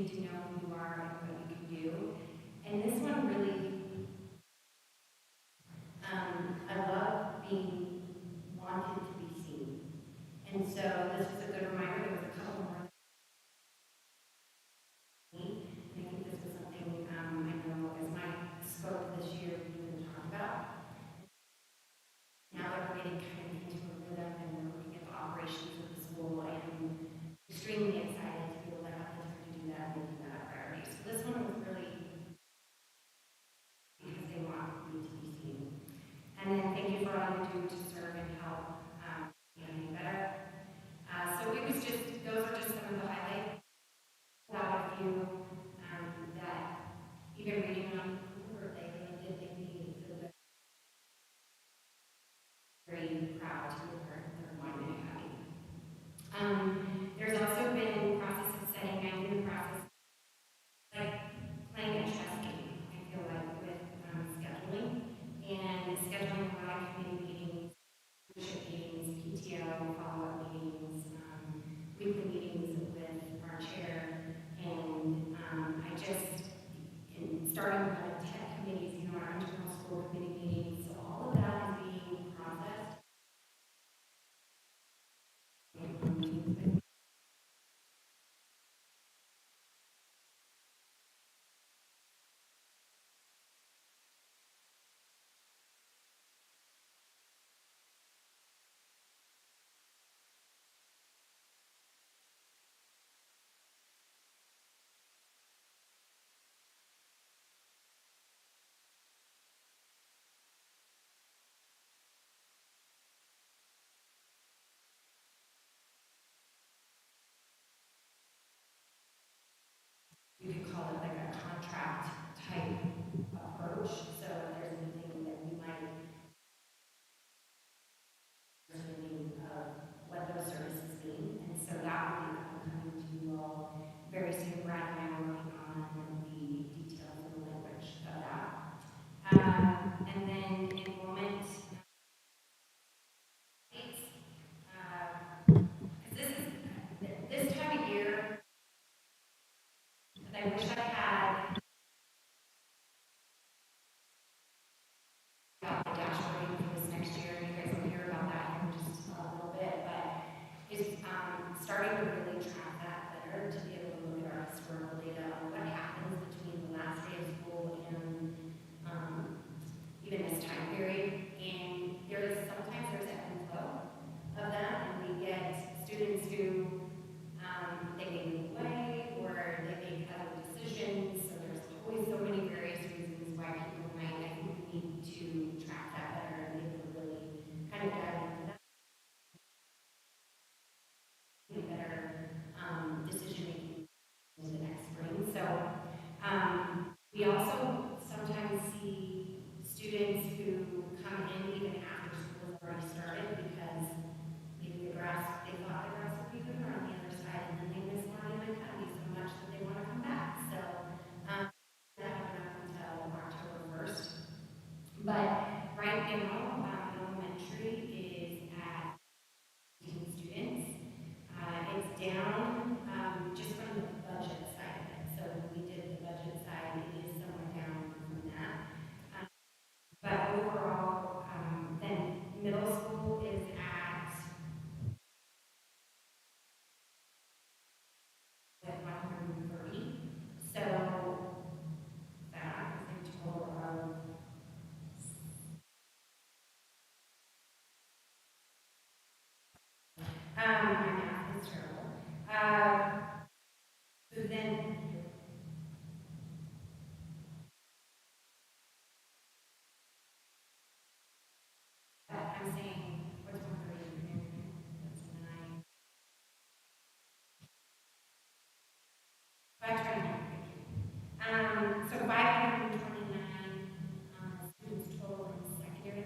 need to know who you are and what you can do. And this one really, I love being wanted to be seen. And so this was a good reminder. There was a couple more. And I think this was something I know as Mike spoke this year, we even talked about. Now that we're getting kind of into a rhythm and we're looking at the operations of the school, I am extremely excited to be able to have the time to do that and making that a priority. So this one was really because they want me to be seen. And then thank you for all you do to serve and help getting better. So it was just, those are just some of the highlights. About a few that even reading on Uber, they really did make me feel very proud to be a part of their Wine Academy. There's also been process of setting, I'm in the process, like playing a chess game, I feel like, with scheduling and scheduling a lot of committee meetings, leadership meetings, PTO, follow-up meetings, weekly meetings with our chair, and I just, in starting with like tech committees, you know, our internal school committee meetings, so all of that is being processed. You could call it like a contract type approach. So if there's anything that we might understanding of what those services mean. And so that will be coming to you all very soon. Brad and I are working on the details and the language of that. And then enrollment. This time of year, I wish I had about the dashboarding for this next year, and you guys will hear about that in just a little bit, but it's starting to really track that better to be able to look at our historical data on what happens between the last day of school and even this time period. And sometimes there's ebb and flow of that, and we get students who they may move away or they make other decisions. So there's always so many various reasons why people might. I think we need to track that better and be able to really kind of dive into that. Better decision making into the next spring. So we also sometimes see students who come in even after school has already started because maybe they thought the grass would be greener on the other side, and then they miss Wine Academy so much that they want to come back. So that happened up until October 1st. But right now, elementary is at 18 students. It's down just from the budget side of it. So when we did the budget side, it is somewhat down from that. But overall, then middle school is at 130. So that is a total of my math is terrible. So then I'm saying, what's 130? That's 9. 529. So 529 students total in secondary.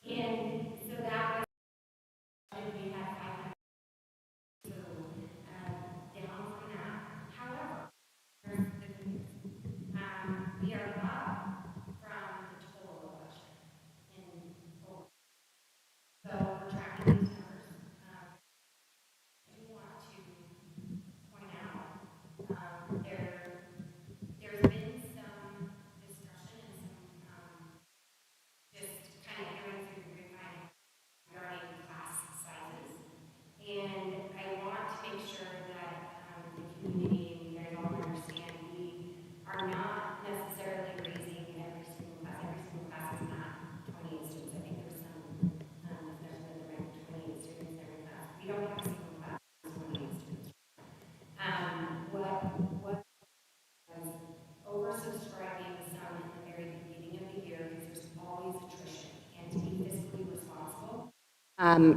And so that was, we had 500. So down from that. However, there's the good news. We are up from the total last year in total. So we're tracking these numbers.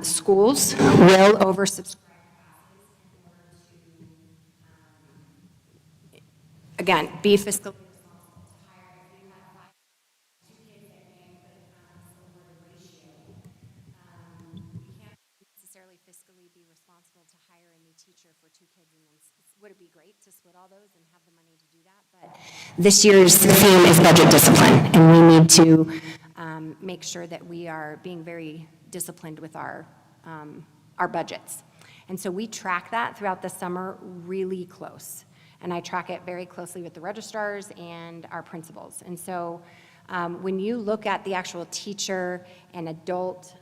Schools will oversubscribe classes in order to, again, be fiscally responsible to hire. If you have two kids that may put a similar ratio, you can't necessarily fiscally be responsible to hire a new teacher for two kids, and then would it be great to split all those and have the money to do that? But this year's theme is budget discipline, and we need to make sure that we are being very disciplined with our budgets. And so we track that throughout the summer really close. And I track it very closely with the registrars and our principals. And so when you look at the actual teacher and adult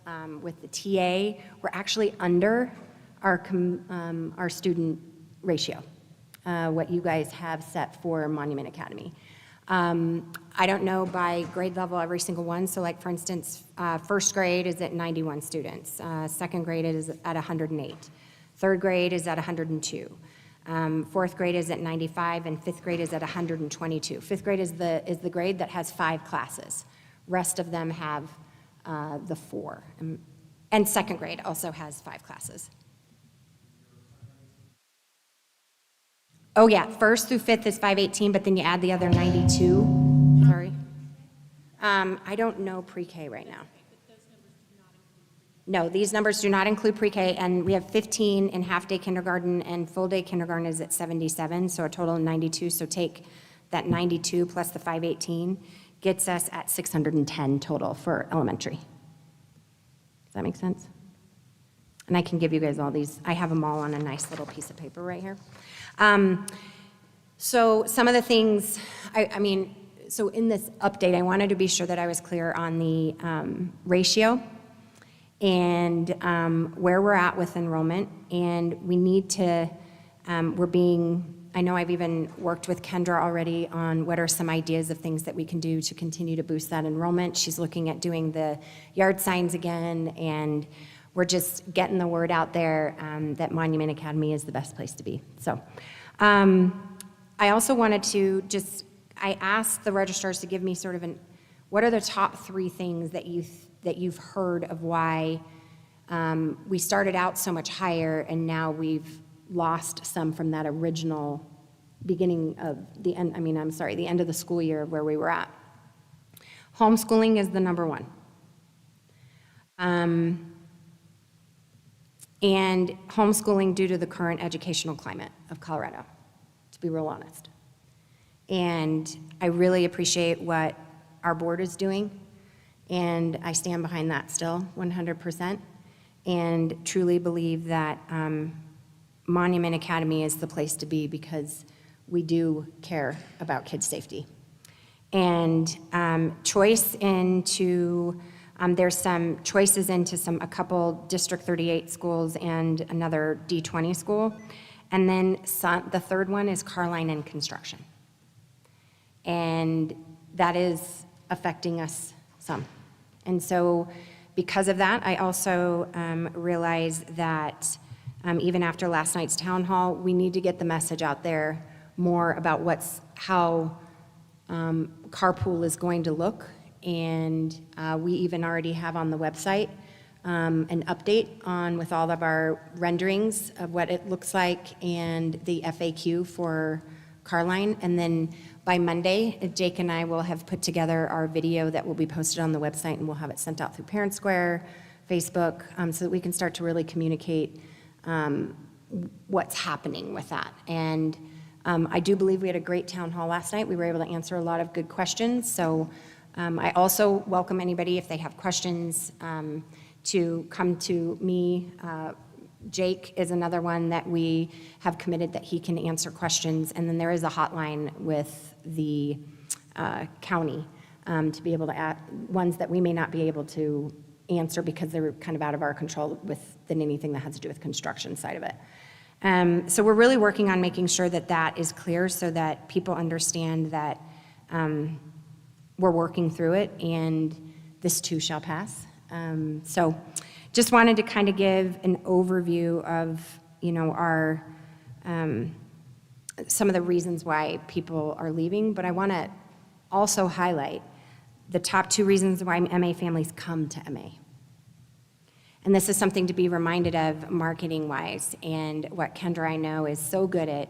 with the TA, we're actually under our student ratio, what you guys have set for Monument Academy. I don't know by grade level every single one. So like for instance, first grade is at 91 students. Second grade is at 108. Third grade is at 102. Fourth grade is at 95, and fifth grade is at 122. Fifth grade is the grade that has 5 classes. Rest of them have the 4. And second grade also has 5 classes. Oh yeah, first through fifth is 518, but then you add the other 92. Sorry. I don't know pre-K right now. No, these numbers do not include pre-K, and we have 15 in half-day kindergarten, and full-day kindergarten is at 77, so a total of 92. So take that 92 plus the 518, gets us at 610 total for elementary. Does that make sense? And I can give you guys all these. I have them all on a nice little piece of paper right here. So some of the things, so in this update, I wanted to be sure that I was clear on the ratio and where we're at with enrollment. And we need to, I know I've even worked with Kendra already on what are some ideas of things that we can do to continue to boost that enrollment. She's looking at doing the yard signs again, and we're just getting the word out there that Monument Academy is the best place to be. So I also wanted to I asked the registrars to give me sort of what are the top 3 things that you've heard of why we started out so much higher and now we've lost some from that original beginning of the end, the end of the school year of where we were at. Homeschooling is the number 1. And homeschooling due to the current educational climate of Colorado, to be real honest. And I really appreciate what our board is doing, and I stand behind that still 100%, and truly believe that Monument Academy is the place to be because we do care about kids' safety. And choice into there's some choices into a couple District 38 schools and another D20 school. And then the third one is Carline and construction. And that is affecting us some. And so because of that, I also realize that even after last night's town hall, we need to get the message out there more about how carpool is going to look. And we even already have on the website an update with all of our renderings of what it looks like and the FAQ for Carline. And then by Monday, Jake and I will have put together our video that will be posted on the website, and we'll have it sent out through Parent Square, Facebook, so that we can start to really communicate what's happening with that. And I do believe we had a great town hall last night. We were able to answer a lot of good questions. So I also welcome anybody, if they have questions, to come to me. Jake is another one that we have committed that he can answer questions. And then there is a hotline with the county to be able to add ones that we may not be able to answer because they're kind of out of our control than anything that has to do with construction side of it. So we're really working on making sure that that is clear so that people understand that we're working through it, and this too shall pass. So just wanted to kind of give an overview of, our, some of the reasons why people are leaving, but I want to also highlight the top 2 reasons why MA families come to MA. And this is something to be reminded of marketing-wise, and what Kendra, I know, is so good at,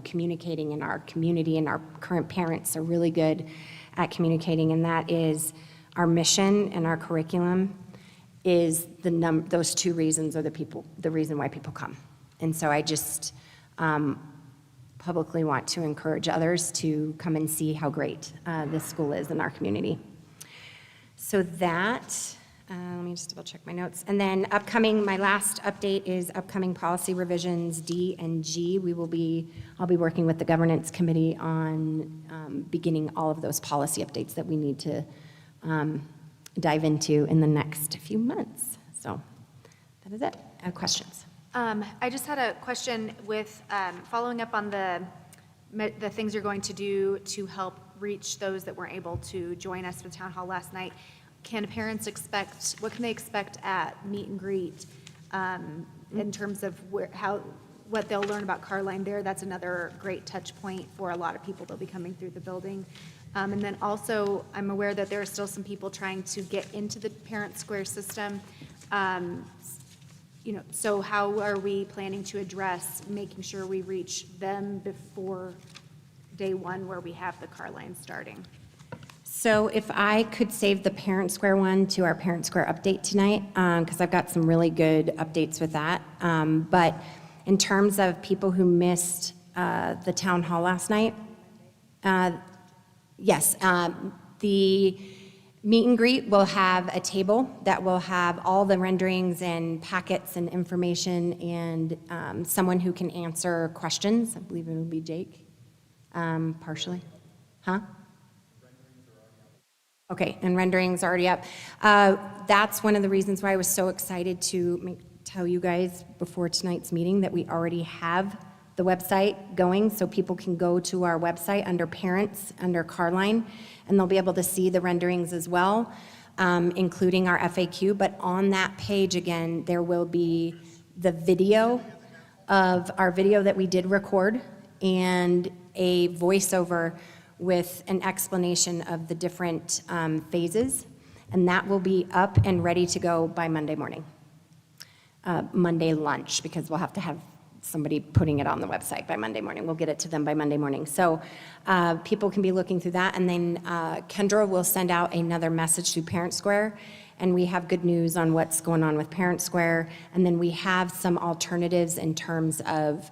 communicating in our community, and our current parents are really good at communicating, and that is our mission and our curriculum is those two reasons are the reason why people come. And so I just publicly want to encourage others to come and see how great this school is in our community. So that, let me just double check my notes. And then my last update is upcoming policy revisions D and G. I'll be working with the governance committee on beginning all of those policy updates that we need to dive into in the next few months. So that is it. I have questions. I just had a question with following up on the things you're going to do to help reach those that weren't able to join us for the town hall last night. Can parents what can they expect at meet and greet in terms of what they'll learn about Carline there? That's another great touch point for a lot of people that'll be coming through the building. And then also, I'm aware that there are still some people trying to get into the Parent Square system. So how are we planning to address making sure we reach them before day one where we have the Carline starting? So if I could save the Parent Square one to our Parent Square update tonight, because I've got some really good updates with that. But in terms of people who missed the town hall last night, yes, the meet and greet will have a table that will have all the renderings and packets and information, and someone who can answer questions. I believe it will be Jake, partially. Huh? Okay, and renderings already up. That's one of the reasons why I was so excited to tell you guys before tonight's meeting that we already have the website going, so people can go to our website under Parents, under Carline, and they'll be able to see the renderings as well, including our FAQ. But on that page, again, there will be the video of our video that we did record and a voiceover with an explanation of the different phases, and that will be up and ready to go by Monday morning. Monday lunch, because we'll have to have somebody putting it on the website by Monday morning. We'll get it to them by Monday morning. So people can be looking through that, and then Kendra will send out another message through Parent Square, and we have good news on what's going on with Parent Square, and then we have some alternatives in terms of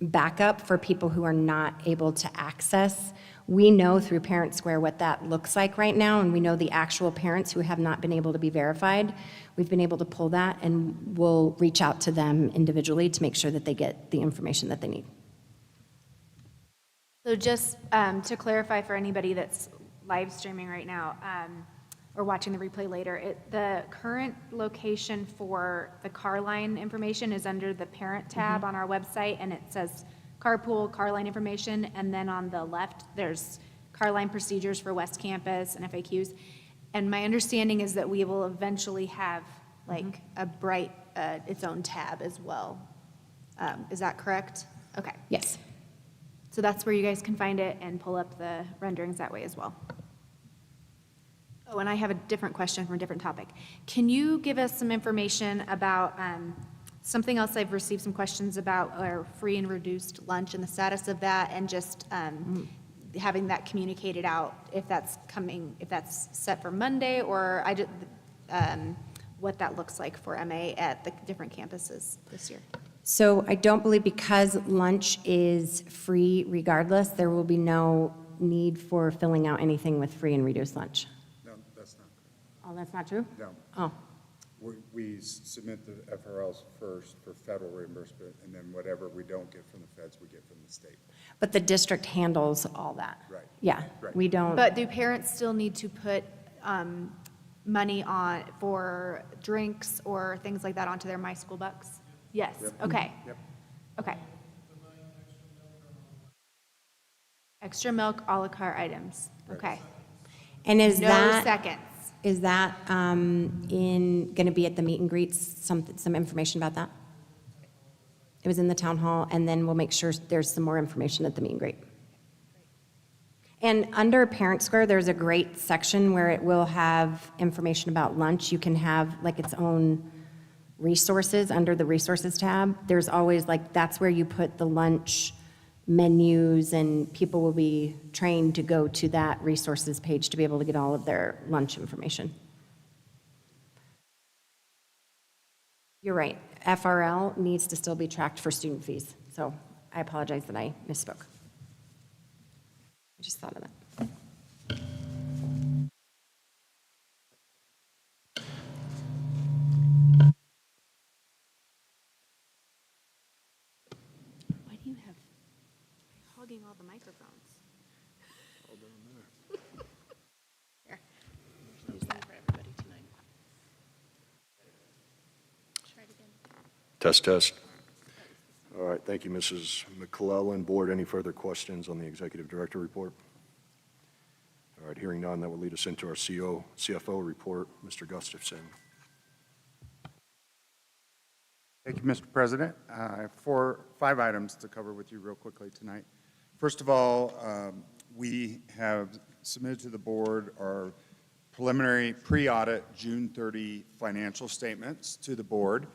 backup for people who are not able to access. We know through Parent Square what that looks like right now, and we know the actual parents who have not been able to be verified. We've been able to pull that, and we'll reach out to them individually to make sure that they get the information that they need. So just to clarify for anybody that's live streaming right now or watching the replay later, the current location for the Carline information is under the Parent tab on our website, and it says Carpool, Carline information, and then on the left, there's Carline procedures for West Campus and FAQs. And my understanding is that we will eventually have like a bright, its own tab as well. Is that correct? Okay. Yes. So that's where you guys can find it and pull up the renderings that way as well. Oh, and I have a different question from a different topic. Can you give us some information about something else I've received some questions about, our free and reduced lunch and the status of that, and just having that communicated out, if that's set for Monday, or what that looks like for MA at the different campuses this year? So I don't believe, because lunch is free regardless, there will be no need for filling out anything with free and reduced lunch. No, that's not correct. Oh, that's not true? No. Oh. We submit the FRLs first for federal reimbursement, and then whatever we don't get from the feds, we get from the state. But the district handles all that. Right. Yeah, Right. we don't. But do parents still need to put money on for drinks or things like that onto their My School Bucks? Yes, Yep. okay. Yep. Okay. Extra milk, a la carte items, okay. And is No that, seconds. is that going to be at the meet and greets, some information about that? It was in the town hall, and then we'll make sure there's some more information at the meet and greet. And under Parent Square, there's a great section where it will have information about lunch. You can have like its own resources under the resources tab. There's always like, that's where you put the lunch menus, and people will be trained to go to that resources page to be able to get all of their lunch information. You're right, FRL needs to still be tracked for student fees. So I apologize that I misspoke. I just thought of that. Why do you have, hogging all the microphones? Here. Use them for everybody tonight. Try it again. Test, test. All right, thank you, Mrs. McClellan. Board, any further questions on the executive director report? All right, hearing none, that will lead us into our CFO report. Mr. Gustafson. Thank you, Mr. President. I have 5 items to cover with you real quickly tonight. First of all, we have submitted to the board our preliminary pre-audit June 30 financial statements to the board.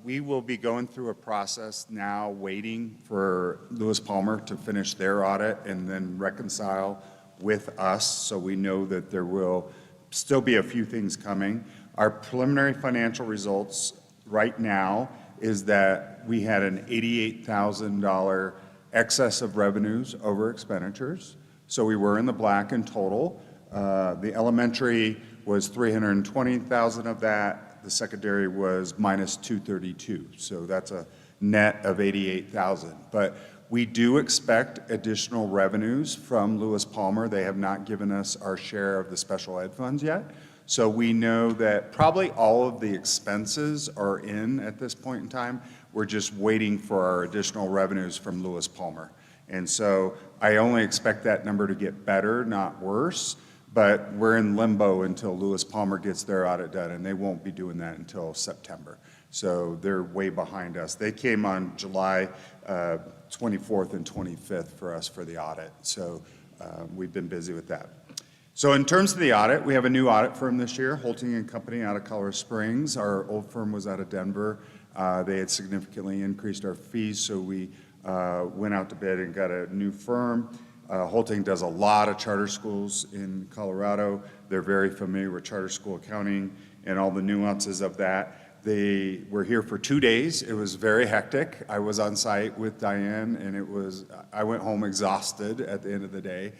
We will be going through a process now waiting for Lewis Palmer to finish their audit and then reconcile with us, so we know that there will still be a few things coming. Our preliminary financial results right now is that we had an $88,000 excess of revenues over expenditures, so we were in the black in total. The elementary was $320,000 of that. The secondary was minus $232,000, so that's a net of $88,000. But we do expect additional revenues from Lewis Palmer. They have not given us our share of the special ed funds yet. So we know that probably all of the expenses are in at this point in time. We're just waiting for our additional revenues from Lewis Palmer. And so I only expect that number to get better, not worse. But we're in limbo until Lewis Palmer gets their audit done, and they won't be doing that until September. So they're way behind us. They came on July 24th and 25th for us for the audit. So we've been busy with that. So in terms of the audit, we have a new audit firm this year, Holting & Company out of Colorado Springs. Our old firm was out of Denver. They had significantly increased our fees, so we went out to bid and got a new firm. Holting does a lot of charter schools in Colorado. They're very familiar with charter school accounting and all the nuances of that. They were here for 2 days. It was very hectic. I was on site with Diane, and I went home exhausted at the end of the day,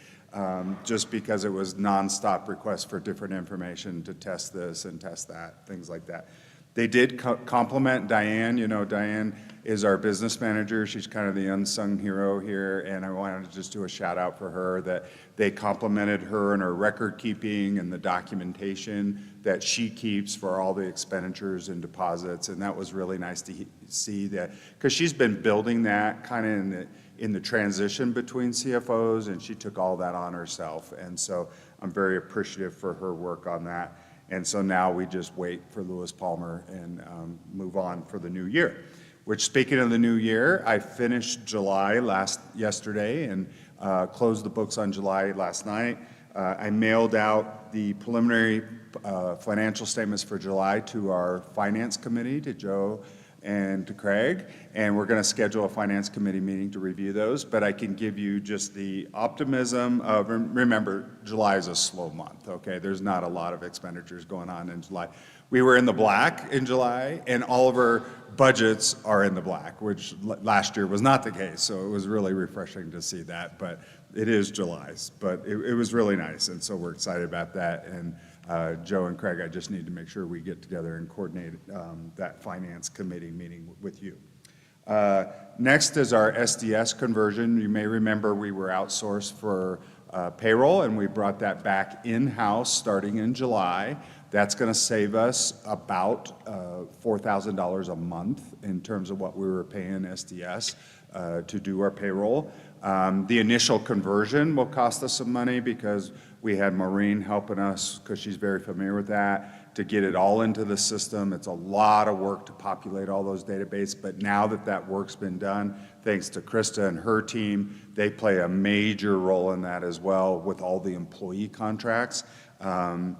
just because it was nonstop requests for different information to test this and test that, things like that. They did compliment Diane. You know, Diane is our business manager. She's kind of the unsung hero here, and I wanted to just do a shout out for her that they complimented her and her record keeping and the documentation that she keeps for all the expenditures and deposits, and that was really nice to see that, because she's been building that kind of in the transition between CFOs, and she took all that on herself, and so I'm very appreciative for her work on that. And so now we just wait for Lewis Palmer and move on for the new year. Which, speaking of the new year, I finished July yesterday and closed the books on July last night. I mailed out the preliminary financial statements for July to our finance committee, to Joe and to Craig, and we're going to schedule a finance committee meeting to review those, but I can give you just the optimism of, remember, July is a slow month, okay? There's not a lot of expenditures going on in July. We were in the black in July, and all of our budgets are in the black, which last year was not the case, so it was really refreshing to see that, but it is July's, but it was really nice, and so we're excited about that, and Joe and Craig, I just need to make sure we get together and coordinate that finance committee meeting with you. Next is our SDS conversion. You may remember we were outsourced for payroll, and we brought that back in-house starting in July. That's going to save us about $4,000 a month in terms of what we were paying SDS to do our payroll. The initial conversion will cost us some money because we had Maureen helping us because she's very familiar with that. to get it all into the system. It's a lot of work to populate all those databases, but now that that work's been done, thanks to Krista and her team, they play a major role in that as well with all the employee contracts.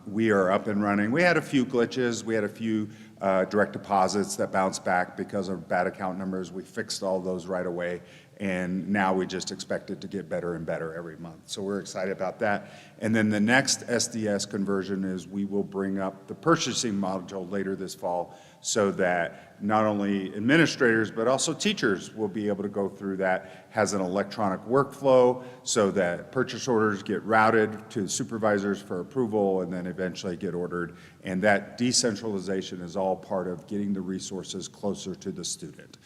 We are up and running. We had a few glitches. We had a few direct deposits that bounced back because of bad account numbers. We fixed all those right away, and now we just expect it to get better and better every month. So we're excited about that. And then the next SDS conversion is we will bring up the purchasing module later this fall so that not only administrators but also teachers will be able to go through that, has an electronic workflow so that purchase orders get routed to supervisors for approval and then eventually get ordered. And that decentralization is all part of getting the resources closer to the student.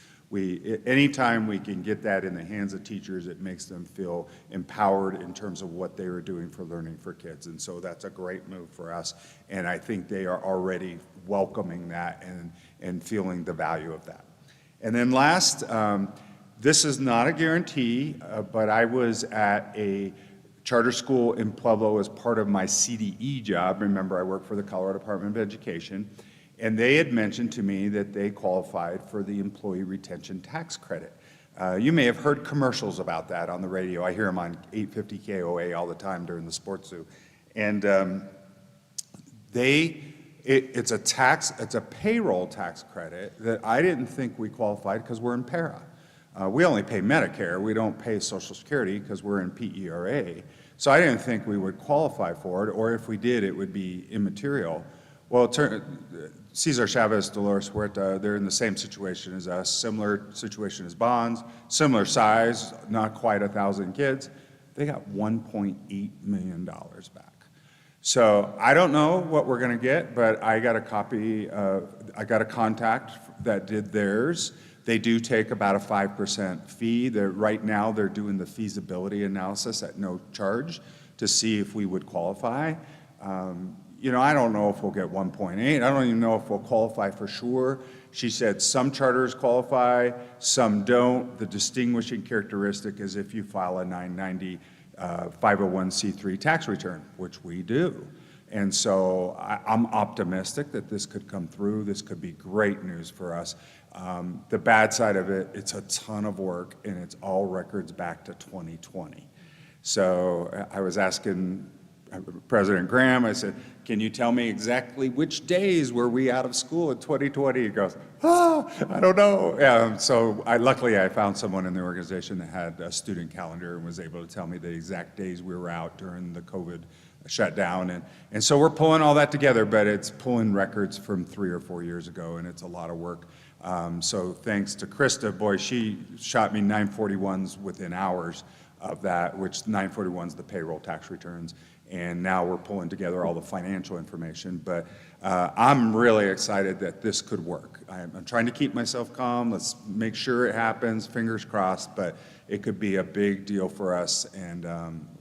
Anytime we can get that in the hands of teachers, it makes them feel empowered in terms of what they are doing for learning for kids. And so that's a great move for us. And I think they are already welcoming that and feeling the value of that. And then last, this is not a guarantee, but I was at a charter school in Pueblo as part of my CDE job. Remember, I work for the Colorado Department of Education. And they had mentioned to me that they qualified for the employee retention tax credit. You may have heard commercials about that on the radio. I hear them on 850 KOA all the time during the sports zoo. And it's a payroll tax credit that I didn't think we qualified because we're in para. We only pay Medicare. We don't pay Social Security because we're in PERA. So I didn't think we would qualify for it, or if we did, it would be immaterial. Well, Cesar Chavez, Dolores Huerta, they're in the same situation as us, similar situation as Bonds, similar size, not quite 1,000 kids. They got $1.8 million back. So I don't know what we're going to get, but I got a contact that did theirs. They do take about a 5% fee. Right now, they're doing the feasibility analysis at no charge to see if we would qualify. I don't know if we'll get 1.8. I don't even know if we'll qualify for sure. She said some charters qualify, some don't. The distinguishing characteristic is if you file a 990 501c3 tax return, which we do. And so I'm optimistic that this could come through. This could be great news for us. The bad side of it, it's a ton of work, and it's all records back to 2020. So I was asking President Graham, I said, can you tell me exactly which days were we out of school in 2020? He goes, I don't know. So luckily I found someone in the organization that had a student calendar and was able to tell me the exact days we were out during the COVID shutdown. And so we're pulling all that together, but it's pulling records from 3 or 4 years ago, and it's a lot of work. So thanks to Krista, boy, she shot me 941s within hours of that, which 941's the payroll tax returns. And now we're pulling together all the financial information. But I'm really excited that this could work. I'm trying to keep myself calm. Let's make sure it happens, fingers crossed, but it could be a big deal for us. And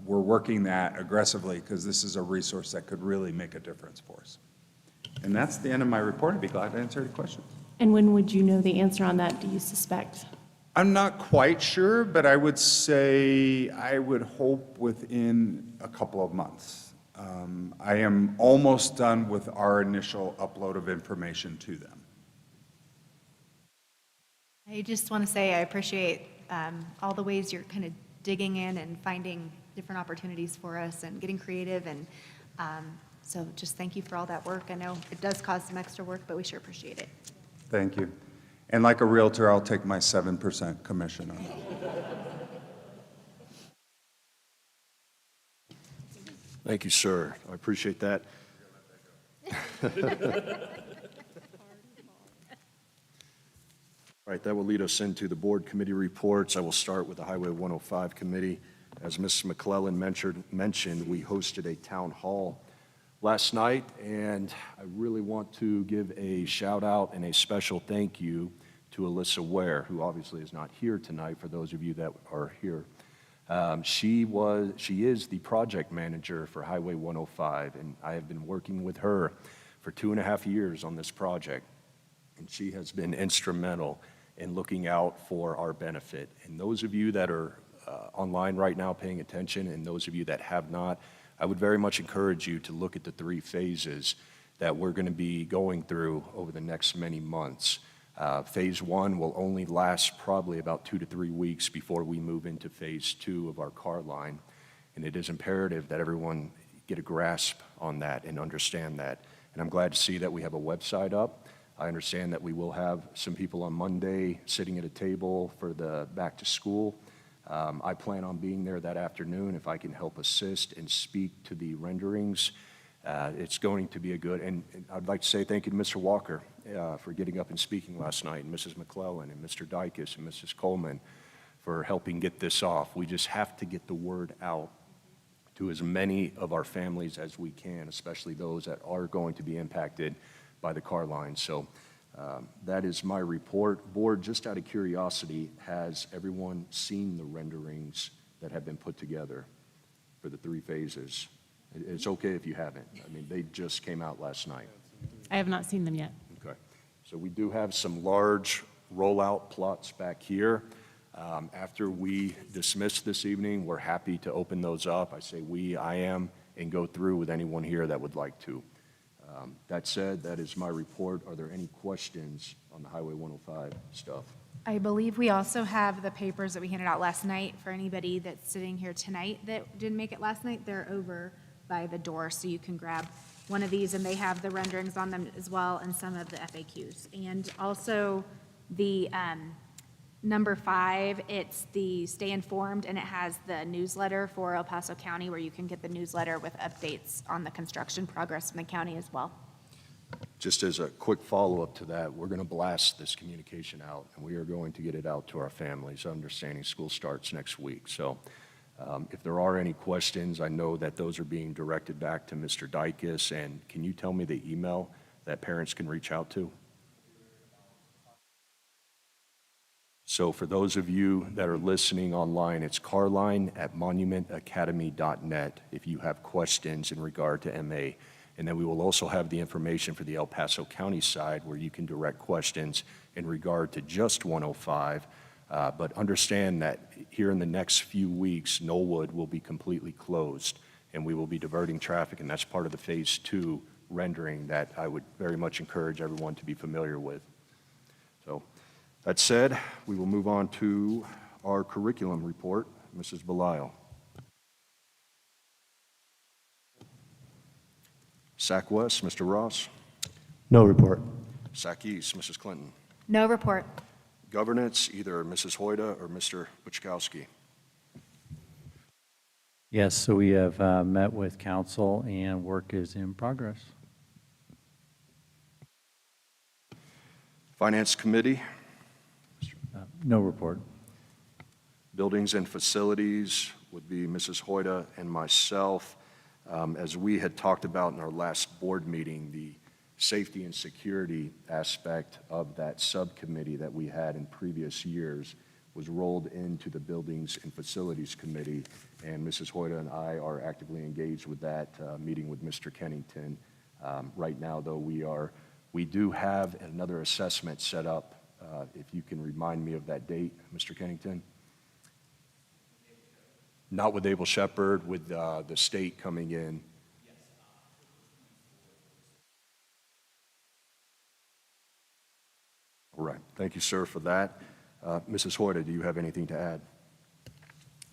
we're working that aggressively because this is a resource that could really make a difference for us. And that's the end of my report. I'd be glad to answer any questions. And when would you know the answer on that, do you suspect? I'm not quite sure, but I would say I would hope within a couple of months. I am almost done with our initial upload of information to them. I just want to say I appreciate all the ways you're kind of digging in and finding different opportunities for us and getting creative. And so just thank you for all that work. I know it does cause some extra work, but we sure appreciate it. Thank you. And like a realtor, I'll take my 7% commission on it. Thank you, sir. I appreciate that. All right, that will lead us into the board committee reports. I will start with the Highway 105 committee. As Ms. McClellan mentioned, we hosted a town hall last night, and I really want to give a shout out and a special thank you to Alyssa Ware, who obviously is not here tonight for those of you that are here. She is the project manager for Highway 105, and I have been working with her for 2.5 years on this project, and she has been instrumental in looking out for our benefit. And those of you that are online right now paying attention, and those of you that have not, I would very much encourage you to look at the 3 phases that we're going to be going through over the next many months. Phase 1 will only last probably about 2 to 3 weeks before we move into Phase 2 of our car line. And it is imperative that everyone get a grasp on that and understand that. And I'm glad to see that we have a website up. I understand that we will have some people on Monday sitting at a table for the back to school. I plan on being there that afternoon if I can help assist and speak to the renderings. It's going to be a good, and I'd like to say thank you to Mr. Walker for getting up and speaking last night, and Mrs. McClellan, and Mr. Dykes, and Mrs. Coleman for helping get this off. We just have to get the word out to as many of our families as we can, especially those that are going to be impacted by the car line. So that is my report. Board, just out of curiosity, has everyone seen the renderings that have been put together for the 3 phases? It's okay if you haven't. I mean, they just came out last night. I have not seen them yet. Okay. So we do have some large rollout plots back here. After we dismiss this evening, we're happy to open those up. I say we, I am, and go through with anyone here that would like to. That said, that is my report. Are there any questions on the Highway 105 stuff? I believe we also have the papers that we handed out last night for anybody that's sitting here tonight that didn't make it last night. They're over by the door, so you can grab one of these, and they have the renderings on them as well, and some of the FAQs. And also the number 5, it's the Stay Informed, and it has the newsletter for El Paso County where you can get the newsletter with updates on the construction progress in the county as well. Just as a quick follow-up to that, we're going to blast this communication out, and we are going to get it out to our families, understanding school starts next week. So if there are any questions, I know that those are being directed back to Mr. Dykes, and can you tell me the email that parents can reach out to? So for those of you that are listening online, it's carline@monumentacademy.net if you have questions in regard to MA. And then we will also have the information for the El Paso County side where you can direct questions in regard to just 105. But understand that here in the next few weeks, Knollwood will be completely closed, and we will be diverting traffic, and that's part of the Phase 2 rendering that I would very much encourage everyone to be familiar with. So that said, we will move on to our curriculum report. Mrs. Belisle. SAC West, Mr. Ross. No report. SAC East, Mrs. Clinton. No report. Governance, either Mrs. Hoyda or Mr. Buczkowski. Yes, so we have met with council and work is in progress. Finance Committee, No report. Buildings and Facilities would be Mrs. Hoyda and myself. As we had talked about in our last board meeting, the safety and security aspect of that subcommittee that we had in previous years was rolled into the Buildings and Facilities Committee, and Mrs. Hoyda and I are actively engaged with that, meeting with Mr. Kennington. Right now, though, we do have another assessment set up. If you can remind me of that date, Mr. Kennington? Not with Abel Shepherd, with the state coming in. All right. Thank you, sir, for that. Mrs. Hoyda, do you have anything to add?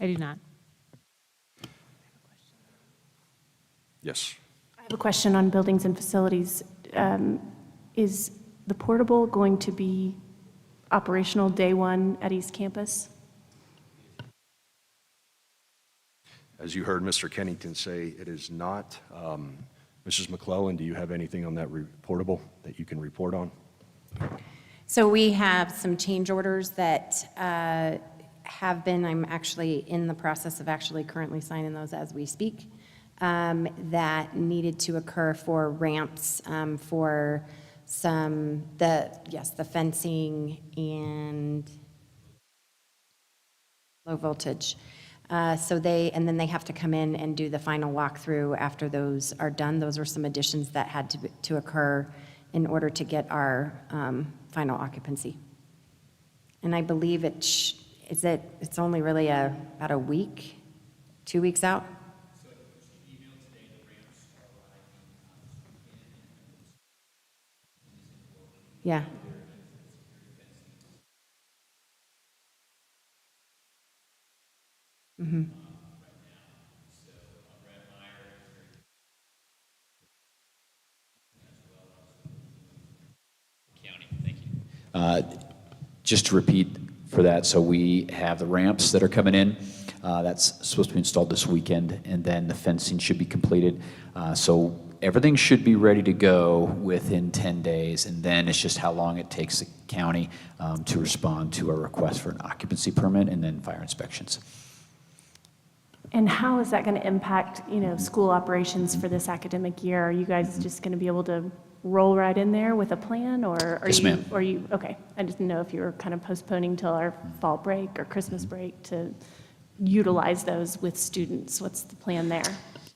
I do not. Yes. I have a question on buildings and facilities. Is the portable going to be operational day 1 at East Campus? As you heard Mr. Kennington say, it is not. Mrs. McClellan, do you have anything on that reportable that you can report on? So we have some change orders that have been, I'm actually in the process of actually currently signing those as we speak, that needed to occur for ramps, for the fencing and low voltage. And then they have to come in and do the final walkthrough after those are done. Those were some additions that had to occur in order to get our final occupancy. And I believe it's only really about a week, 2 weeks out. Yeah. County, thank you. Just to repeat for that, so we have the ramps that are coming in. That's supposed to be installed this weekend, and then the fencing should be completed. So everything should be ready to go within 10 days, and then it's just how long it takes the county to respond to a request for an occupancy permit and then fire inspections. And how is that going to impact, school operations for this academic year? Are you guys just going to be able to roll right in there with a plan, or are Yes, ma'am. Okay, I just didn't know if you were kind of postponing till our fall break or Christmas break to utilize those with students. What's the plan there?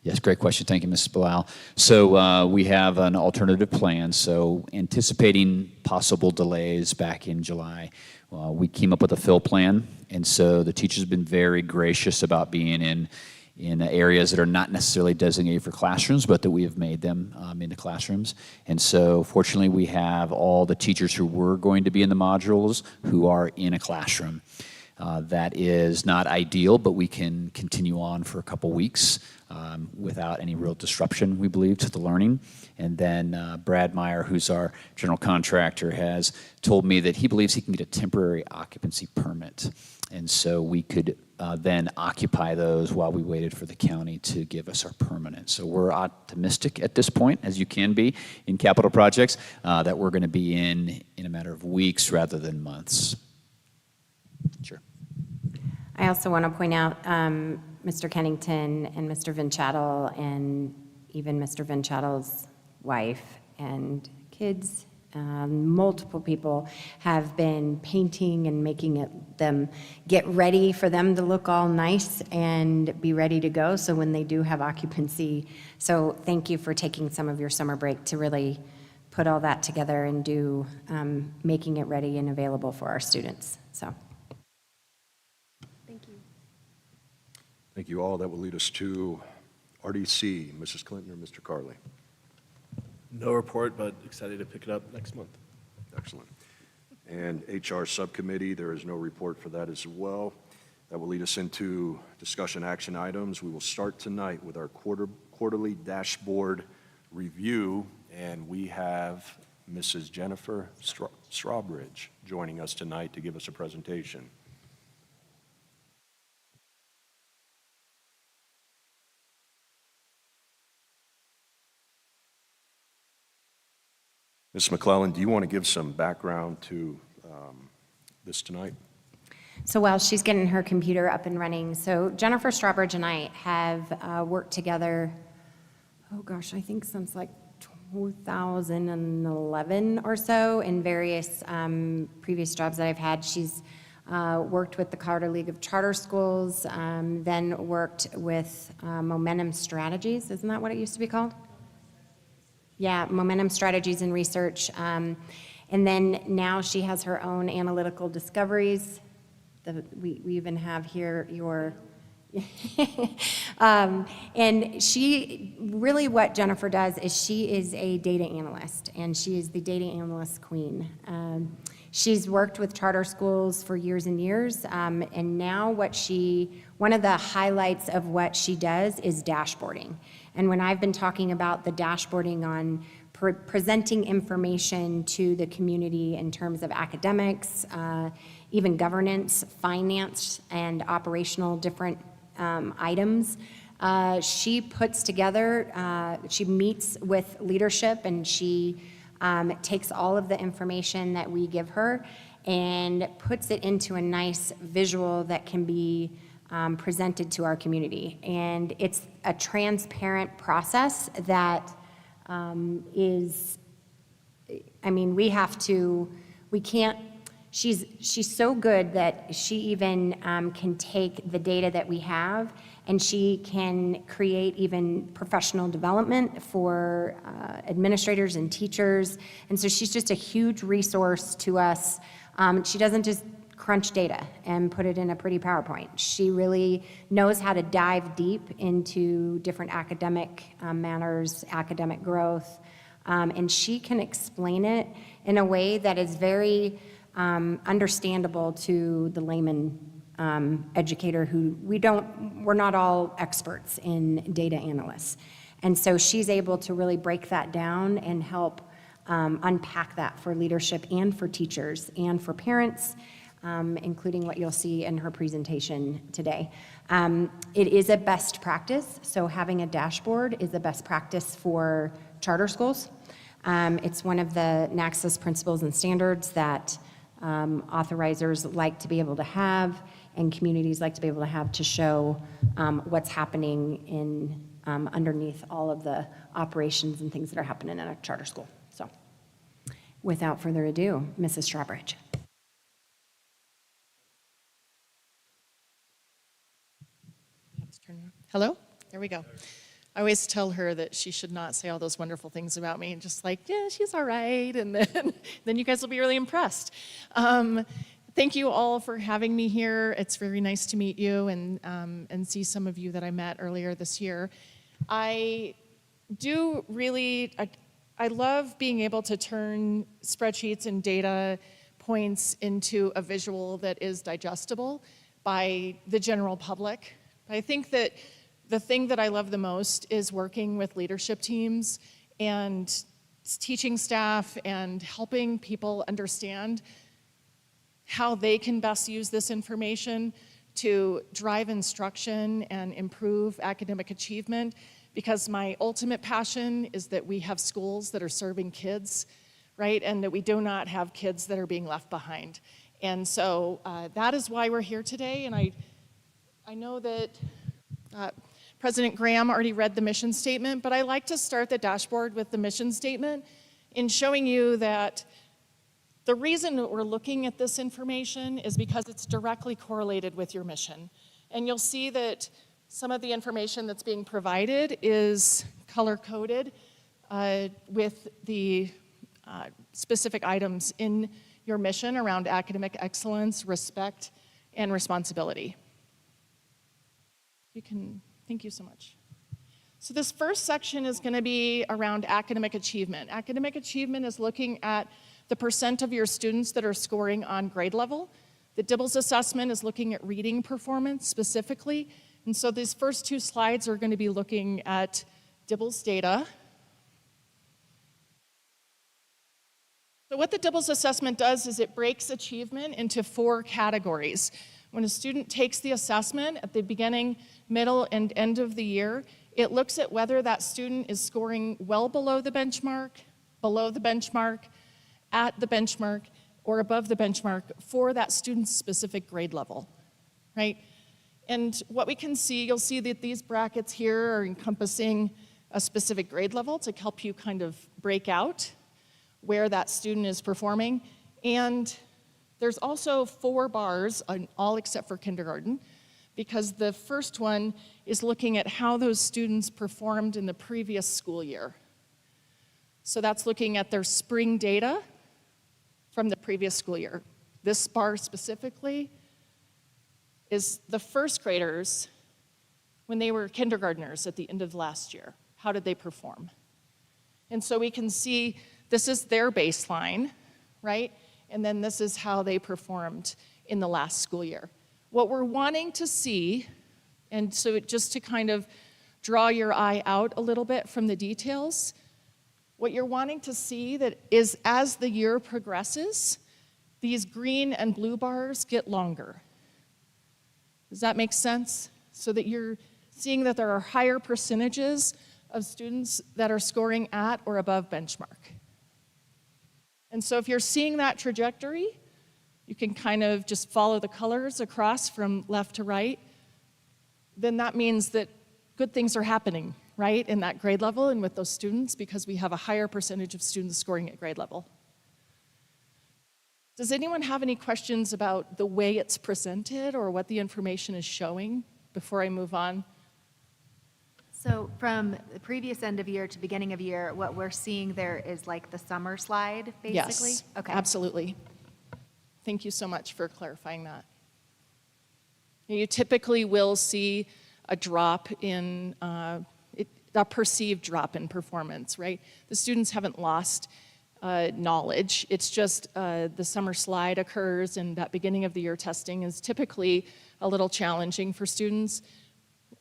Yes, great question. Thank you, Mrs. Bilal. So we have an alternative plan. So anticipating possible delays back in July, we came up with a fill plan. And so the teachers have been very gracious about being in areas that are not necessarily designated for classrooms, but that we have made them into classrooms. And so fortunately, we have all the teachers who were going to be in the modules who are in a classroom. That is not ideal, but we can continue on for a couple weeks without any real disruption, we believe, to the learning. And then Brad Meyer, who's our general contractor, has told me that he believes he can get a temporary occupancy permit. And so we could then occupy those while we waited for the county to give us our permanent. So we're optimistic at this point, as you can be in capital projects, that we're going to be in a matter of weeks rather than months. Sure. I also want to point out Mr. Kennington and Mr. Vinchattel and even Mr. Vinchattel's wife and kids. Multiple people have been painting and making them get ready for them to look all nice and be ready to go. So when they do have occupancy, so thank you for taking some of your summer break to really put all that together and do making it ready and available for our students. So. Thank you. Thank you all. That will lead us to RDC, Mrs. Clinton or Mr. Carley. No report, but excited to pick it up next month. Excellent. And HR Subcommittee, there is no report for that as well. That will lead us into discussion action items. We will start tonight with our quarterly dashboard review, and we have Mrs. Jennifer Strawbridge joining us tonight to give us a presentation. Ms. McClellan, do you want to give some background to this tonight? So while she's getting her computer up and running, so Jennifer Strawbridge and I have worked together, oh gosh, I think since like 2011 or so in various previous jobs that I've had. She's worked with the Carter League of Charter Schools, then worked with Momentum Strategies, isn't that what it used to be called? Yeah, Momentum Strategies and Research. And then now she has her own analytical discoveries. We even have here your, and she, really what Jennifer does is she is a data analyst, and she is the data analyst queen. She's worked with charter schools for years and years, and now one of the highlights of what she does is dashboarding. And when I've been talking about the dashboarding on presenting information to the community in terms of academics, even governance, finance, and operational different items, she puts together, she meets with leadership, and she takes all of the information that we give her and puts it into a nice visual that can be presented to our community. And it's a transparent process that is, I mean, we can't, she's so good that she even can take the data that we have, and she can create even professional development for administrators and teachers. And so she's just a huge resource to us. She doesn't just crunch data and put it in a pretty PowerPoint. She really knows how to dive deep into different academic matters, academic growth, and she can explain it in a way that is very understandable to the layman educator who we're not all experts in data analysts. And so she's able to really break that down and help unpack that for leadership and for teachers and for parents, including what you'll see in her presentation today. It is a best practice, so having a dashboard is a best practice for charter schools. It's one of the NACSS principles and standards that authorizers like to be able to have and communities like to be able to have to show what's happening in underneath all of the operations and things that are happening in a charter school. So without further ado, Mrs. Strawbridge. Hello? There we go. I always tell her that she should not say all those wonderful things about me, and just like, yeah, she's all right, and then you guys will be really impressed. Thank you all for having me here. It's very nice to meet you and see some of you that I met earlier this year. I love being able to turn spreadsheets and data points into a visual that is digestible by the general public. I think that the thing that I love the most is working with leadership teams and teaching staff and helping people understand how they can best use this information to drive instruction and improve academic achievement, because my ultimate passion is that we have schools that are serving kids, right, and that we do not have kids that are being left behind. And so that is why we're here today, and I know that President Graham already read the mission statement, but I like to start the dashboard with the mission statement in showing you that the reason that we're looking at this information is because it's directly correlated with your mission. And you'll see that some of the information that's being provided is color-coded with the specific items in your mission around academic excellence, respect, and responsibility. Thank you so much. So this first section is going to be around academic achievement. Academic achievement is looking at the percent of your students that are scoring on grade level. The DIBELS assessment is looking at reading performance specifically. And so these first two slides are going to be looking at DIBELS data. So what the DIBELS assessment does is it breaks achievement into 4 categories. When a student takes the assessment at the beginning, middle, and end of the year, it looks at whether that student is scoring well below the benchmark, at the benchmark, or above the benchmark for that student's specific grade level, right? And what we can see, you'll see that these brackets here are encompassing a specific grade level to help you kind of break out where that student is performing. And there's also 4 bars, all except for kindergarten, because the first one is looking at how those students performed in the previous school year. So that's looking at their spring data from the previous school year. This bar specifically is the first graders when they were kindergartners at the end of last year. How did they perform? And so we can see this is their baseline, right? And then this is how they performed in the last school year. What we're wanting to see, and so just to kind of draw your eye out a little bit from the details, what you're wanting to see that is as the year progresses, these green and blue bars get longer. Does that make sense? So that you're seeing that there are higher percentages of students that are scoring at or above benchmark. And so if you're seeing that trajectory, you can kind of just follow the colors across from left to right, then that means that good things are happening, right, in that grade level and with those students, because we have a higher percentage of students scoring at grade level. Does anyone have any questions about the way it's presented or what the information is showing before I move on? So from the previous end of year to beginning of year, what we're seeing there is like the summer slide, basically? Yes, Okay. absolutely. Thank you so much for clarifying that. You typically will see a drop in, a perceived drop in performance, right? The students haven't lost knowledge. It's just the summer slide occurs, and that beginning of the year testing is typically a little challenging for students.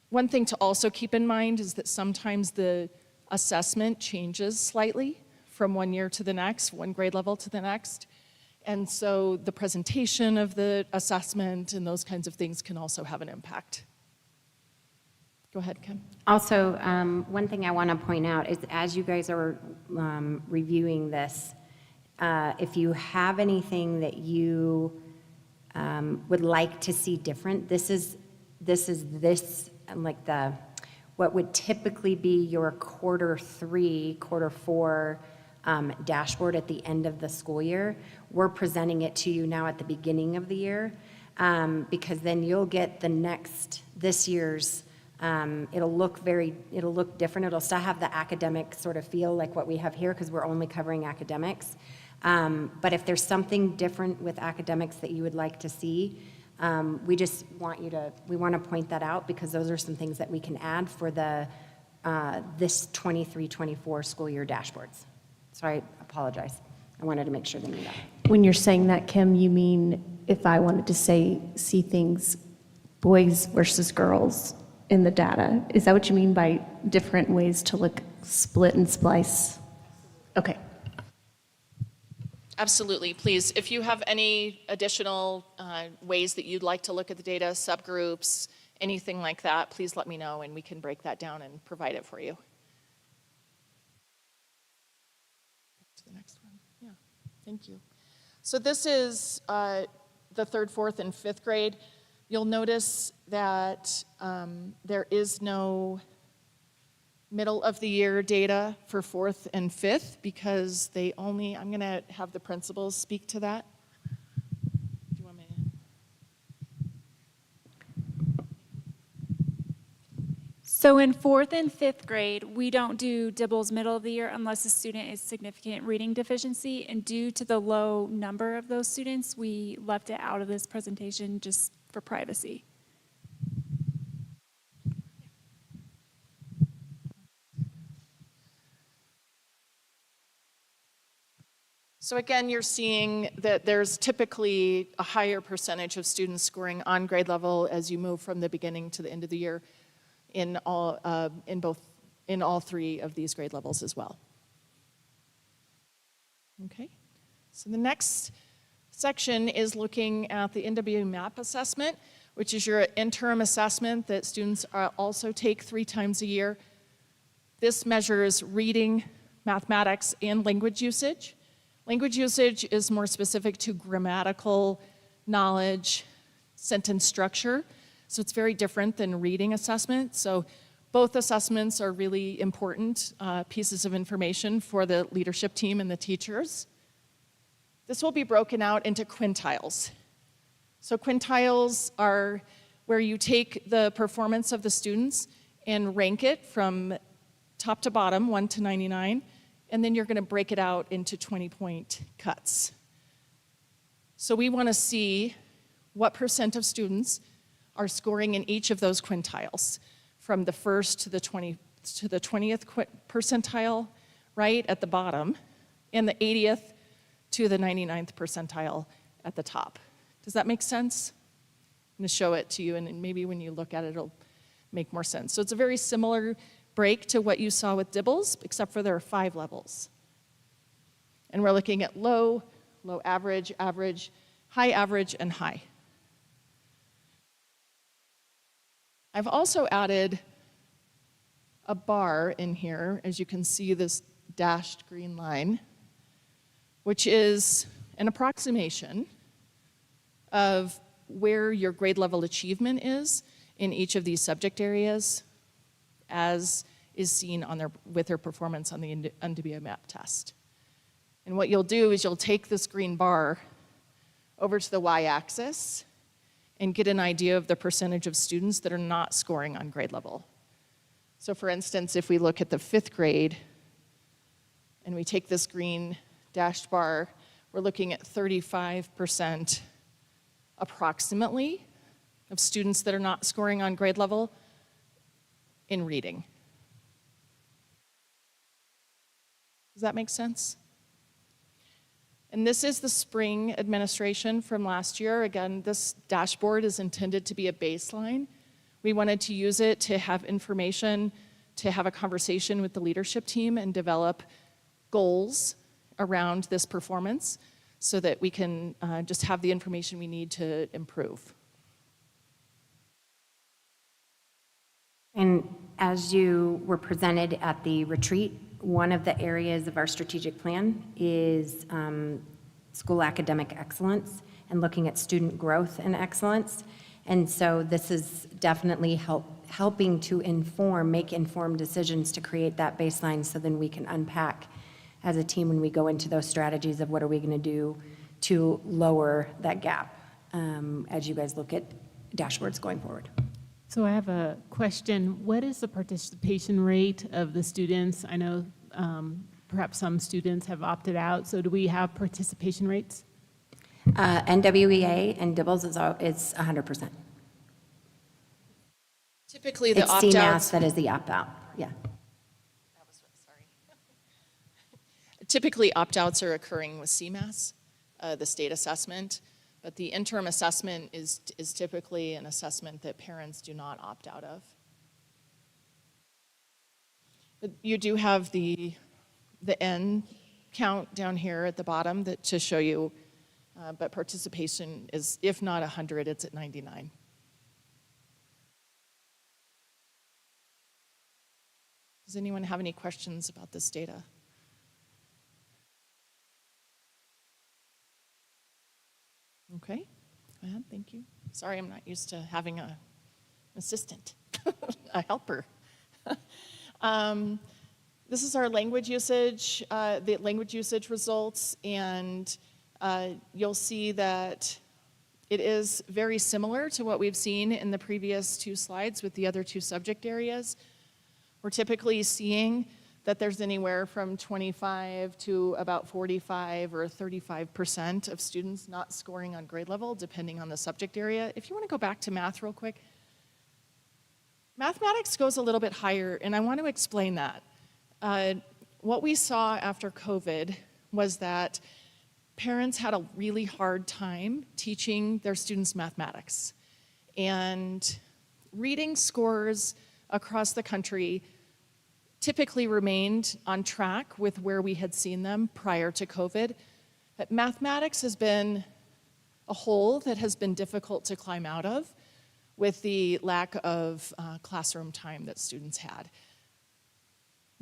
One thing to also keep in mind is that sometimes the assessment changes slightly from one year to the next, one grade level to the next. And so the presentation of the assessment and those kinds of things can also have an impact. Go ahead, Kim. Also, one thing I want to point out is as you guys are reviewing this, if you have anything that you would like to see different, this is like what would typically be your quarter 3, quarter 4 dashboard at the end of the school year. We're presenting it to you now at the beginning of the year, because then you'll get this year's, it'll look different. It'll still have the academic sort of feel like what we have here, because we're only covering academics. But if there's something different with academics that you would like to see, we just want we want to point that out, because those are some things that we can add for this 23-24 school year dashboards. So I apologize. I wanted to make sure they knew that. When you're saying that, Kim, you mean if I wanted to see things boys versus girls in the data? Is that what you mean by different ways to look, split and splice? Okay. Absolutely, please. If you have any additional ways that you'd like to look at the data, subgroups, anything like that, please let me know and we can break that down and provide it for you. To the next one. Yeah, thank you. So this is the 3rd, 4th, and 5th grade. You'll notice that there is no middle of the year data for 4th and 5th because I'm going to have the principals speak to that. Do you want me to? So in 4th and 5th grade, we don't do DIBELS middle of the year unless a student is significant reading deficiency, and due to the low number of those students, we left it out of this presentation just for privacy. So again, you're seeing that there's typically a higher percentage of students scoring on grade level as you move from the beginning to the end of the year in all 3 of these grade levels as well. Okay, so the next section is looking at the NWA MAP assessment, which is your interim assessment that students also take 3 times a year. This measures reading, mathematics, and language usage. Language usage is more specific to grammatical knowledge, sentence structure, so it's very different than reading assessment. So both assessments are really important pieces of information for the leadership team and the teachers. This will be broken out into quintiles. So quintiles are where you take the performance of the students and rank it from top to bottom, 1 to 99, and then you're going to break it out into 20-point cuts. So we want to see what % of students are scoring in each of those quintiles, from the 1st to the 20th percentile, right at the bottom, and the 80th to the 99th percentile at the top. Does that make sense? I'm going to show it to you, and maybe when you look at it, it'll make more sense. So it's a very similar break to what you saw with DIBELS, except for there are 5 levels. And we're looking at low, low average, average, high average, and high. I've also added a bar in here, as you can see this dashed green line, which is an approximation of where your grade level achievement is in each of these subject areas, as is seen with their performance on the NWA MAP test. And what you'll do is you'll take this green bar over to the y-axis and get an idea of the percentage of students that are not scoring on grade level. So for instance, if we look at the 5th grade and we take this green dashed bar, we're looking at 35% approximately of students that are not scoring on grade level in reading. Does that make sense? And this is the spring administration from last year. Again, this dashboard is intended to be a baseline. We wanted to use it to have information, to have a conversation with the leadership team and develop goals around this performance so that we can just have the information we need to improve. And as you were presented at the retreat, one of the areas of our strategic plan is school academic excellence and looking at student growth and excellence. And so this is definitely helping to make informed decisions to create that baseline so then we can unpack as a team when we go into those strategies of what are we going to do to lower that gap as you guys look at dashboards going forward. So I have a question. What is the participation rate of the students? I know perhaps some students have opted out, so do we have participation rates? NWEA and DIBELS is 100%. Typically, the It's opt-outs. CMAS that is the opt-out, yeah. Typically, opt-outs are occurring with CMAS, the state assessment, but the interim assessment is typically an assessment that parents do not opt out of. But you do have the N count down here at the bottom to show you, but participation is, if not 100, it's at 99. Does anyone have any questions about this data? Okay, go ahead, thank you. Sorry, I'm not used to having an assistant, a helper. This is our language usage, the language usage results, and you'll see that it is very similar to what we've seen in the previous two slides with the other two subject areas. We're typically seeing that there's anywhere from 25 to about 45 or 35% of students not scoring on grade level, depending on the subject area. If you want to go back to math real quick, mathematics goes a little bit higher, and I want to explain that. What we saw after COVID was that parents had a really hard time teaching their students mathematics. And reading scores across the country typically remained on track with where we had seen them prior to COVID. But mathematics has been a hole that has been difficult to climb out of with the lack of classroom time that students had.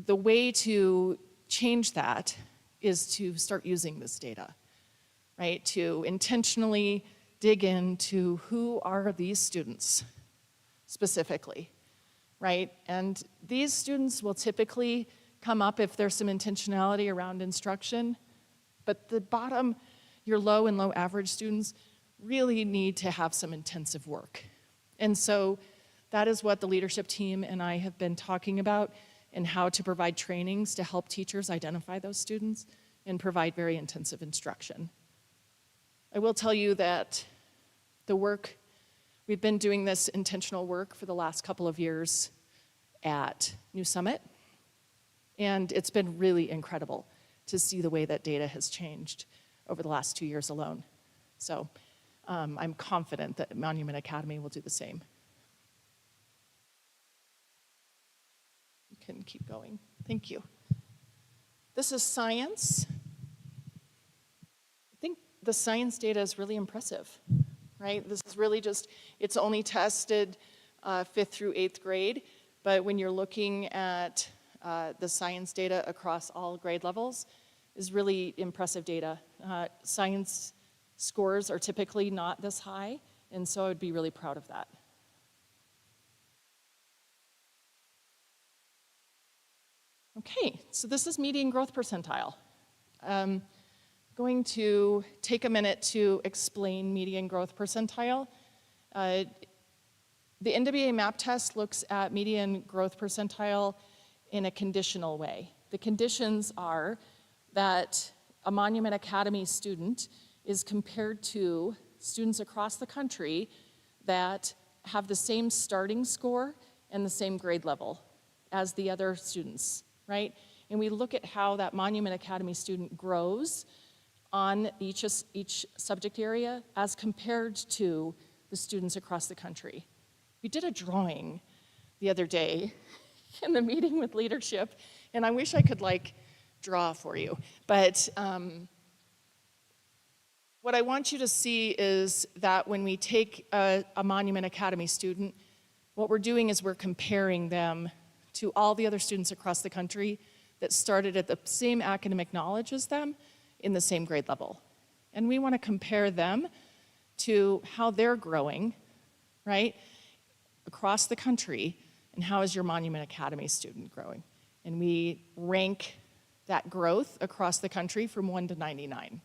The way to change that is to start using this data, right? To intentionally dig into who are these students specifically, right? And these students will typically come up if there's some intentionality around instruction, but the bottom, your low and low average students, really need to have some intensive work. And so that is what the leadership team and I have been talking about, and how to provide trainings to help teachers identify those students and provide very intensive instruction. I will tell you that the work, we've been doing this intentional work for the last couple of years at New Summit, and it's been really incredible to see the way that data has changed over the last 2 years alone. So I'm confident that Monument Academy will do the same. You can keep going. Thank you. This is science. I think the science data is really impressive, right? This is really just, it's only tested 5th through 8th grade, but when you're looking at the science data across all grade levels, is really impressive data. Science scores are typically not this high, and so I would be really proud of that. Okay, so this is median growth percentile. Going to take a minute to explain median growth percentile. The NWEA MAP test looks at median growth percentile in a conditional way. The conditions are that a Monument Academy student is compared to students across the country that have the same starting score and the same grade level as the other students, right? And we look at how that Monument Academy student grows on each subject area as compared to the students across the country. We did a drawing the other day in the meeting with leadership, and I wish I could draw for you, but what I want you to see is that when we take a Monument Academy student, what we're doing is we're comparing them to all the other students across the country that started at the same academic knowledge as them in the same grade level. And we want to compare them to how they're growing, right, across the country, and how is your Monument Academy student growing. And we rank that growth across the country from 1 to 99,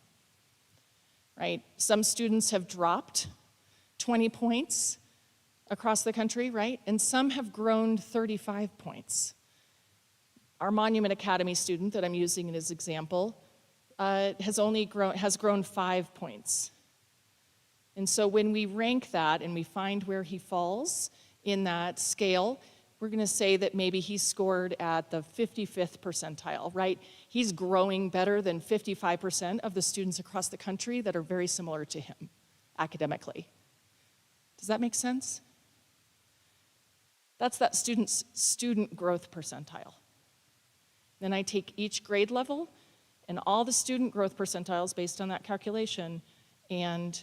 right? Some students have dropped 20 points across the country, right? And some have grown 35 points. Our Monument Academy student that I'm using as example has grown 5 points. And so when we rank that and we find where he falls in that scale, we're going to say that maybe he scored at the 55th percentile, right? He's growing better than 55% of the students across the country that are very similar to him academically. Does that make sense? That's that student's student growth percentile. Then I take each grade level and all the student growth percentiles based on that calculation and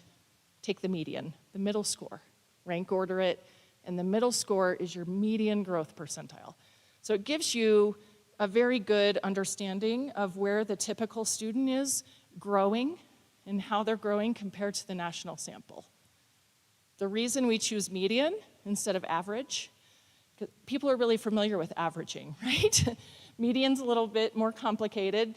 take the median, the middle score, rank order it, and the middle score is your median growth percentile. So it gives you a very good understanding of where the typical student is growing and how they're growing compared to the national sample. The reason we choose median instead of average, people are really familiar with averaging, right? Median's a little bit more complicated.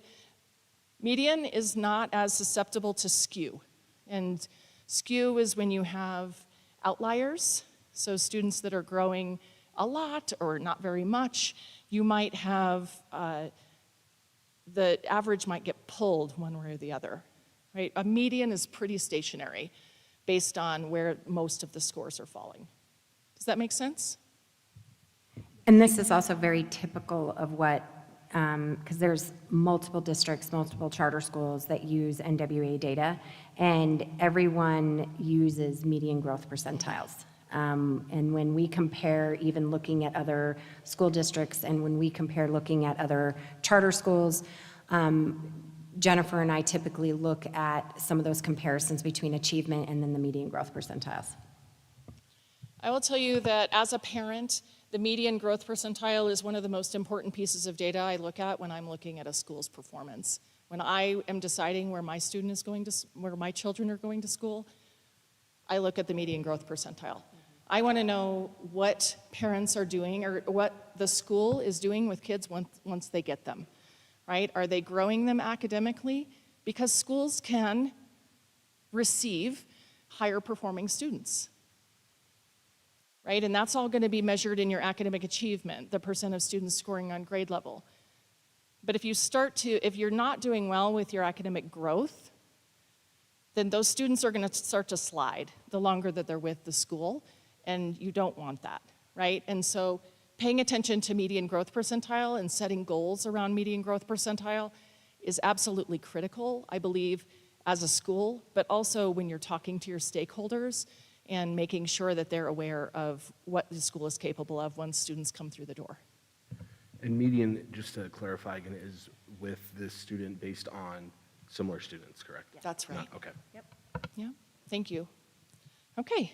Median is not as susceptible to skew. And skew is when you have outliers, so students that are growing a lot or not very much. You might have, the average might get pulled one way or the other, right? A median is pretty stationary based on where most of the scores are falling. Does that make sense? And this is also very typical of what, because there's multiple districts, multiple charter schools that use NWA data, and everyone uses median growth percentiles. And when we compare even looking at other school districts and when we compare looking at other charter schools, Jennifer and I typically look at some of those comparisons between achievement and then the median growth percentiles. I will tell you that as a parent, the median growth percentile is one of the most important pieces of data I look at when I'm looking at a school's performance. When I am deciding where my student is going to, where my children are going to school, I look at the median growth percentile. I want to know what parents are doing or what the school is doing with kids once they get them, right? Are they growing them academically? Because schools can receive higher performing students, right? And that's all going to be measured in your academic achievement, the percent of students scoring on grade level. But if you're not doing well with your academic growth, then those students are going to start to slide the longer that they're with the school, and you don't want that, right? And so paying attention to median growth percentile and setting goals around median growth percentile is absolutely critical, I believe, as a school, but also when you're talking to your stakeholders and making sure that they're aware of what the school is capable of once students come through the door. And median, just to clarify again, is with this student based on similar students, correct? That's right. Okay. Yeah, thank you. Okay.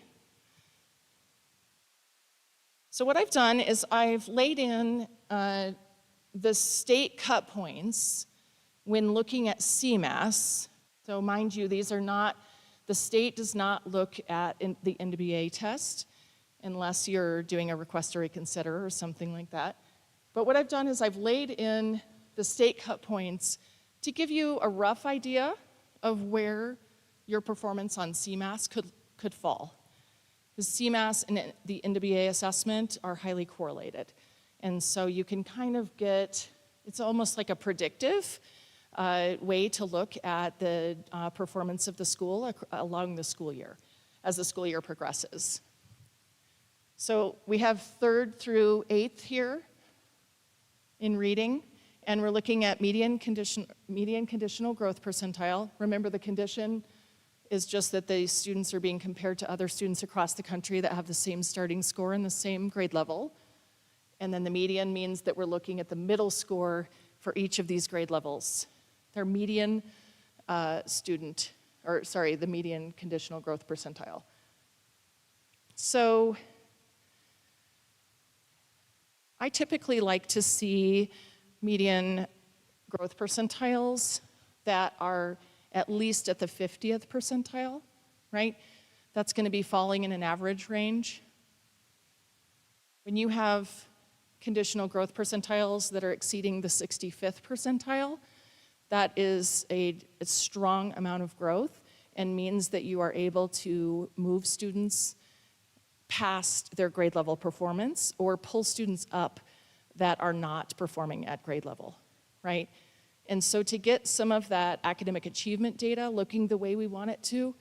So what I've done is I've laid in the state cut points when looking at CMAS. So mind you, these are not, the state does not look at the NWA test unless you're doing a request to reconsider or something like that. But what I've done is I've laid in the state cut points to give you a rough idea of where your performance on CMAS could fall. Because CMAS and the NWA assessment are highly correlated. And so you can kind of get, it's almost like a predictive way to look at the performance of the school along the school year, as the school year progresses. So we have 3rd through 8th here in reading, And we're looking at median conditional growth percentile. Remember, the condition is just that the students are being compared to other students across the country that have the same starting score and the same grade level. And then the median means that we're looking at the middle score for each of these grade levels. Their median the median conditional growth percentile. So I typically like to see median growth percentiles that are at least at the 50th percentile, right? That's going to be falling in an average range. When you have conditional growth percentiles that are exceeding the 65th percentile, that is a strong amount of growth and means that you are able to move students past their grade level performance or pull students up that are not performing at grade level, right? And so to get some of that academic achievement data looking the way we want it to,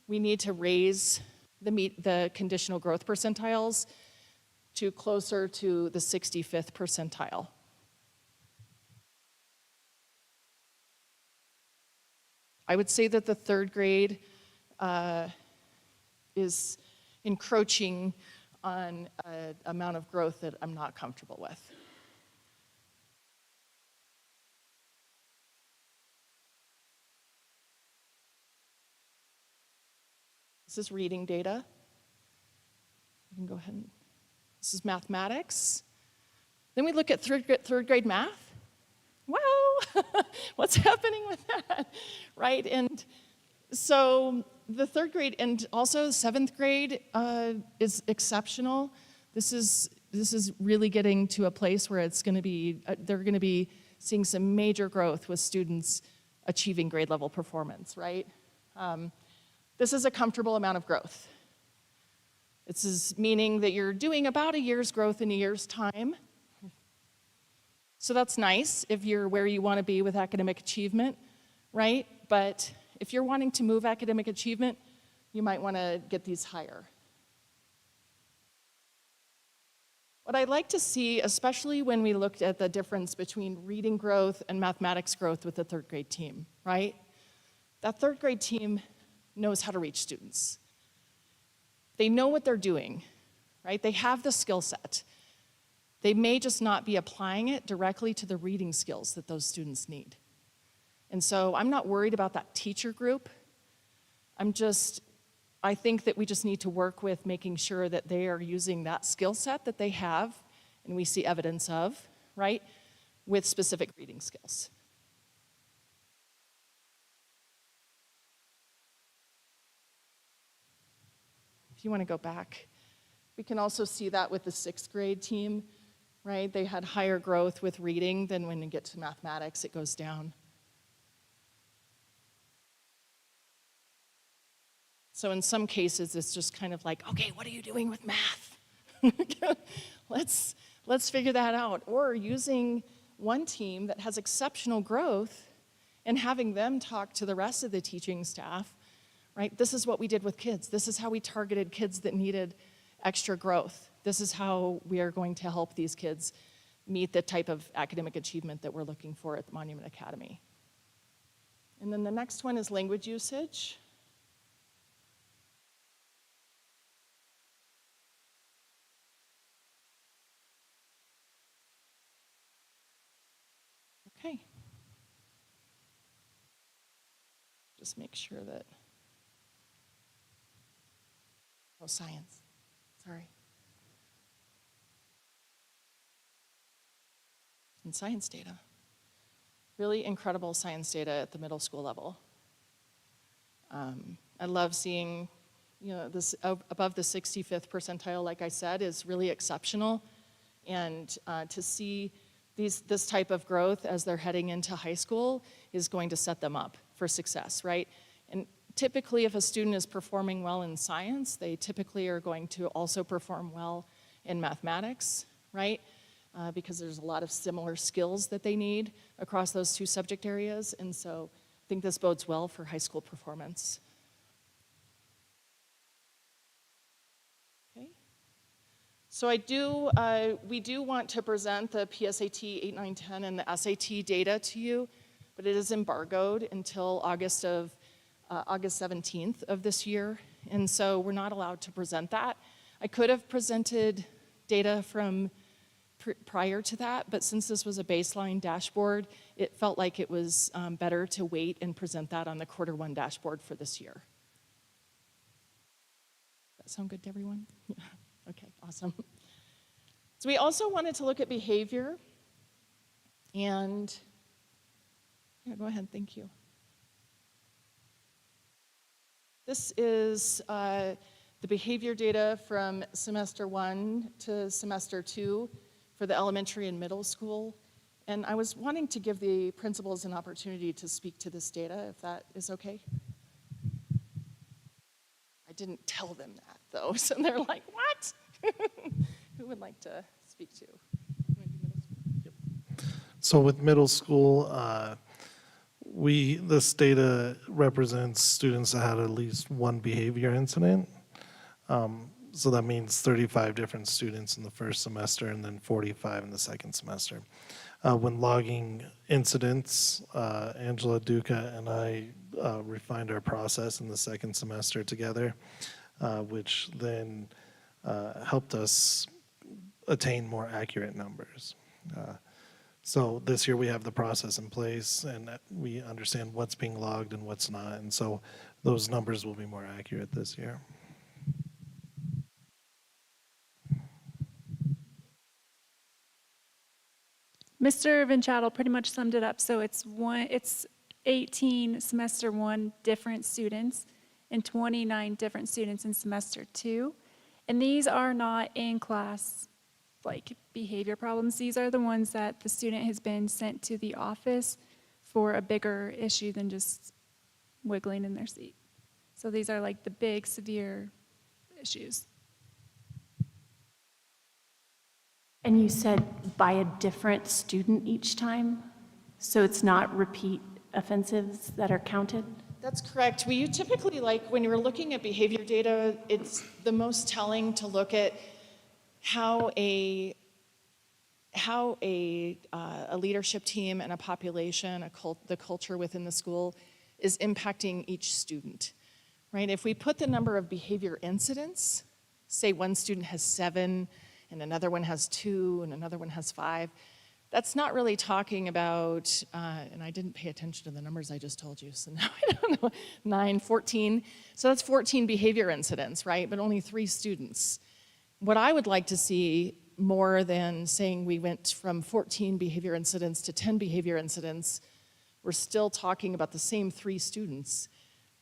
we need to raise the conditional growth percentiles to closer to the 65th percentile. I would say that the third grade is encroaching on an amount of growth that I'm not comfortable with. This is reading data. You can go ahead and, this is mathematics. Then we look at third grade math. Well, what's happening with that, right? And so the third grade and also seventh grade is exceptional. This is really getting to a place where it's going to be, they're going to be seeing some major growth with students achieving grade level performance, right? This is a comfortable amount of growth. This is meaning that you're doing about a year's growth in a year's time. So that's nice if you're where you want to be with academic achievement, right? But if you're wanting to move academic achievement, you might want to get these higher. What I'd like to see, especially when we looked at the difference between reading growth and mathematics growth with the third grade team, right? That third grade team knows how to reach students. They know what they're doing, right? They have the skill set. They may just not be applying it directly to the reading skills that those students need. And so I'm not worried about that teacher group. I think that we just need to work with making sure that they are using that skill set that they have, and we see evidence of, right, with specific reading skills. If you want to go back, we can also see that with the sixth grade team, right? They had higher growth with reading than when you get to mathematics, it goes down. So in some cases, it's just kind of like, okay, what are you doing with math? Let's figure that out. Or using one team that has exceptional growth and having them talk to the rest of the teaching staff, right? This is what we did with kids. This is how we targeted kids that needed extra growth. This is how we are going to help these kids meet the type of academic achievement that we're looking for at the Monument Academy. And then the next one is language usage. Okay. Just make sure that, oh, science, sorry. And science data. Really incredible science data at the middle school level. I love seeing, this above the 65th percentile, like I said, is really exceptional. And to see this type of growth as they're heading into high school is going to set them up for success, right? And typically, if a student is performing well in science, they typically are going to also perform well in mathematics, right? Because there's a lot of similar skills that they need across those two subject areas. And so I think this bodes well for high school performance. Okay. So we do want to present the PSAT 8, 9, 10 and the SAT data to you, but it is embargoed until August 17th of this year, and so we're not allowed to present that. I could have presented data from prior to that, but since this was a baseline dashboard, it felt like it was better to wait and present that on the Q1 dashboard for this year. Does that sound good to everyone? Yeah. Okay, awesome. So we also wanted to look at behavior, and yeah, go ahead, thank you. This is the behavior data from semester 1 to semester 2 for the elementary and middle school. And I was wanting to give the principals an opportunity to speak to this data, if that is okay. I didn't tell them that, though, so they're like, what? Who would like to speak to? So with middle school, this data represents students that had at least one behavior incident. So that means 35 different students in the first semester and then 45 in the second semester. When logging incidents, Angela Duca and I refined our process in the second semester together, which then helped us attain more accurate numbers. So this year we have the process in place and we understand what's being logged and what's not. And so those numbers will be more accurate this year. Mr. Vinchattel pretty much summed it up. So it's 18 semester 1 different students and 29 different students in semester 2. And these are not in class like behavior problems. These are the ones that the student has been sent to the office for a bigger issue than just wiggling in their seat. So these are like the big severe issues. And you said by a different student each time? So it's not repeat offenses that are counted? That's correct. We typically, like, when you're looking at behavior data, it's the most telling to look at how a leadership team and a population, the culture within the school is impacting each student, right? If we put the number of behavior incidents, say one student has 7, and another one has 2, and another one has 5, that's not really talking about, and I didn't pay attention to the numbers I just told you, so now I don't know, 9, 14. So that's 14 behavior incidents, right? But only 3 students. What I would like to see, more than saying we went from 14 behavior incidents to 10 behavior incidents, we're still talking about the same 3 students,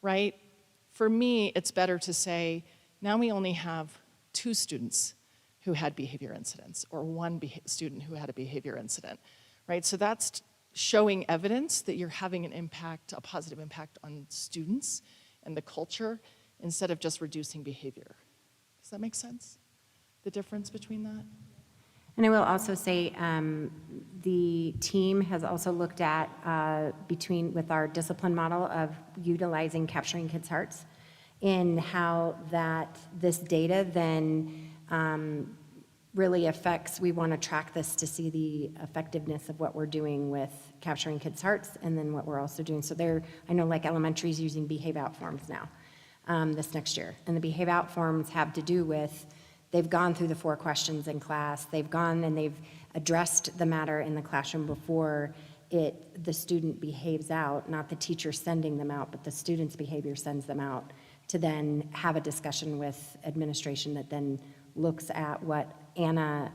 right? For me, it's better to say, now we only have 2 students who had behavior incidents, or 1 student who had a behavior incident, right? So that's showing evidence that you're having an impact, a positive impact on students and the culture, instead of just reducing behavior. Does that make sense? The difference between that? And I will also say the team has also looked at with our discipline model of utilizing Capturing Kids' Hearts, in how this data then really affects, we want to track this to see the effectiveness of what we're doing with Capturing Kids' Hearts, and then what we're also doing. So I know like elementary is using Behave Out forms now, this next year. And the Behave Out forms have to do with, they've gone through the 4 questions in class, they've gone and they've addressed the matter in the classroom before the student behaves out, not the teacher sending them out, but the student's behavior sends them out, to then have a discussion with administration that then looks at what Anna,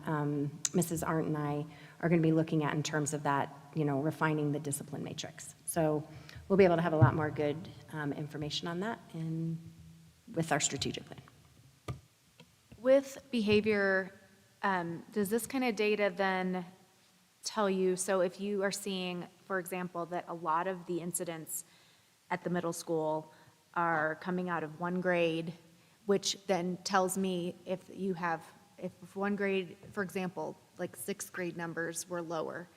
Mrs. Arndt and I are going to be looking at in terms of that, refining the discipline matrix. So we'll be able to have a lot more good information on that with our strategic plan. With behavior, does this kind of data then tell you, so if you are seeing, for example, that a lot of the incidents at the middle school are coming out of one grade, which then tells me if one grade, for example, like 6th grade numbers were lower.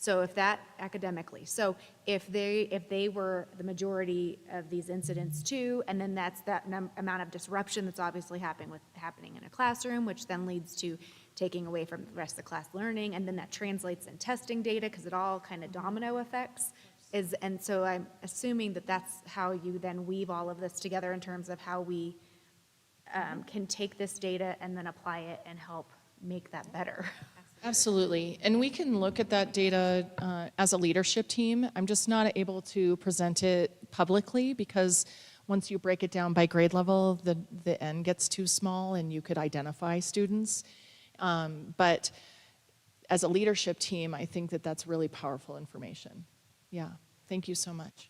So if that academically, so if they were the majority of these incidents too, and then that's that amount of disruption that's obviously happening in a classroom, which then leads to taking away from the rest of the class learning, and then that translates in testing data, because it all kind of domino effects. And so I'm assuming that that's how you then weave all of this together in terms of how we can take this data and then apply it and help make that better. Absolutely. And we can look at that data as a leadership team. I'm just not able to present it publicly because once you break it down by grade level, the N gets too small and you could identify students. But as a leadership team, I think that that's really powerful information. Yeah, thank you so much.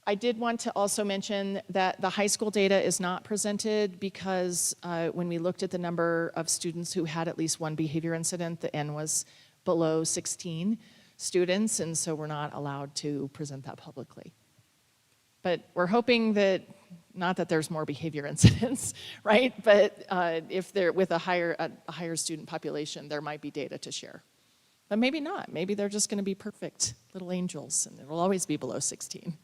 I did want to also mention that the high school data is not presented because when we looked at the number of students who had at least one behavior incident, the N was below 16 students, and so we're not allowed to present that publicly. But we're hoping that, not that there's more behavior incidents, right? But if they're with a higher student population, there might be data to share. But maybe not. Maybe they're just going to be perfect little angels, and it will always be below 16.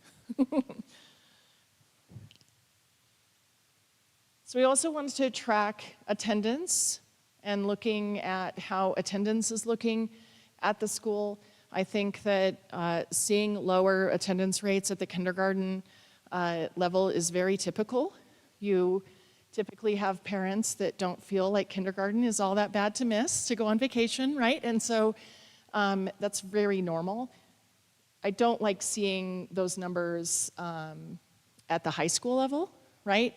So we also wanted to track attendance and looking at how attendance is looking at the school. I think that seeing lower attendance rates at the kindergarten level is very typical. You typically have parents that don't feel like kindergarten is all that bad to miss, to go on vacation, right? And so that's very normal. I don't like seeing those numbers at the high school level, right?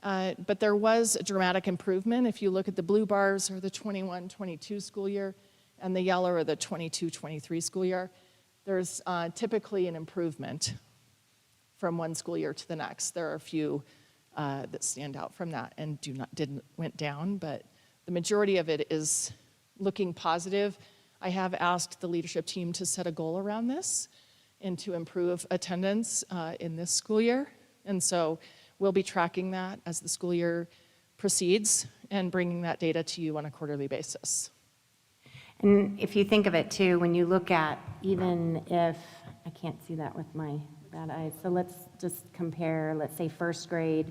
But there was a dramatic improvement. If you look at the blue bars or the 21-22 school year and the yellow or the 22-23 school year, there's typically an improvement from one school year to the next. There are a few that stand out from that and went down, but the majority of it is looking positive. I have asked the leadership team to set a goal around this and to improve attendance in this school year. And so we'll be tracking that as the school year proceeds and bringing that data to you on a quarterly basis. And if you think of it too, when you look at, even if, I can't see that with my bad eyes, so let's just compare, let's say first grade,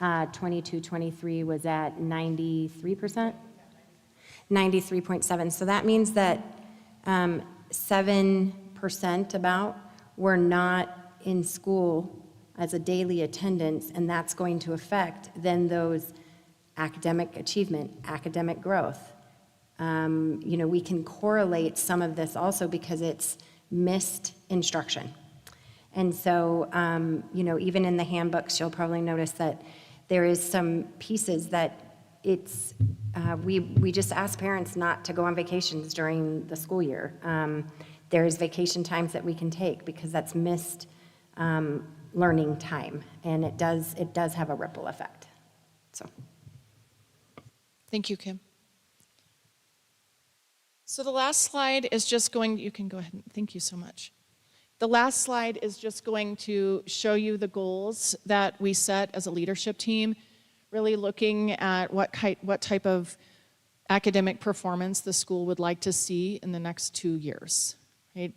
22-23 was at 93%? 93.7, so that means that 7% about were not in school as a daily attendance, and that's going to affect then those academic achievement, academic growth. You know, we can correlate some of this also because it's missed instruction. And so, you know, even in the handbooks, you'll probably notice that there is some pieces that it's, we just ask parents not to go on vacations during the school year. There's vacation times that we can take because that's missed learning time, and it does have a ripple effect. So, thank you, Kim. So the last slide is just going, you can go ahead, thank you so much. The last slide is just going to show you the goals that we set as a leadership team, really looking at what type of academic performance the school would like to see in the next 2 years, right?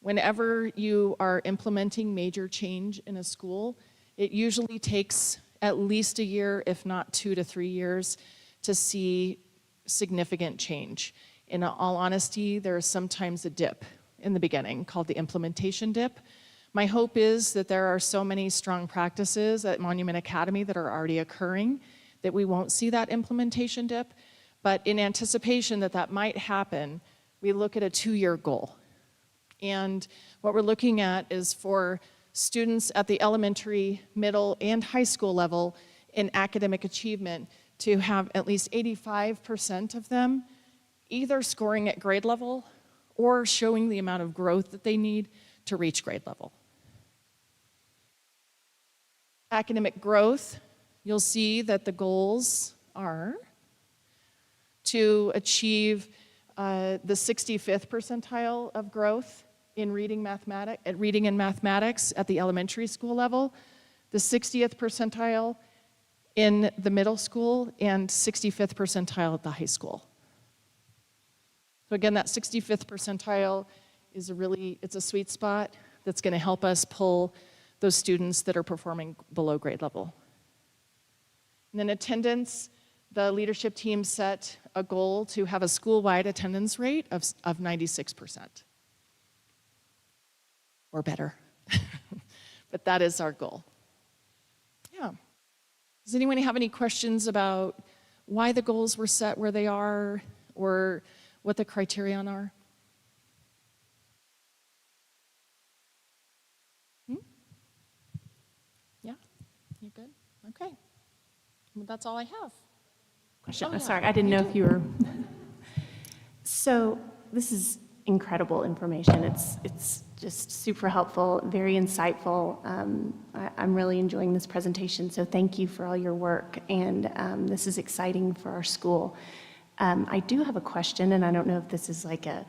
Whenever you are implementing major change in a school, it usually takes at least a year, if not 2 to 3 years, to see significant change. In all honesty, there is sometimes a dip in the beginning called the implementation dip. My hope is that there are so many strong practices at Monument Academy that are already occurring that we won't see that implementation dip. But in anticipation that that might happen, we look at a 2-year goal. And what we're looking at is for students at the elementary, middle, and high school level in academic achievement to have at least 85% of them either scoring at grade level or showing the amount of growth that they need to reach grade level. Academic growth, you'll see that the goals are to achieve the 65th percentile of growth in reading and mathematics at the elementary school level, the 60th percentile in the middle school, and 65th percentile at the high school. So again, that 65th percentile is it's a sweet spot that's going to help us pull those students that are performing below grade level. And then attendance, the leadership team set a goal to have a school-wide attendance rate of 96% or better. But that is our goal. Yeah. Does anyone have any questions about why the goals were set where they are or what the criterion are? Yeah? You good? Okay. Well, that's all I have. Question. Oh, yeah. Sorry, I didn't know if you were. So this is incredible information. It's just super helpful, very insightful. I'm really enjoying this presentation, so thank you for all your work. And this is exciting for our school. I do have a question, and I don't know if this is like an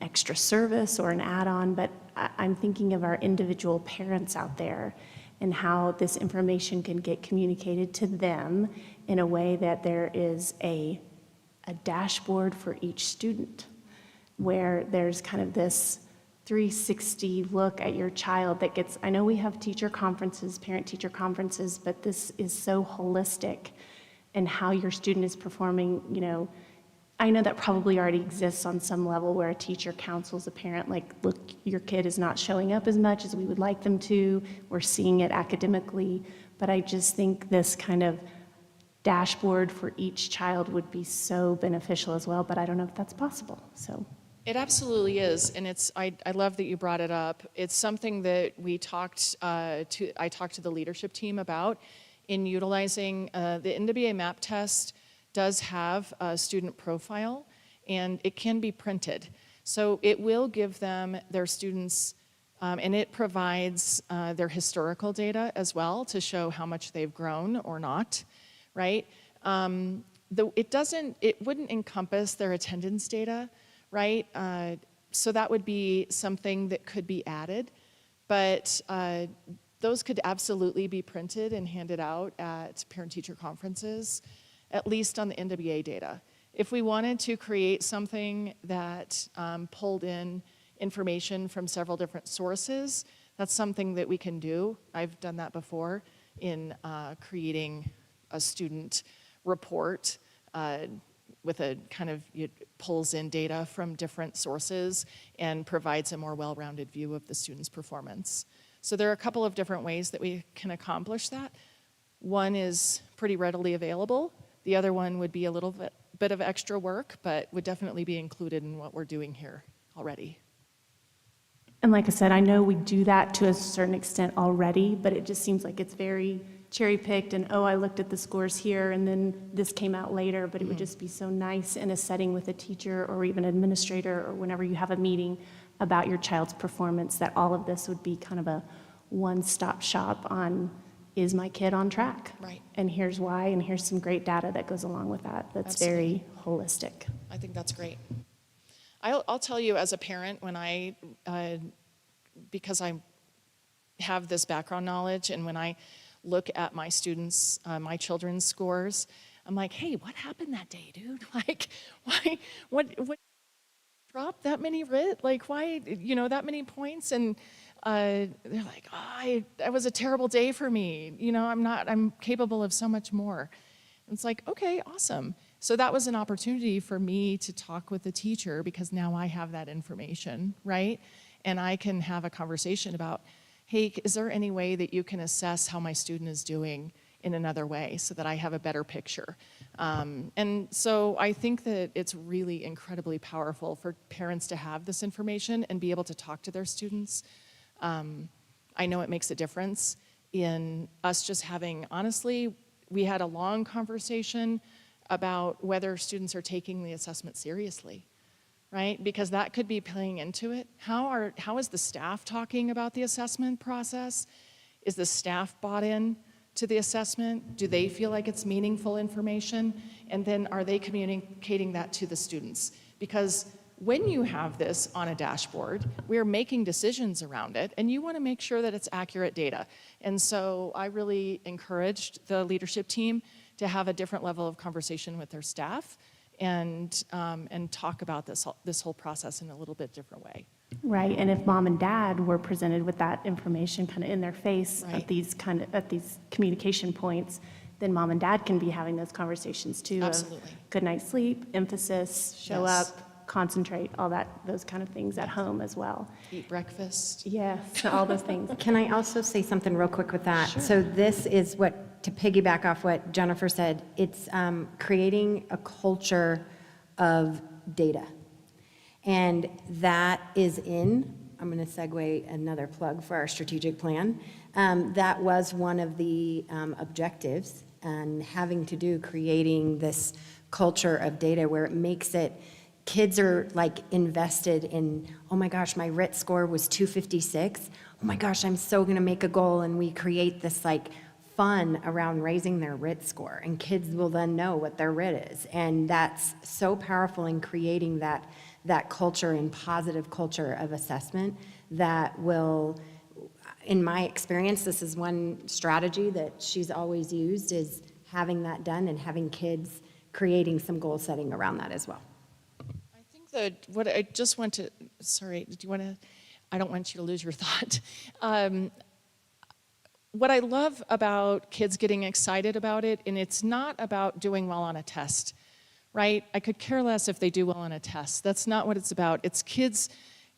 extra service or an add-on, but I'm thinking of our individual parents out there and how this information can get communicated to them in a way that there is a dashboard for each student, where there's kind of this 360 look at your child that gets, I know we have teacher conferences, parent-teacher conferences, but this is so holistic in how your student is performing. You know, I know that probably already exists on some level where a teacher counsels a parent, like, look, your kid is not showing up as much as we would like them to. We're seeing it academically, but I just think this kind of dashboard for each child would be so beneficial as well, but I don't know if that's possible, so. It absolutely is, and I love that you brought it up. It's something that I talked to the leadership team about in utilizing the NWA MAP test does have a student profile, and it can be printed. So it will give them their students, and it provides their historical data as well to show how much they've grown or not, right? It wouldn't encompass their attendance data, right? So that would be something that could be added, but those could absolutely be printed and handed out at parent-teacher conferences, at least on the NWA data. If we wanted to create something that pulled in information from several different sources, that's something that we can do. I've done that before in creating a student report with a kind of, it pulls in data from different sources and provides a more well-rounded view of the student's performance. So there are a couple of different ways that we can accomplish that. One is pretty readily available. The other one would be a little bit of extra work, but would definitely be included in what we're doing here already. And like I said, I know we do that to a certain extent already, but it just seems like it's very cherry-picked and, oh, I looked at the scores here and then this came out later, but it would just be so nice in a setting with a teacher or even administrator or whenever you have a meeting about your child's performance, that all of this would be kind of a one-stop shop on, is my kid on track? Right. And here's why, and here's some great data that goes along with that. That's very holistic. I think that's great. I'll tell you as a parent, when because I have this background knowledge, and when I look at my students, my children's scores, I'm like, hey, what happened that day, dude? Like, what dropped that many like, why, that many points? And they're like, oh, that was a terrible day for me. I'm capable of so much more. And it's like, okay, awesome. So that was an opportunity for me to talk with the teacher because now I have that information, right? And I can have a conversation about, hey, is there any way that you can assess how my student is doing in another way so that I have a better picture? And so I think that it's really incredibly powerful for parents to have this information and be able to talk to their students. I know it makes a difference in us just having, honestly, we had a long conversation about whether students are taking the assessment seriously, right? Because that could be playing into it. How is the staff talking about the assessment process? Is the staff bought in to the assessment? Do they feel like it's meaningful information? And then are they communicating that to the students? Because when you have this on a dashboard, we're making decisions around it, and you want to make sure that it's accurate data. And so I really encouraged the leadership team to have a different level of conversation with their staff and talk about this whole process in a little bit different way. Right, and if mom and dad were presented with that information kind of in their face Right. at these communication points, then mom and dad can be having those conversations too. Absolutely. Of good night's sleep, emphasis, show Yes. up, concentrate, all that, those kind of things at home as well. Eat breakfast. Yes, all those things. Can I also say something real quick with that? So this is what, to piggyback off what Jennifer said, it's creating a culture of data. And that is I'm going to segue another plug for our strategic plan. That was one of the objectives and having to do creating this culture of data where it makes it, kids are like invested in, oh my gosh, my RIT score was 256. Oh my gosh, I'm so going to make a goal. And we create this like fun around raising their RIT score. And kids will then know what their RIT is. And that's so powerful in creating that culture and positive culture of assessment that will, in my experience, this is one strategy that she's always used, is having that done and having kids creating some goal setting around that as well. I think that what I just want to, sorry, do you want to, I don't want you to lose your thought. What I love about kids getting excited about it, and it's not about doing well on a test, right? I could care less if they do well on a test. That's not what it's about. It's kids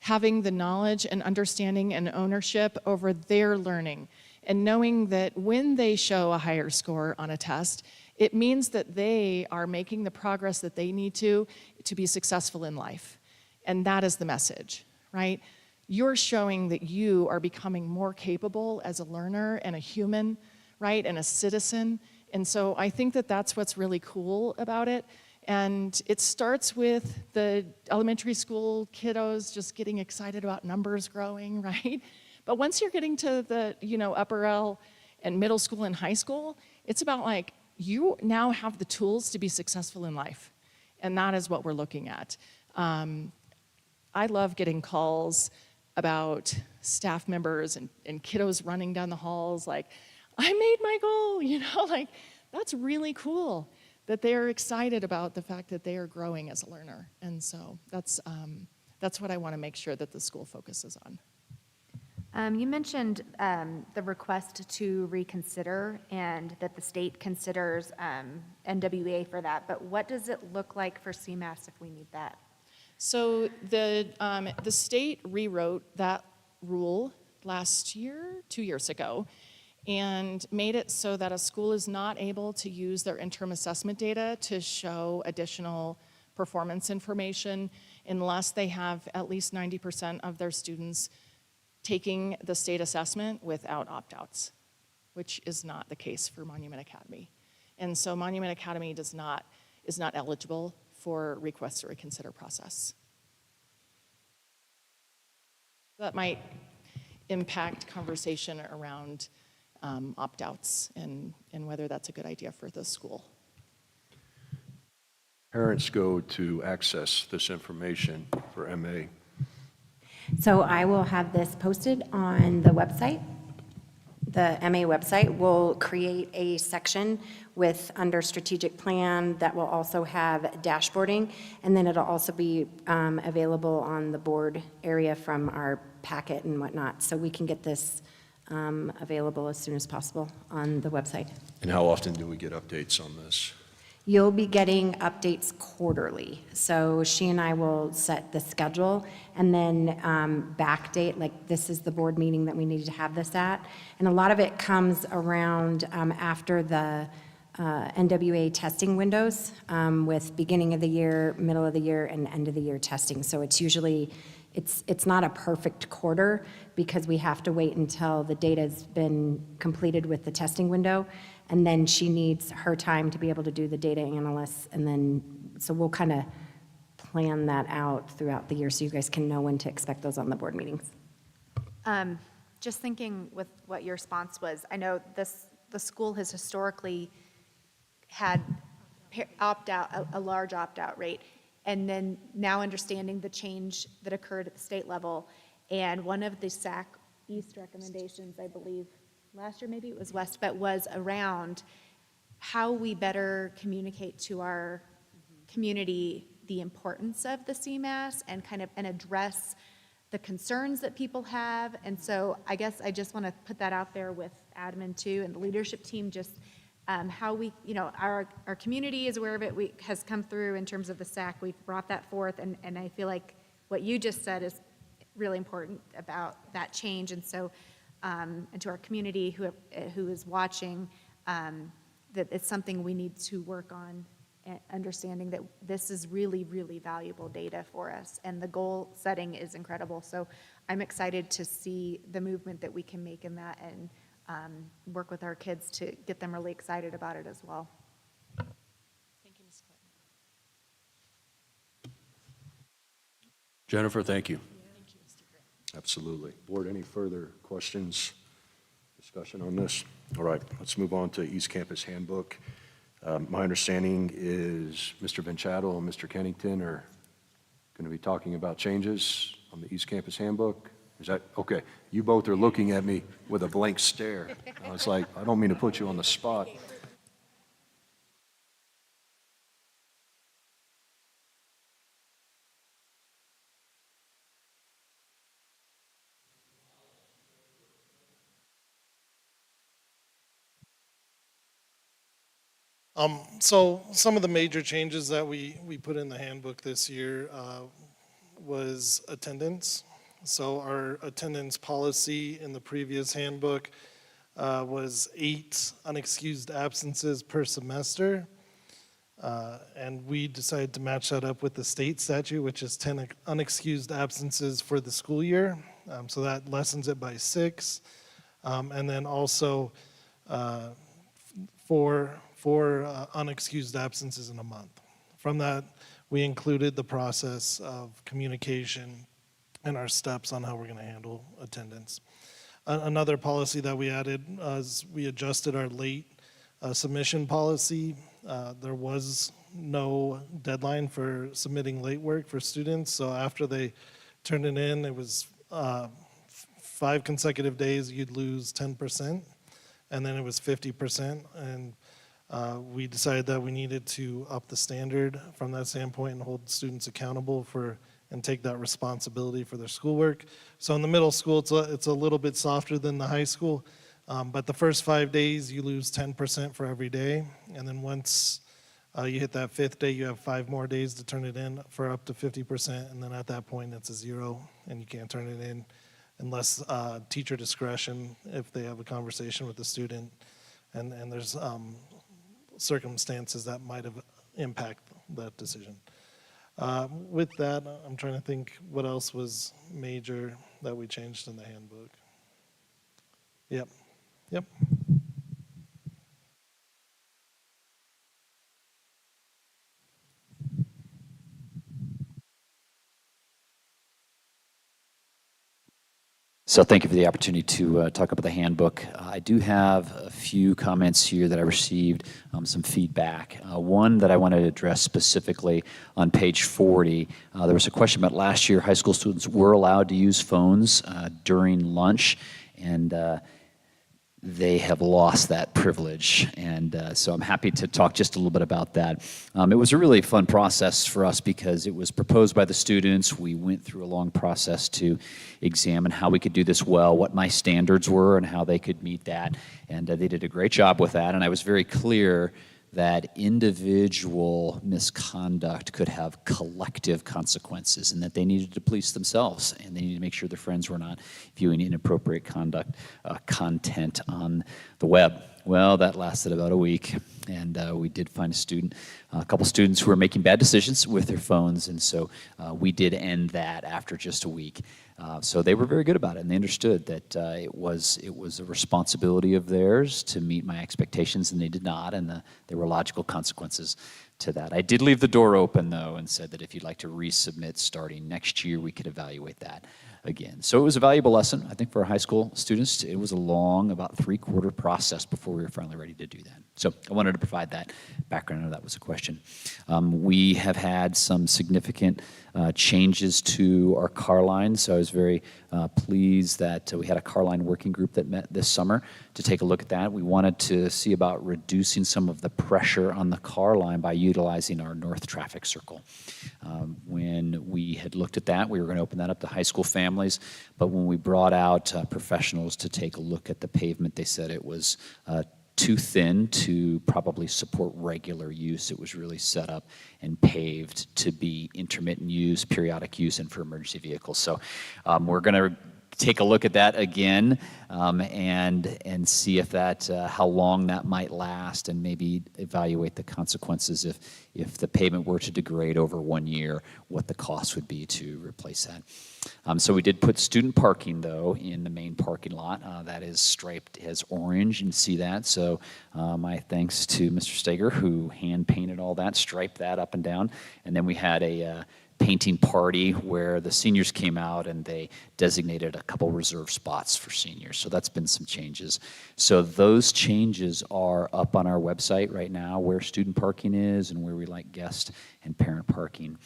having the knowledge and understanding and ownership over their learning and knowing that when they show a higher score on a test, it means that they are making the progress that they need to be successful in life. And that is the message, right? You're showing that you are becoming more capable as a learner and a human, right, and a citizen. And so I think that that's what's really cool about it. And it starts with the elementary school kiddos just getting excited about numbers growing, right? But once you're getting to the, upper L and middle school and high school, it's about like, you now have the tools to be successful in life. And that is what we're looking at. I love getting calls about staff members and kiddos running down the halls like, I made my goal, like, that's really cool that they're excited about the fact that they are growing as a learner. And so that's what I want to make sure that the school focuses on. You mentioned the request to reconsider and that the state considers NWA for that, but what does it look like for CMAS if we need that? So the state rewrote that rule last year, 2 years ago, and made it so that a school is not able to use their interim assessment data to show additional performance information unless they have at least 90% of their students taking the state assessment without opt-outs, which is not the case for Monument Academy. And so Monument Academy is not eligible for request to reconsider process. That might impact conversation around opt-outs and whether that's a good idea for the school. Parents go to access this information for MA. So I will have this posted on the website. The MA website will create a section under strategic plan that will also have dashboarding, and then it'll also be available on the board area from our packet and whatnot. So we can get this available as soon as possible on the website. And how often do we get updates on this? You'll be getting updates quarterly. So she and I will set the schedule and then backdate, like this is the board meeting that we need to have this at. And a lot of it comes around after the NWA testing windows with beginning of the year, middle of the year, and end of the year testing. So it's usually, it's not a perfect quarter because we have to wait until the data's been completed with the testing window. And then she needs her time to be able to do the data analysis. And then, so we'll kind of plan that out throughout the year so you guys can know when to expect those on the board meetings. Just thinking with what your response was, I know the school has historically had opt-out, a large opt-out rate, and then now understanding the change that occurred at the state level, and one of the SAC East recommendations, I believe, last year maybe it was West, but was around how we better communicate to our community the importance of the CMAS and kind of, and address the concerns that people have. And so I guess I just want to put that out there with admin too, and the leadership team, just how we, you know, our community is aware of it, has come through in terms of the SAC, we've brought that forth, and I feel like what you just said is really important about that change. And so, and to our community who is watching, that it's something we need to work on, understanding that this is really, really valuable data for us, and the goal setting is incredible. So I'm excited to see the movement that we can make in that, and work with our kids to get them really excited about it as well. Thank you, Ms. Clinton. Jennifer, thank you. Thank you, Mr. Gray. Absolutely. Board, any further questions, discussion on this? All right, let's move on to East Campus Handbook. My understanding is Mr. Benchattel and Mr. Kennington are going to be talking about changes on the East Campus Handbook. Is that, okay, you both are looking at me with a blank stare. I was like, I don't mean to put you on the spot. So some of the major changes that we put in the handbook this year was attendance. So our attendance policy in the previous handbook was 8 unexcused absences per semester. And we decided to match that up with the state statute, which is 10 unexcused absences for the school year. So that lessens it by 6. And then also four unexcused absences in a month. From that, we included the process of communication and our steps on how we're going to handle attendance. Another policy that we added is we adjusted our late submission policy. There was no deadline for submitting late work for students, so after they turned it in, it was 5 consecutive days, you'd lose 10%, and then it was 50%, and we decided that we needed to up the standard from that standpoint and hold students accountable for and take that responsibility for their schoolwork. So in the middle school, it's a little bit softer than the high school, but the first 5 days, you lose 10% for every day, and then once you hit that 5th day, you have 5 more days to turn it in for up to 50%, and then at that point, it's a 0, and you can't turn it in unless teacher discretion, if they have a conversation with the student, and there's circumstances that might have impact that decision. With that, I'm trying to think what else was major that we changed in the handbook. Yep. So thank you for the opportunity to talk about the handbook. I do have a few comments here that I received, some feedback. One that I want to address specifically on page 40. There was a question about last year high school students were allowed to use phones during lunch, and they have lost that privilege, and so I'm happy to talk just a little bit about that. It was a really fun process for us because it was proposed by the students. We went through a long process to examine how we could do this well, what my standards were, and how they could meet that, and they did a great job with that, and I was very clear that individual misconduct could have collective consequences and that they needed to police themselves and they needed to make sure their friends were not viewing inappropriate content on the web. Well, that lasted about a week, and we did find a couple students who were making bad decisions with their phones, and so we did end that after just a week. So they were very good about it, and they understood that it was a responsibility of theirs to meet my expectations, and they did not, and there were logical consequences to that. I did leave the door open, though, and said that if you'd like to resubmit starting next year, we could evaluate that. again. So it was a valuable lesson, I think, for our high school students. It was a long, about 3-quarter process before we were finally ready to do that. So I wanted to provide that background. I know that was a question. We have had some significant changes to our car line, so I was very pleased that we had a car line working group that met this summer to take a look at that. We wanted to see about reducing some of the pressure on the car line by utilizing our north traffic circle. When we had looked at that, we were going to open that up to high school families, but when we brought out professionals to take a look at the pavement, they said it was too thin to probably support regular use. It was really set up and paved to be intermittent use, periodic use, and for emergency vehicles. So we're going to take a look at that again and see if that how long that might last, and maybe evaluate the consequences if the pavement were to degrade over 1 year, what the cost would be to replace that. So we did put student parking, though, in the main parking lot. That is striped as orange. You can see that. So my thanks to Mr. Steger, who hand painted all that, striped that up and down. And then we had a painting party where the seniors came out and they designated a couple reserved spots for seniors. So that's been some changes. So those changes are up on our website right now, where student parking is and where we like guest and parent parking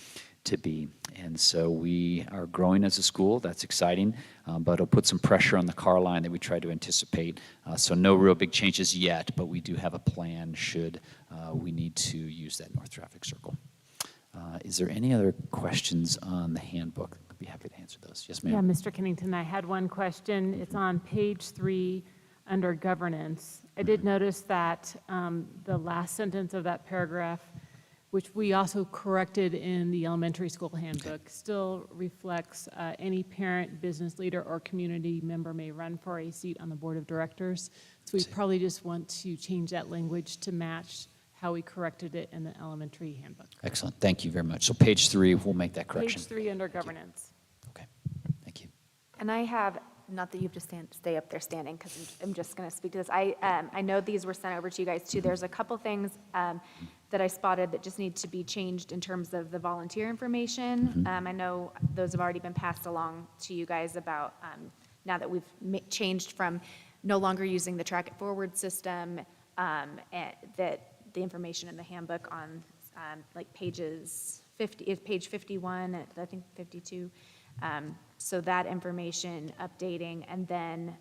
to be. And so we are growing as a school. That's exciting, but it'll put some pressure on the car line that we try to anticipate. So no real big changes yet, but we do have a plan should we need to use that north traffic circle. Is there any other questions on the handbook? I'd be happy to answer those. Yes, ma'am. Yeah, Mr. Kennington, I had one question. It's on page 3 under governance. I did notice that the last sentence of that paragraph, which we also corrected in the elementary school handbook, still reflects any parent, business leader, or community member may run for a seat on the board of directors. So we probably just want to change that language to match how we corrected it in the elementary handbook. Excellent. Thank you very much. So page 3, we'll make that correction. Page 3 under governance. Okay. Thank you. And I have, not that you have to stay up there standing, because I'm just going to speak to this. I know these were sent over to you guys too. There's a couple things that I spotted that just need to be changed in terms of the volunteer information. I know those have already been passed along to you guys about now that we've changed from no longer using the track it forward system, that the information in the handbook on like pages 50, is page 51, I think 52. So that information updating, and then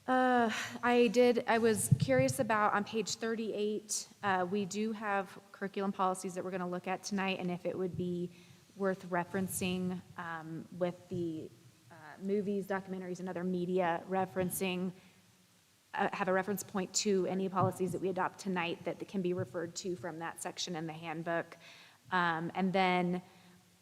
I was curious about on page 38, we do have curriculum policies that we're going to look at tonight, and if it would be worth referencing with the movies, documentaries, and other media referencing, have a reference point to any policies that we adopt tonight that can be referred to from that section in the handbook. And then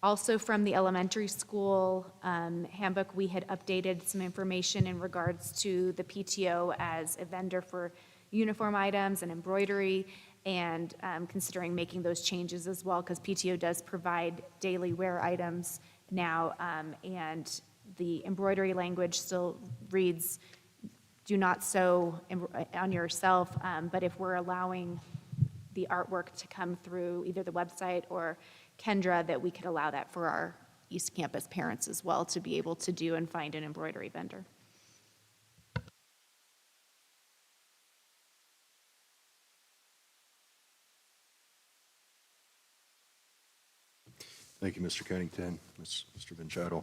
also from the elementary school handbook, we had updated some information in regards to the PTO as a vendor for uniform items and embroidery, and considering making those changes as well, because PTO does provide daily wear items now, and the embroidery language still reads, do not sew on yourself, but if we're allowing the artwork to come through either the website or Kendra, that we could allow that for our East Campus parents as well to be able to do and find an embroidery vendor. Thank you, Mr. Kennington, Mr. Vinciato.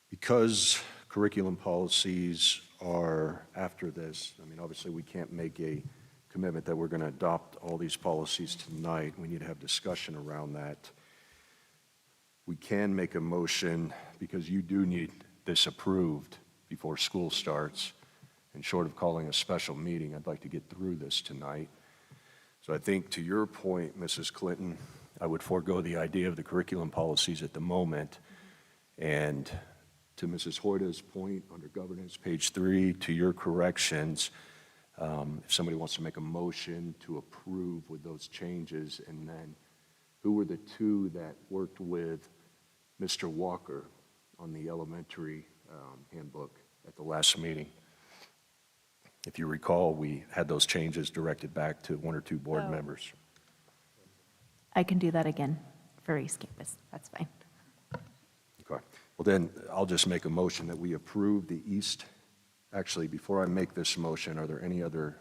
Because curriculum policies are after this, I mean, obviously, we can't make a commitment that we're going to adopt all these policies tonight. We need to have discussion around that. We can make a motion, because you do need this approved before school starts, and short of calling a special meeting, I'd like to get through this tonight. So I think, to your point, Mrs. Clinton, I would forego the idea of the curriculum policies at the moment. And to Mrs. Hoyta's point, under governance, page 3, to your corrections, if somebody wants to make a motion to approve with those changes, and then who were the two that worked with Mr. Walker on the elementary handbook at the last meeting? If you recall, we had those changes directed back to 1 or 2 board members. I can do that again for East Campus. That's fine. Okay. Well, then, I'll just make a motion that we approve the East. Actually, before I make this motion, are there any other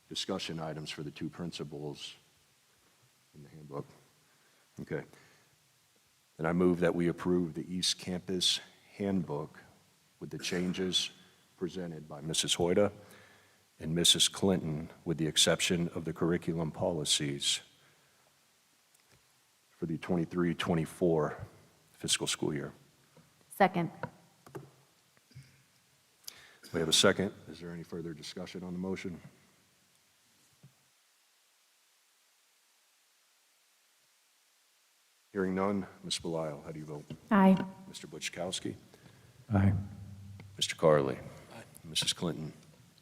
discussion items for the two principals in the handbook? Okay. Then I move that we approve the East Campus handbook with the changes presented by Mrs. Hoyda and Mrs. Clinton, with the exception of the curriculum policies for the 23-24 fiscal school year. Second. We have a second. Is there any further discussion on the motion? Hearing none, Ms. Belisle, how do you vote? Aye. Mr. Buczkowski? Aye. Mr. Carley? Mrs. Clinton?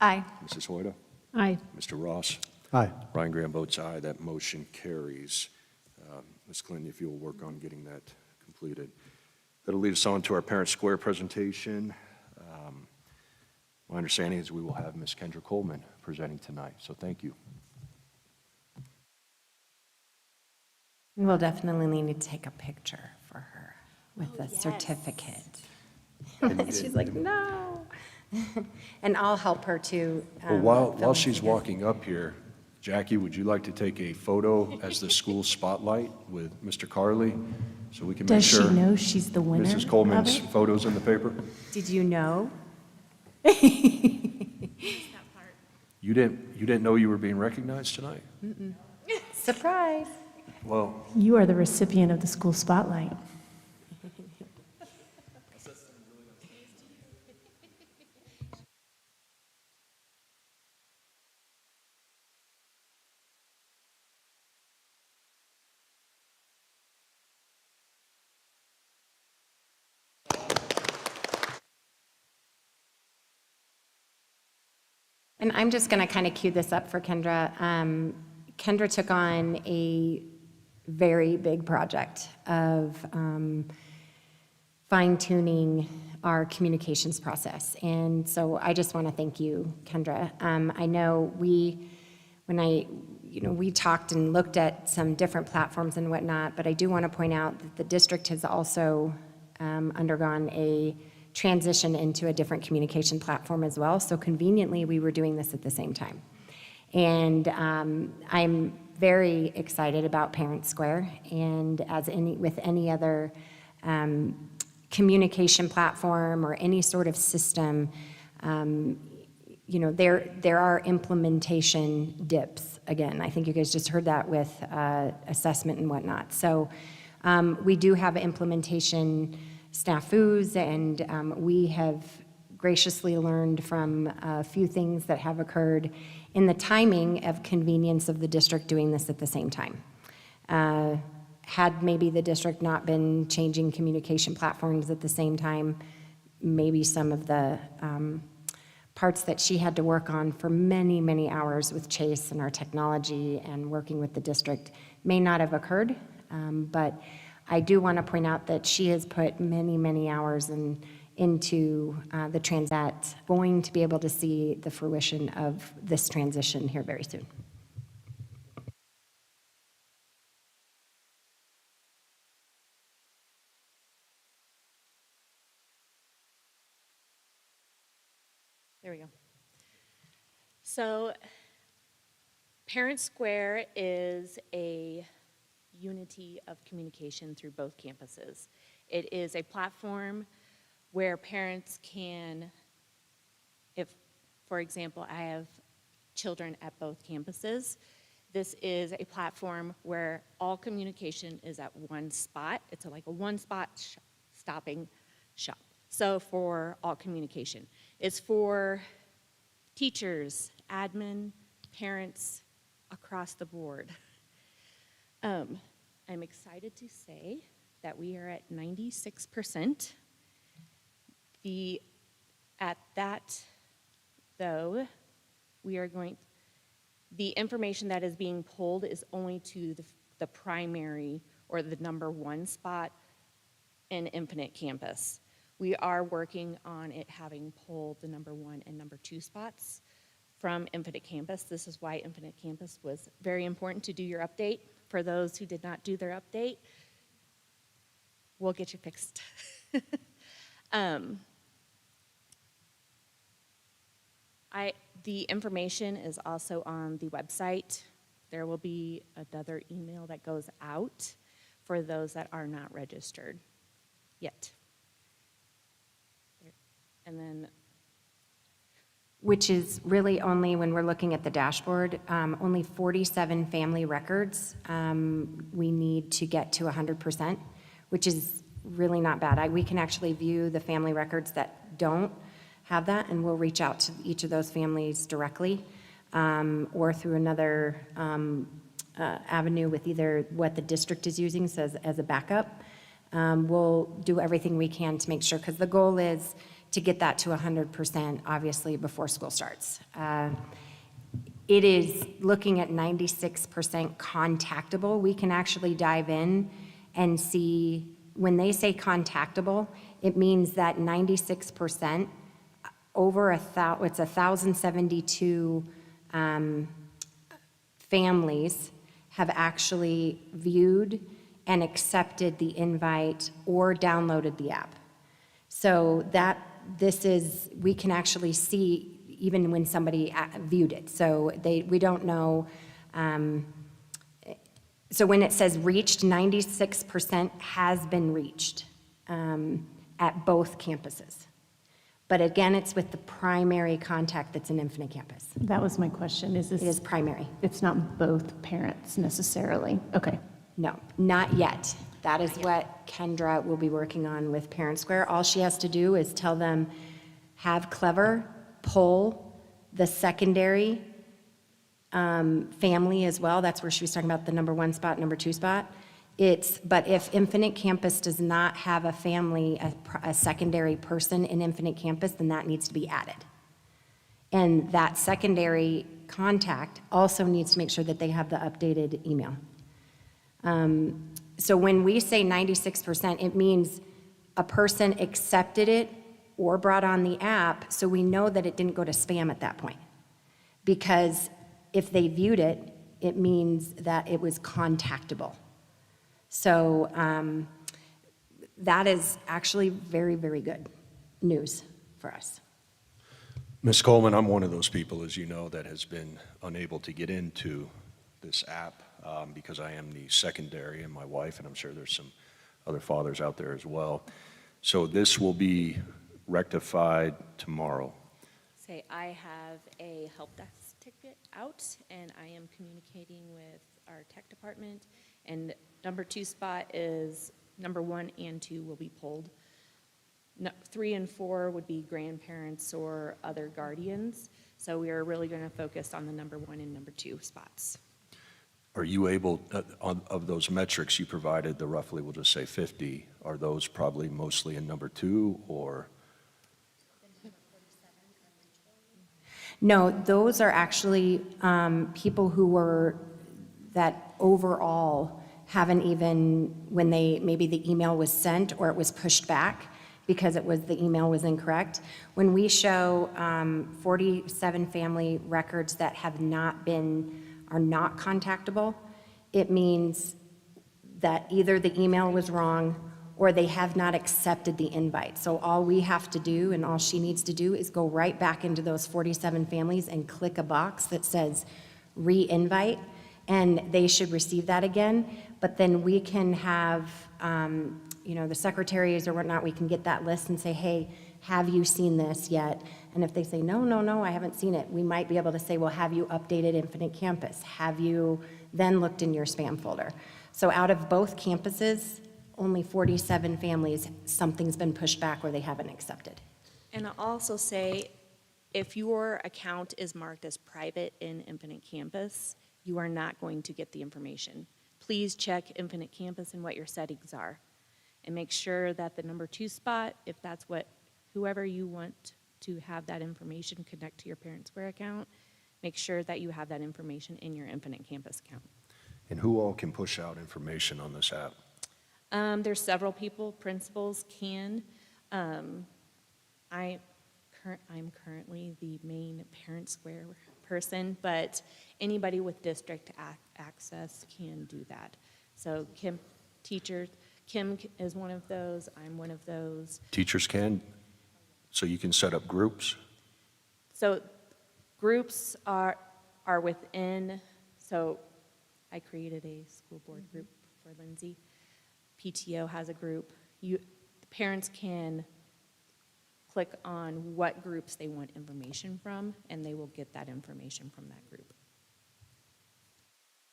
Aye. Mrs. Hoyda? Aye. Mr. Ross? Aye. Ryan Graham votes aye. That motion carries. Ms. Clinton, if you'll work on getting that completed. That'll lead us on to our Parent Square presentation. My understanding is we will have Ms. Kendra Coleman presenting tonight, so thank you. We'll definitely need to take a picture for her with the certificate. She's like, no. And I'll help her to. Well, while film she's together. walking up here, Jackie, would you like to take a photo as the school spotlight with Mr. Carley? So we can make Does she sure know she's the winner Mrs. of Coleman's it? photo's in the paper? Did you know? You didn't know you were being recognized tonight? Surprise. Well, You are the recipient of the school spotlight. And I'm just going to kind of cue this up for Kendra. Kendra took on a very big project of fine-tuning our communications process. And so I just want to thank you, Kendra. I know we talked and looked at some different platforms and whatnot, but I do want to point out that the district has also undergone a transition into a different communication platform as well. So conveniently, we were doing this at the same time. And I'm very excited about Parent Square, and with any other communication platform or any sort of system, there are implementation dips. Again, I think you guys just heard that with assessment and whatnot. So we do have implementation snafus, and we have graciously learned from a few things that have occurred in the timing of convenience of the district doing this at the same time. Had maybe the district not been changing communication platforms at the same time, maybe some of the parts that she had to work on for many, many hours with Chase and our technology and working with the district may not have occurred. But I do want to point out that she has put many, many hours into the Transat, going to be able to see the fruition of this transition here very soon. There we go. So Parent Square is a unity of communication through both campuses. It is a platform where parents can, if, for example, I have children at both campuses, this is a platform where all communication is at one spot. It's like a one-spot stopping shop. So for all communication, it's for teachers, admin, parents, across the board. I'm excited to say that we are at 96%. At that, though, the information that is being pulled is only to the primary or the number one spot in Infinite Campus. We are working on it having pulled the number one and number two spots from Infinite Campus. This is why Infinite Campus was very important to do your update. For those who did not do their update, We'll get you fixed. Um, the information is also on the website. There will be another email that goes out for those that are not registered yet. And then, Which is really only, when we're looking at the dashboard, only 47 family records we need to get to 100%, which is really not bad. We can actually view the family records that don't have that, and we'll reach out to each of those families directly or through another avenue with either what the district is using as a backup. We'll do everything we can to make sure, because the goal is to get that to 100%, obviously, before school starts. It is looking at 96% contactable. We can actually dive in and see, when they say contactable, it means that 96%, over it's 1,072 families have actually viewed and accepted the invite or downloaded the app. So we can actually see even when somebody viewed it. So we don't know. So when it says reached, 96% has been reached at both campuses. But again, it's with the primary contact that's in Infinite Campus. That was my question. Is this? It is primary. It's not both parents necessarily. Okay. No, not yet. That is what Kendra will be working on with Parent Square. All she has to do is tell them, have Clever pull the secondary family as well. That's where she was talking about the number 1 spot, number 2 spot. But if Infinite Campus does not have a family, a secondary person in Infinite Campus, then that needs to be added. And that secondary contact also needs to make sure that they have the updated email. So when we say 96%, it means a person accepted it or brought on the app, so we know that it didn't go to spam at that point. Because if they viewed it, it means that it was contactable. So that is actually very, very good news for us. Ms. Coleman, I'm one of those people, as you know, that has been unable to get into this app because I am the secondary and my wife, and I'm sure there's some other fathers out there as well. So this will be rectified tomorrow. say I have a help desk ticket out, and I am communicating with our tech department, and number 2 spot is number 1 and 2 will be pulled. 3 and 4 would be grandparents or other guardians. So we are really going to focus on the number 1 and number 2 spots. Are you able, of those metrics you provided, the roughly, we'll just say 50, are those probably mostly in number 2 or? No, those are actually people who were, that overall haven't even, when maybe the email was sent or it was pushed back because the email was incorrect. When we show 47 family records that are not contactable, it means that either the email was wrong or they have not accepted the invite. So all we have to do, and all she needs to do, is go right back into those 47 families and click a box that says re-invite, and they should receive that again. But then we can have, the secretaries or whatnot, we can get that list and say, hey, have you seen this yet? And if they say, no, I haven't seen it, we might be able to say, well, have you updated Infinite Campus? Have you then looked in your spam folder? So out of both campuses, only 47 families, something's been pushed back or they haven't accepted. And I'll also say, if your account is marked as private in Infinite Campus, you are not going to get the information. Please check Infinite Campus and what your settings are. And make sure that the number 2 spot, if that's whoever you want to have that information connect to your Parent Square account, make sure that you have that information in your Infinite Campus account. And who all can push out information on this app? There's several people, principals can. I'm currently the main Parent Square person, but anybody with district access can do that. So teachers, Kim is one of those, I'm one of those. Teachers can, so you can set up groups? So groups are within, so I created a school board group for Lindsay. PTO has a group. The parents can click on what groups they want information from, and they will get that information from that group.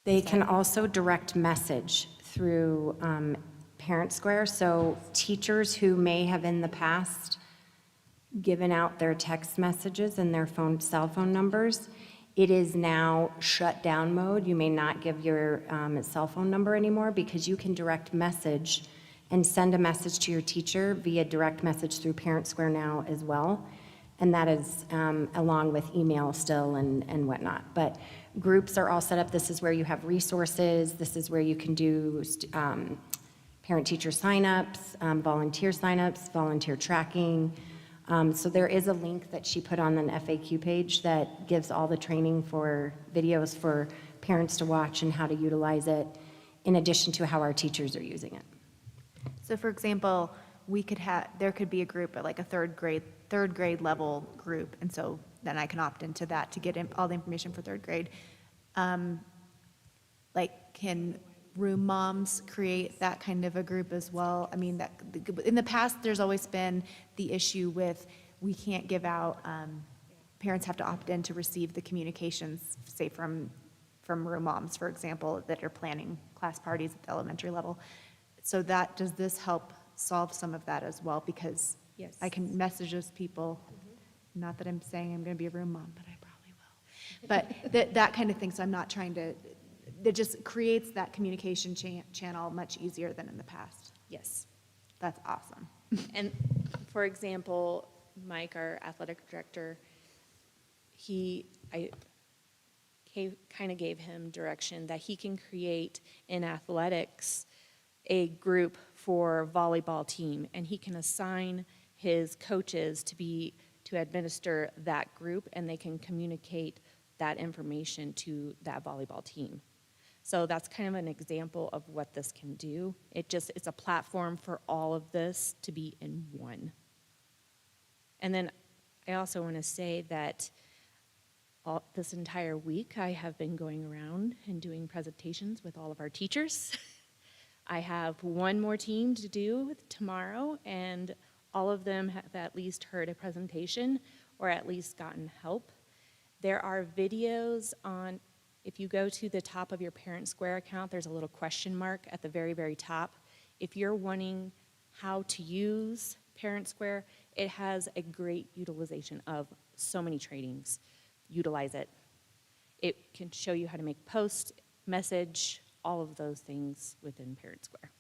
They can also direct message through Parent Square. So teachers who may have in the past given out their text messages and their cell phone numbers, it is now shut down mode. You may not give your cell phone number anymore because you can direct message and send a message to your teacher via direct message through Parent Square now as well. And that is along with email still and whatnot. But groups are all set up. This is where you have resources. This is where you can do parent-teacher signups, volunteer signups, volunteer tracking. So there is a link that she put on an FAQ page that gives all the training for videos for parents to watch and how to utilize it, in addition to how our teachers are using it. So for example, there could be a group at like a third grade level group, and so then I can opt into that to get all the information for third grade. Like, can room moms create that kind of a group as well? I mean, in the past, there's always been the issue with, we can't give out, parents have to opt in to receive the communications, say from room moms, for example, that are planning class parties at the elementary level. So does this help solve some of that as well? Because Yes. I can message those people, not that I'm saying I'm going to be a room mom, but I probably will. But that kind of thing, so I'm not trying to, that just creates that communication channel much easier than in the past. Yes. That's awesome. And for example, Mike, our athletic director, I kind of gave him direction that he can create in athletics a group for volleyball team, and he can assign his coaches to administer that group, and they can communicate that information to that volleyball team. So that's kind of an example of what this can do. It's a platform for all of this to be in one. And then I also want to say that this entire week I have been going around and doing presentations with all of our teachers. I have one more team to do tomorrow, and all of them have at least heard a presentation or at least gotten help. There are videos on, if you go to the top of your Parent Square account, there's a little question mark at the very, very top. If you're wanting how to use Parent Square, it has a great utilization of so many trainings. Utilize it. It can show you how to make posts, message, all of those things within Parent Square.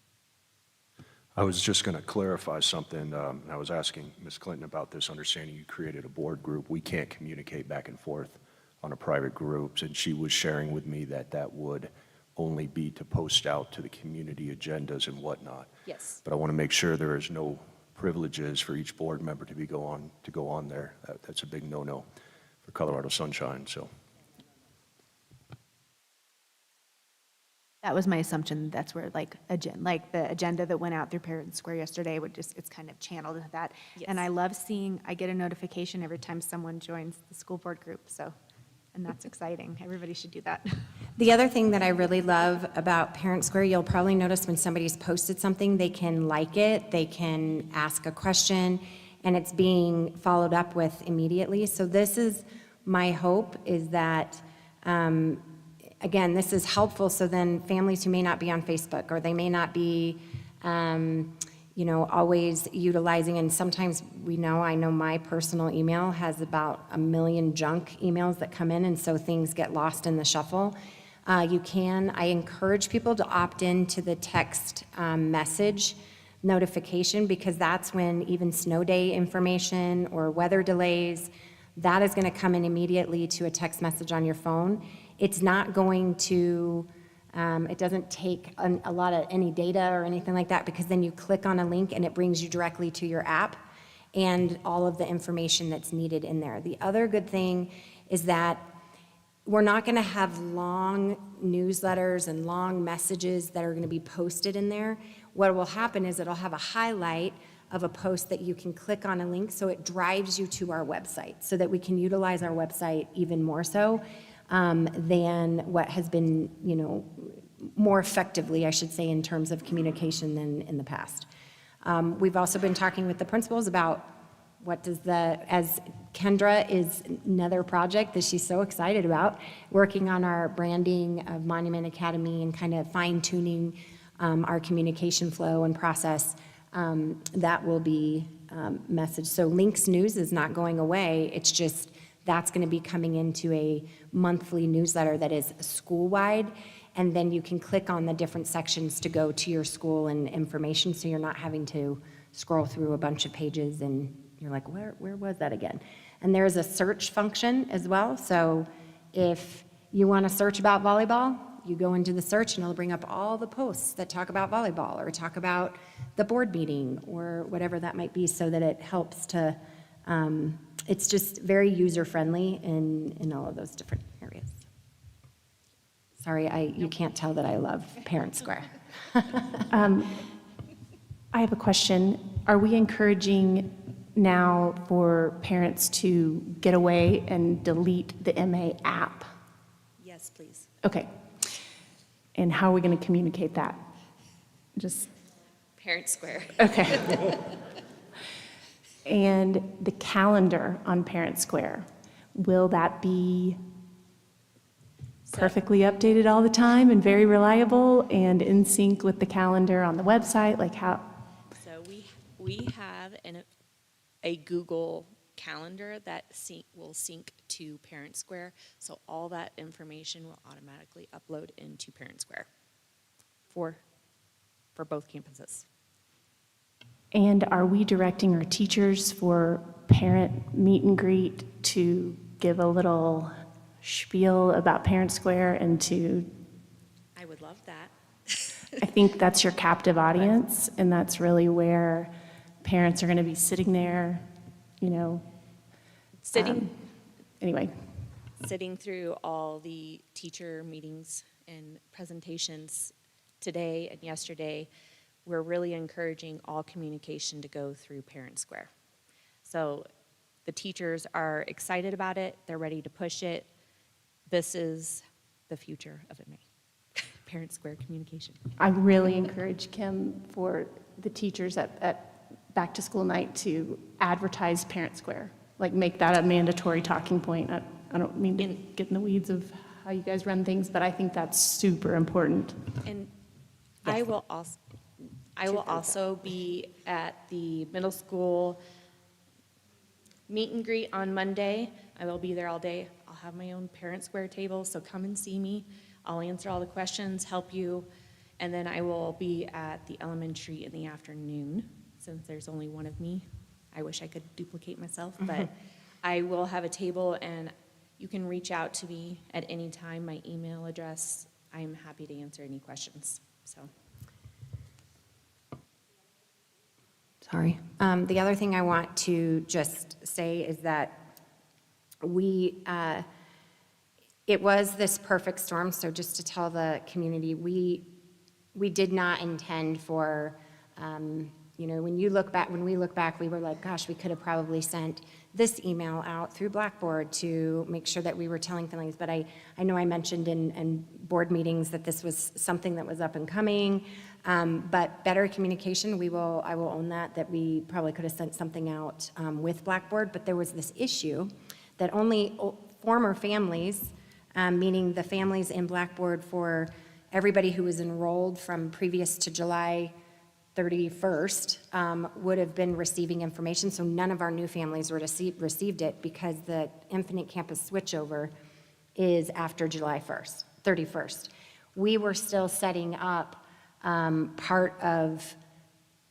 I was just going to clarify something. I was asking Ms. Clinton about this, understanding you created a board group. We can't communicate back and forth on a private group, and she was sharing with me that that would only be to post out to the community agendas and whatnot. Yes. But I want to make sure there is no privileges for each board member to go on there. That's a big no-no for Colorado Sunshine, so. That was my assumption. That's where like the agenda that went out through Parent Square yesterday it's kind of channeled into that. Yes. And I love I get a notification every time someone joins the school board group. And that's exciting. Everybody should do that. The other thing that I really love about Parent Square, you'll probably notice when somebody's posted something, they can like it, they can ask a question, and it's being followed up with immediately. So this is my hope, is that, again, this is helpful, so then families who may not be on Facebook, or they may not be, always utilizing, and sometimes I know my personal email has about 1 million junk emails that come in, and so things get lost in the shuffle. I encourage people to opt into the text message notification, because that's when even snow day information or weather delays, that is going to come in immediately to a text message on your phone. It's not going to, it doesn't take a lot of any data or anything like that, because then you click on a link and it brings you directly to your app and all of the information that's needed in there. The other good thing is that we're not going to have long newsletters and long messages that are going to be posted in there. what will happen is it'll have a highlight of a post that you can click on a link, so it drives you to our website, so that we can utilize our website even more so than what has been, more effectively, I should say, in terms of communication than in the past. We've also been talking with the principals about as Kendra is another project that she's so excited about, working on our branding of Monument Academy and kind of fine-tuning our communication flow and process. That will be messaged. So Links News is not going away. It's just that's going to be coming into a monthly newsletter that is school-wide, and then you can click on the different sections to go to your school and information, so you're not having to scroll through a bunch of pages and you're like, where was that again? And there's a search function as well. So if you want to search about volleyball, you go into the search and it'll bring up all the posts that talk about volleyball or talk about the board meeting or whatever that might be, so that it helps to, it's just very user-friendly in all of those different areas. Sorry, you can't tell that I love Parent Square. I have a question. Are we encouraging now for parents to get away and delete the MA app? Yes, please. Okay. And how are we going to communicate that? Just, Parent Square. okay. And the calendar on Parent Square, will that be perfectly updated all the time and very reliable and in sync with the calendar on the website? Like how? So we have a Google Calendar that will sync to Parent Square, so all that information will automatically upload into Parent Square for both campuses. And are we directing our teachers for parent meet and greet to give a little spiel about Parent Square and to? I would love that. I think that's your captive audience, and that's really where parents are going to be sitting there, anyway. Sitting through all the teacher meetings and presentations today and yesterday, we're really encouraging all communication to go through Parent Square. So the teachers are excited about it. They're ready to push it. This is the future of MA, Parent Square communication. I really encourage Kim for the teachers at Back to School Night to advertise Parent Square, like make that a mandatory talking point. I don't mean to get in the weeds of how you guys run things, but I think that's super important. And I will also be at the middle school meet and greet on Monday. I will be there all day. I'll have my own Parent Square table, so come and see me. I'll answer all the questions, help you, and then I will be at the elementary in the afternoon, since there's only one of me. I wish I could duplicate myself, but I will have a table, and you can reach out to me at any time. My email address, I'm happy to answer any questions, so. Sorry. The other thing I want to just say is that it was this perfect storm, so just to tell the community, we did not intend for, when we look back, we were like, gosh, we could have probably sent this email out through Blackboard to make sure that we were telling families, but I know I mentioned in board meetings that this was something that was up and coming, but better communication, I will own that we probably could have sent something out with Blackboard, but there was this issue that only former families, meaning the families in Blackboard for everybody who was enrolled from previous to July 31st, would have been receiving information, so none of our new families received it because the Infinite Campus switchover is after July 31st. We were still setting up part of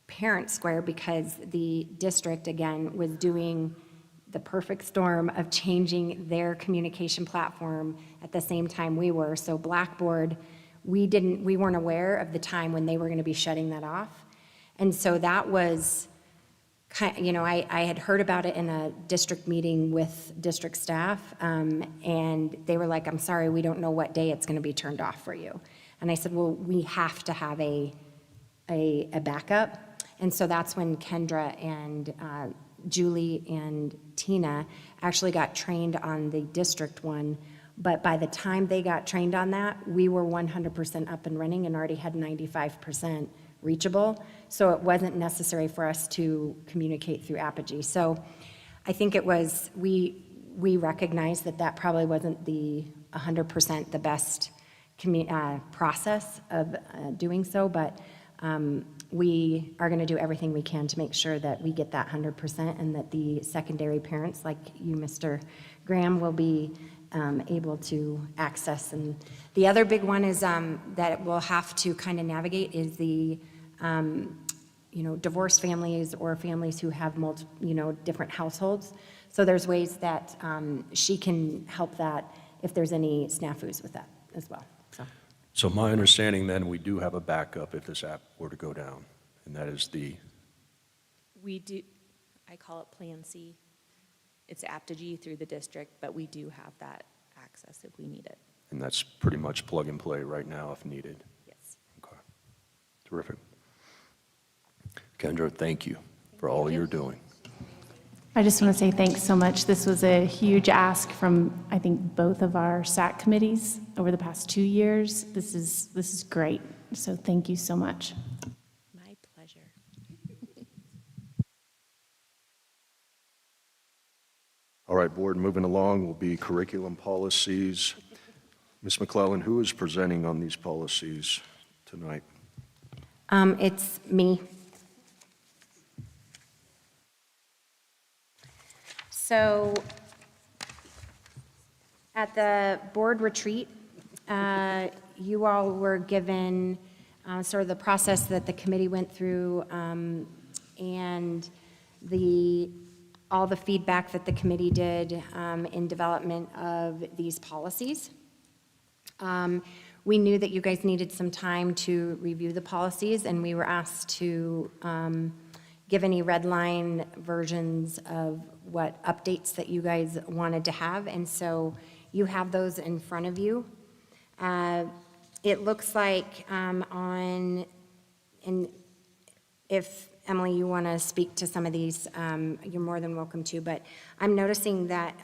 Parent Square because the district, again, was doing the perfect storm of changing their communication platform at the same time we were. So Blackboard, we weren't aware of the time when they were going to be shutting that off. And so that was, I had heard about it in a district meeting with district staff, and they were like, I'm sorry, we don't know what day it's going to be turned off for you. And I said, well, we have to have a a backup. And so that's when Kendra and Julie and Tina actually got trained on the district one. But by the time they got trained on that, we were 100% up and running and already had 95% reachable. So it wasn't necessary for us to communicate through Apogee. So I think it was, we recognized that that probably wasn't the 100% the best process of doing so, but we are going to do everything we can to make sure that we get that 100% and that the secondary parents, like you, Mr. Graham, will be able to access. And the other big one is that we'll have to kind of navigate is the divorced families or families who have different households. So there's ways that she can help that if there's any snafus with that as well. So my understanding then, we do have a backup if this app were to go down, and that is We do, I call it Plan C. It's Apogee through the district, but we do have that access if we need it. and that's pretty much plug and play right now if needed. Yes. Okay. Terrific. Kendra, thank you for all you're doing. I just want to say thanks so much. This was a huge ask from, I think, both of our SAC committees over the past 2 years. This is great. So thank you so much. My pleasure. All right, board, moving along will be curriculum policies. Ms. McClellan, who is presenting on these policies tonight? It's me. So at the board retreat, you all were given sort of the process that the committee went through and all the feedback that the committee did in development of these policies. We knew that you guys needed some time to review the policies, and we were asked to give any red line versions of what updates that you guys wanted to have, and so you have those in front of you. It looks like and if, Emily, you want to speak to some of these, you're more than welcome to, but I'm noticing that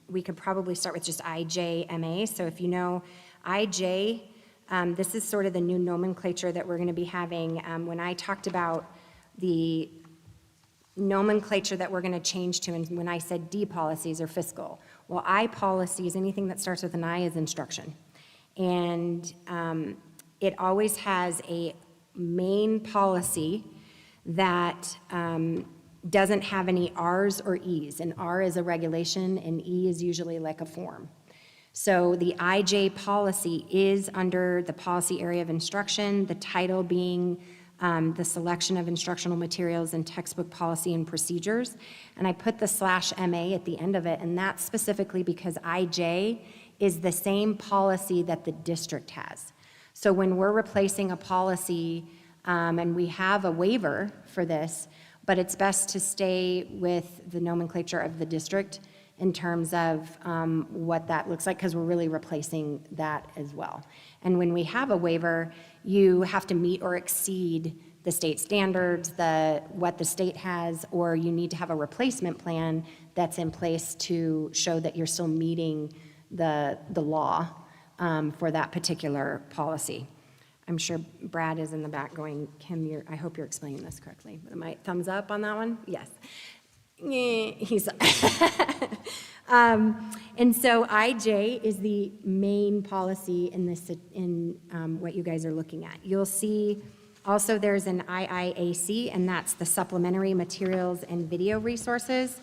we could probably start with just IJMA. So if you know IJ, this is sort of the new nomenclature that we're going to be having. When I talked about the nomenclature that we're going to change to, and when I said D policies or fiscal, well, I policies, anything that starts with an I is instruction. And it always has a main policy that doesn't have any R's or E's. An R is a regulation, and E is usually like a form. So the IJ policy is under the policy area of instruction, the title being the selection of instructional materials and textbook policy and procedures. And I put the /MA at the end of it, and that's specifically because IJ is the same policy that the district has. So when we're replacing a policy, and we have a waiver for this, but it's best to stay with the nomenclature of the district in terms of what that looks like, because we're really replacing that as well. And when we have a waiver, you have to meet or exceed the state standards, what the state has, or you need to have a replacement plan that's in place to show that you're still meeting the law for that particular policy. I'm sure Brad is in the back going, Kim, I hope you're explaining this correctly. Am I thumbs up on that one? Yes. He's and so IJ is the main policy in what you guys are looking at. You'll see also there's an IIAC, and that's the supplementary materials and video resources.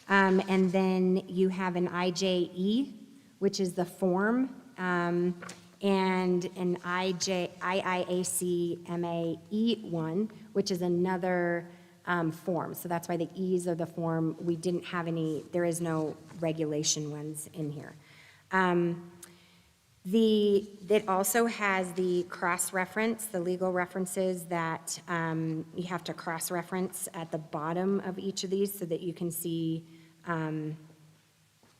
And then you have an IJE, which is the form, and an IIAC MAE1, which is another form. So that's why the E's are the form. We didn't have any, there is no regulation ones in here. It also has the cross-reference, the legal references that you have to cross-reference at the bottom of each of these so that you can see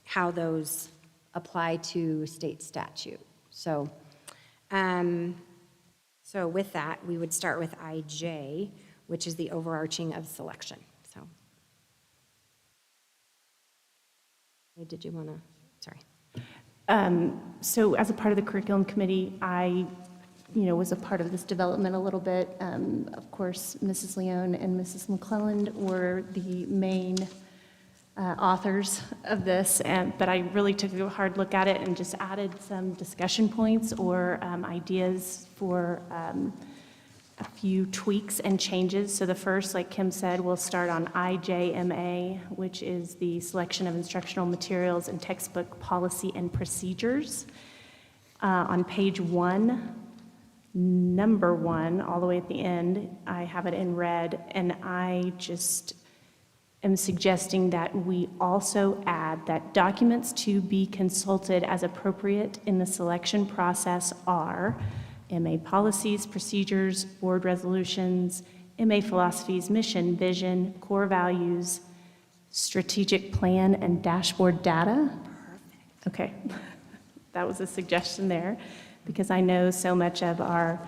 how those apply to state statute. So So with that, we would start with IJ, which is the overarching of selection, so. Did you want to, sorry. So as a part of the curriculum committee, I, was a part of this development a little bit. Of course, Mrs. Leone and Mrs. McClelland were the main authors of this, but I really took a hard look at it and just added some discussion points or ideas for a few tweaks and changes. So the first, like Kim said, we'll start on IJMA, which is the selection of instructional materials and textbook policy and procedures. On page 1, number 1, all the way at the end, I have it in red, and I just am suggesting that we also add that documents to be consulted as appropriate in the selection process are MA policies, procedures, board resolutions, MA philosophies, mission, vision, core values, strategic plan, and dashboard data. Perfect. Okay, that was a suggestion there, because I know so much of our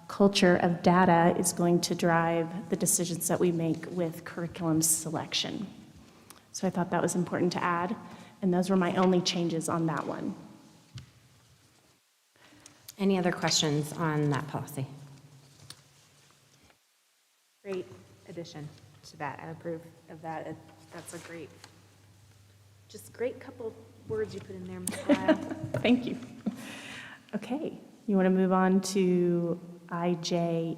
culture of data is going to drive the decisions that we make with curriculum selection. So I thought that was important to add, and those were my only changes on that one. Any other questions on that policy? Great addition to that. I approve of that. That's a great, just great couple words you put in there, Ms. Lyle. Thank you. Okay, you want to move on to IJEIMA,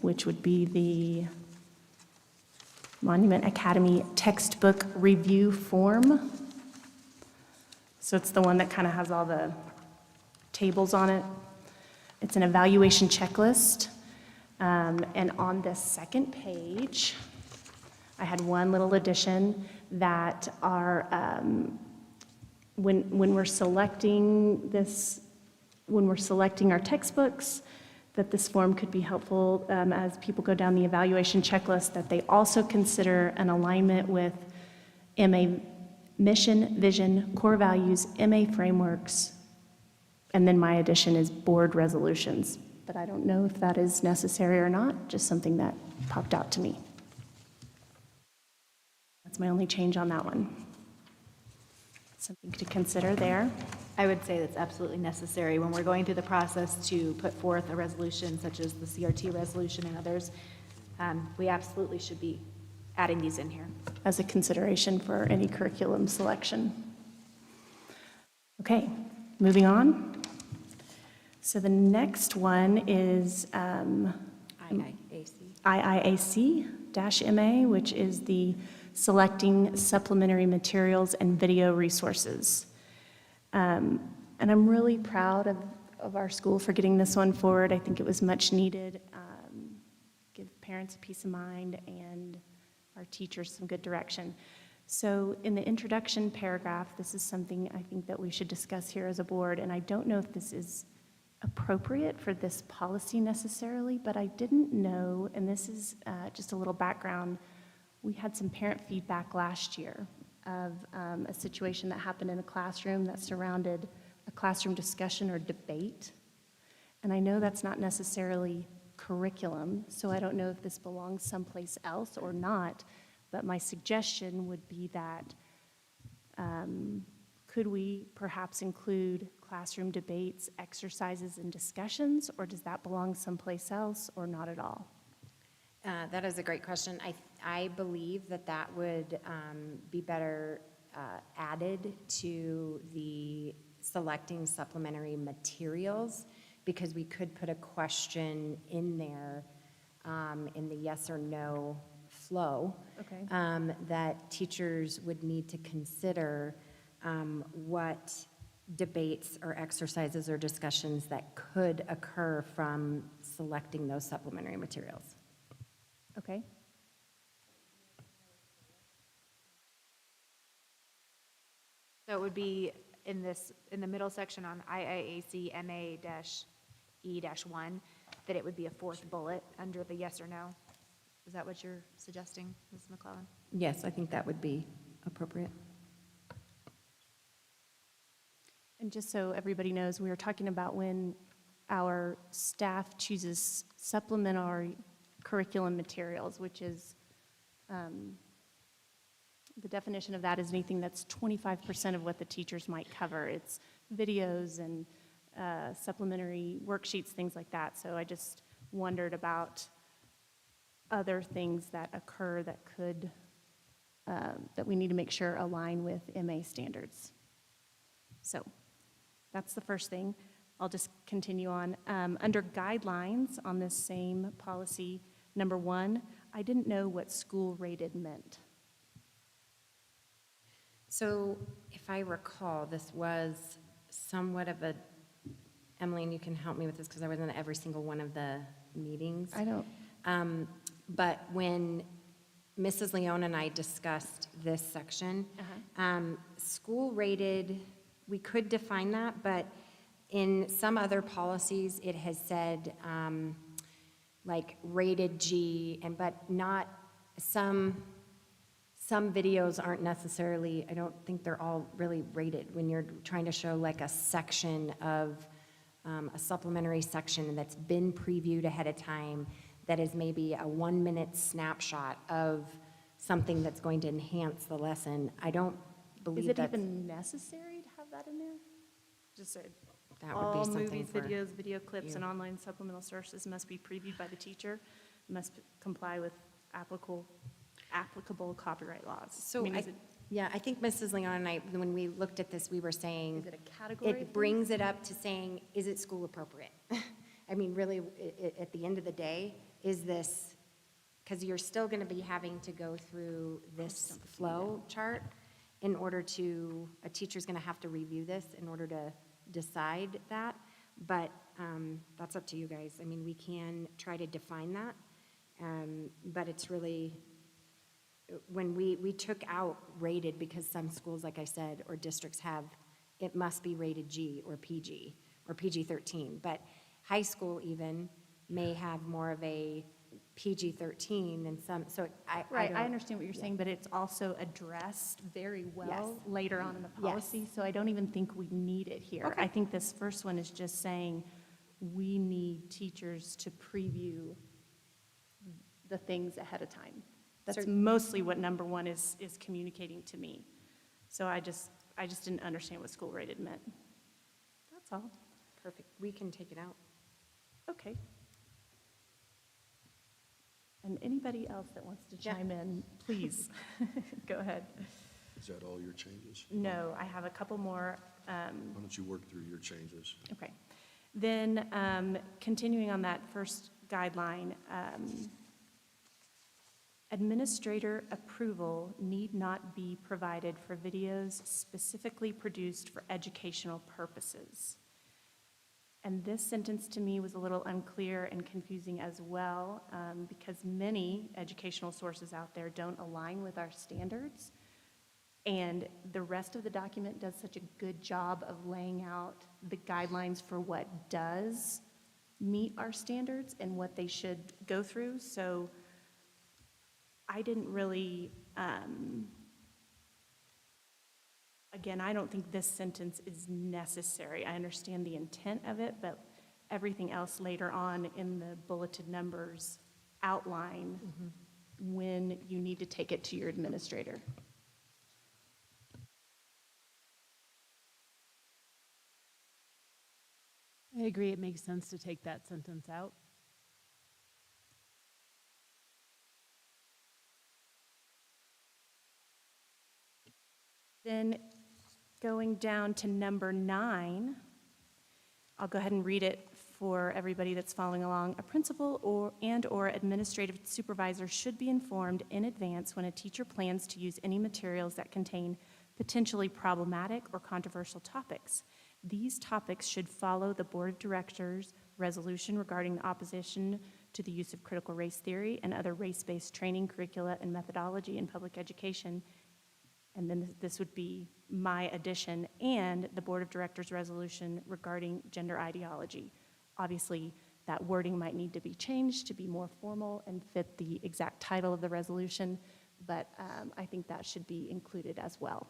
which would be the Monument Academy textbook review form. So it's the one that kind of has all the tables on it. It's an evaluation checklist. And on the second page, I had one little addition that our, when we're selecting this, when we're selecting our textbooks, that this form could be helpful as people go down the evaluation checklist, that they also consider an alignment with MA mission, vision, core values, MA frameworks, and then my addition is board resolutions. But I don't know if that is necessary or not, just something that popped out to me. That's my only change on that one. Something to consider there. I would say that's absolutely necessary when we're going through the process to put forth a resolution such as the CRT resolution and others. We absolutely should be adding these in here. As a consideration for any curriculum selection. Okay, moving on. So the next one is IIAC-MA, which is the selecting supplementary materials and video resources. And I'm really proud of our school for getting this one forward. I think it was much needed. Give parents a peace of mind and our teachers some good direction. So in the introduction paragraph, this is something I think that we should discuss here as a board, and I don't know if this is appropriate for this policy necessarily, but I didn't know, and this is just a little background, we had some parent feedback last year of a situation that happened in a classroom that surrounded a classroom discussion or debate. And I know that's not necessarily curriculum, so I don't know if this belongs someplace else or not, but my suggestion would be that could we perhaps include classroom debates, exercises, and discussions, or does that belong someplace else or not at all? That is a great question. I believe that would be better added to the selecting supplementary materials, because we could put a question in there in the yes or no flow. Okay. That teachers would need to consider what debates or exercises or discussions that could occur from selecting those supplementary materials. Okay. So it would be in the middle section on IIAC MA-E-1, that it would be a fourth bullet under the yes or no. Is that what you're suggesting, Ms. McClellan? Yes, I think that would be appropriate. And just so everybody knows, we were talking about when our staff chooses supplementary curriculum materials, which is, the definition of that is anything that's 25% of what the teachers might cover. It's videos and supplementary worksheets, things like that. So I just wondered about other things that occur that could, that we need to make sure align with MA standards. So that's the first thing. I'll just continue on. Under guidelines on this same policy, number 1, I didn't know what school rated meant. So if I recall, this was somewhat of a, Emily, and you can help me with this because I wasn't at every single one of the meetings. I don't. But when Mrs. Leone and I discussed this section, school rated, we could define that, but in some other policies, it has said like rated G, but not some videos aren't necessarily, I don't think they're all really rated when you're trying to show like a section of a supplementary section that's been previewed ahead of time that is maybe a 1-minute snapshot of something that's going to enhance the lesson. I don't believe Is it that's, even necessary to have that in there? Just say, that would be all something movies, for videos, video clips, you. and online supplemental sources must be previewed by the teacher, must comply with applicable copyright laws. So mean, is it- yeah, I think Mrs. Leon and I, when we looked at this, we were saying. Is it a category of It thing? brings it up to saying, is it school appropriate? I mean, really, at the end of the day, is this, because you're still going to be having to go through this flow chart in order to, a teacher's going to have to review this in order to decide that, but that's up to you guys. I mean, we can try to define that, but it's really, when we took out rated, because some schools, like I said, or districts have, it must be rated G or PG or PG-13, but high school even may have more of a PG-13 than some, so Right, don't- I understand what you're saying, but it's also addressed very well Yes. later on in the Yes. policy, so I don't even think we need it here. Okay. I think this first one is just saying, we need teachers to preview the things ahead of time. That's So- mostly what number 1 is communicating to me. So I just didn't understand what school rated meant. That's all. Perfect, we can take it out. Okay. And anybody else that wants to chime in, please, go ahead. Is that all your changes? No, I have a couple more. Why don't you work through your changes? Okay. Then, continuing on that first guideline, administrator approval need not be provided for videos specifically produced for educational purposes. And this sentence to me was a little unclear and confusing as well, because many educational sources out there don't align with our standards. And the rest of the document does such a good job of laying out the guidelines for what does meet our standards and what they should go through. So I didn't really, again, I don't think this sentence is necessary. I understand the intent of it, but everything else later on in the bulleted numbers outline when you need to take it to your administrator. I agree, it makes sense to take that sentence out. Then going down to number 9, I'll go ahead and read it for everybody that's following along. A principal and/or administrative supervisor should be informed in advance when a teacher plans to use any materials that contain potentially problematic or controversial topics. These topics should follow the Board of Directors' resolution regarding the opposition to the use of critical race theory and other race-based training, curricula, and methodology in public education. And then this would be my addition, and the Board of Directors' resolution regarding gender ideology. Obviously, that wording might need to be changed to be more formal and fit the exact title of the resolution, but I think that should be included as well.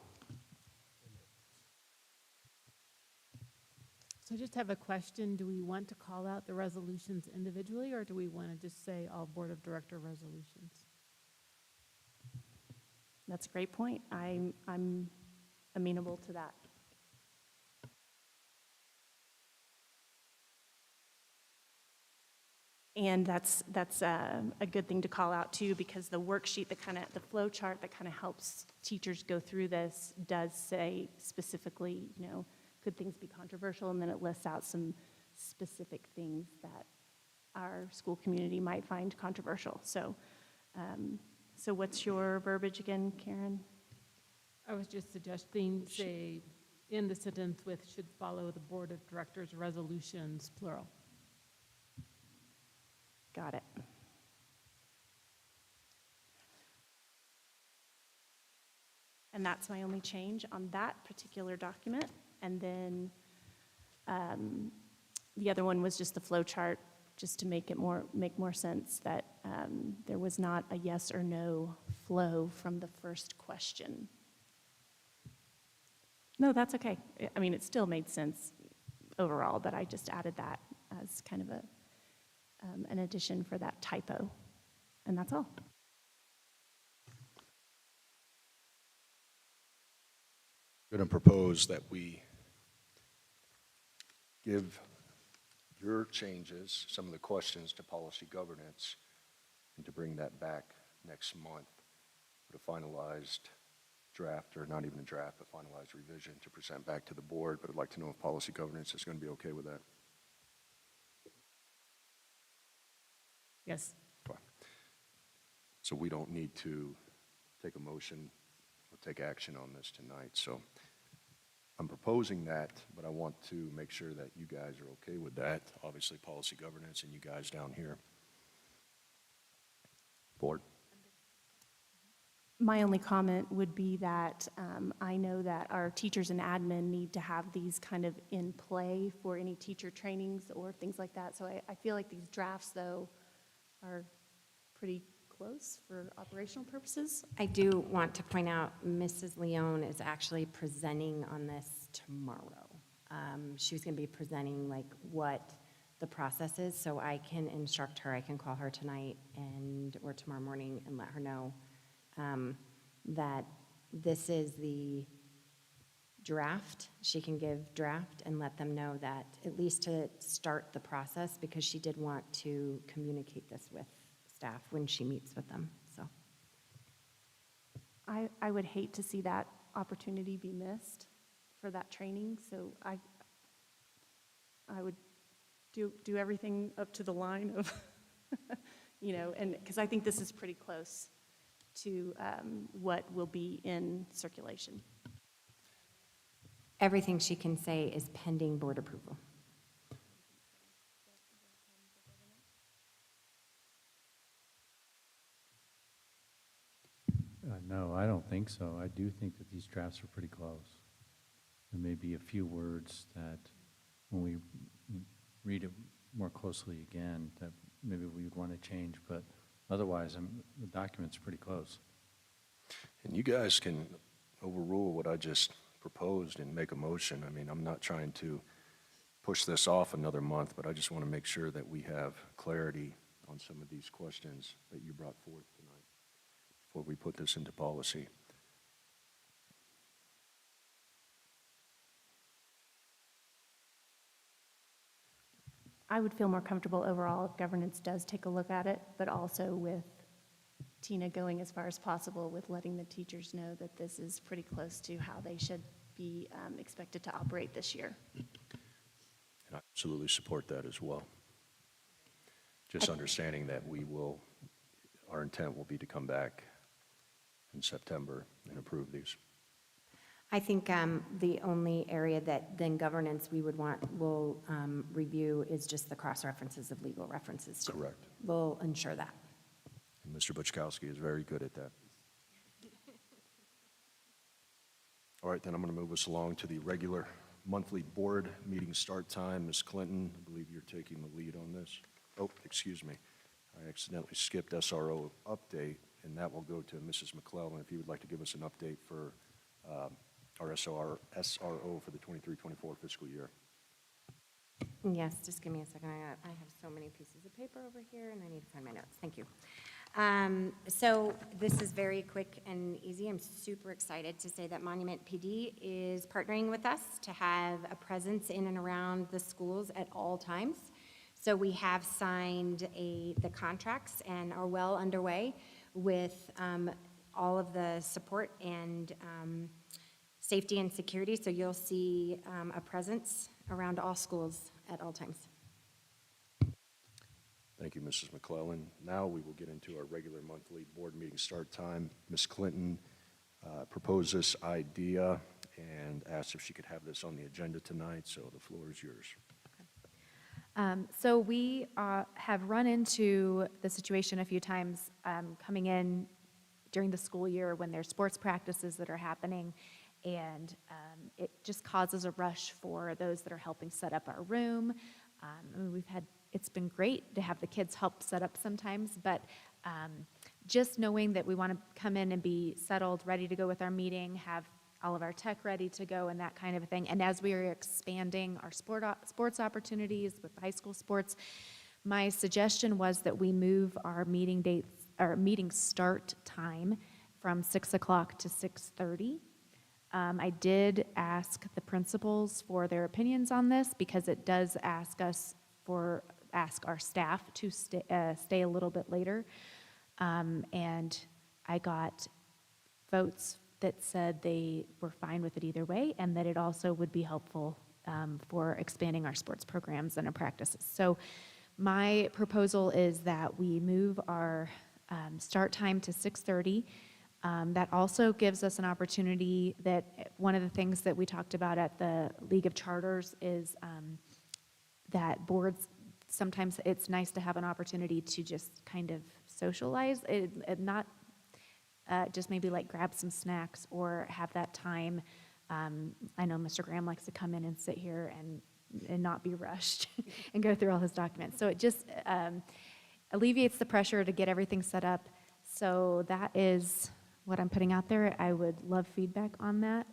So I just have a question. Do we want to call out the resolutions individually, or do we want to just say all Board of Director resolutions? That's a great point. I'm amenable to that. And that's a good thing to call out too, because the worksheet, the flow chart that kind of helps teachers go through this does say specifically, could things be controversial? And then it lists out some specific things that our school community might find controversial. So what's your verbiage again, Karen? I was just suggesting, say, in the sentence with should follow the Board of Directors resolutions, plural. Got it. And that's my only change on that particular document. And then the other one was just the flow chart, just to make more sense that there was not a yes or no flow from the first question. No, that's okay. I mean, it still made sense overall, but I just added that as kind of an addition for that typo. And that's all. I'm going to propose that we give your changes, some of the questions to policy governance, and to bring that back next month with a finalized draft, or not even a draft, a finalized revision to present back to the board. But I'd like to know if policy governance is going to be okay with that. Yes. Fine. So we don't need to take a motion or take action on this tonight. So I'm proposing that, but I want to make sure that you guys are okay with that. Obviously, policy governance and you guys down here. Board? My only comment would be that I know that our teachers and admin need to have these kind of in play for any teacher trainings or things like that. So I feel like these drafts, though, are pretty close for operational purposes. I do want to point out, Mrs. Leone is actually presenting on this tomorrow. She was going to be presenting like what the process is, so I can instruct her. I can call her tonight or tomorrow morning and let her know that this is the draft. She can give draft and let them know that, at least to start the process, because she did want to communicate this with staff when she meets with them, so. I would hate to see that opportunity be missed for that training, so I would do everything up to the line of, and because I think this is pretty close to what will be in circulation. Everything she can say is pending board approval. No, I don't think so. I do think that these drafts are pretty close. There may be a few words that, when we read it more closely again, that maybe we would want to change, but otherwise, the document's pretty close. And you guys can overrule what I just proposed and make a motion. I mean, I'm not trying to push this off another month, but I just want to make sure that we have clarity on some of these questions that you brought forth tonight before we put this into policy. I would feel more comfortable overall if governance does take a look at it, but also with Tina going as far as possible with letting the teachers know that this is pretty close to how they should be expected to operate this year. And I absolutely support that as well. Just understanding that our intent will be to come back in September and approve these. I think the only area that then governance will review is just the cross-references of legal references. Correct. We'll ensure that. And Mr. Buchkowski is very good at that. All right, then I'm going to move us along to the regular monthly board meeting start time. Ms. Clinton, I believe you're taking the lead on this. Oh, excuse me. I accidentally skipped SRO update, and that will go to Mrs. McClellan, if you would like to give us an update for our SRO for the 23-24 fiscal year. Yes, just give me a second. I have so many pieces of paper over here, and I need to find my notes. Thank you. So this is very quick and easy. I'm super excited to say that Monument PD is partnering with us to have a presence in and around the schools at all times. So we have signed the contracts and are well underway with all of the support and safety and security. So you'll see a presence around all schools at all times. Thank you, Mrs. McClellan. Now we will get into our regular monthly board meeting start time. Ms. Clinton proposed this idea and asked if she could have this on the agenda tonight, so the floor is yours. So we have run into the situation a few times coming in during the school year when there's sports practices that are happening, and it just causes a rush for those that are helping set up our room. I mean, it's been great to have the kids help set up sometimes, but just knowing that we want to come in and be settled, ready to go with our meeting, have all of our tech ready to go and that kind of a thing. And as we are expanding our sports opportunities with high school sports, my suggestion was that we move our meeting dates, our meeting start time from 6 o'clock to 6:30. I did ask the principals for their opinions on this because it does ask our staff to stay a little bit later. And I got votes that said they were fine with it either way, and that it also would be helpful for expanding our sports programs and our practices. So my proposal is that we move our start time to 6:30. That also gives us an opportunity that one of the things that we talked about at the League of Charters is that boards, sometimes it's nice to have an opportunity to just kind of socialize, not just maybe like grab some snacks or have that time. I know Mr. Graham likes to come in and sit here and not be rushed and go through all his documents. So it just alleviates the pressure to get everything set up. So that is what I'm putting out there. I would love feedback on that.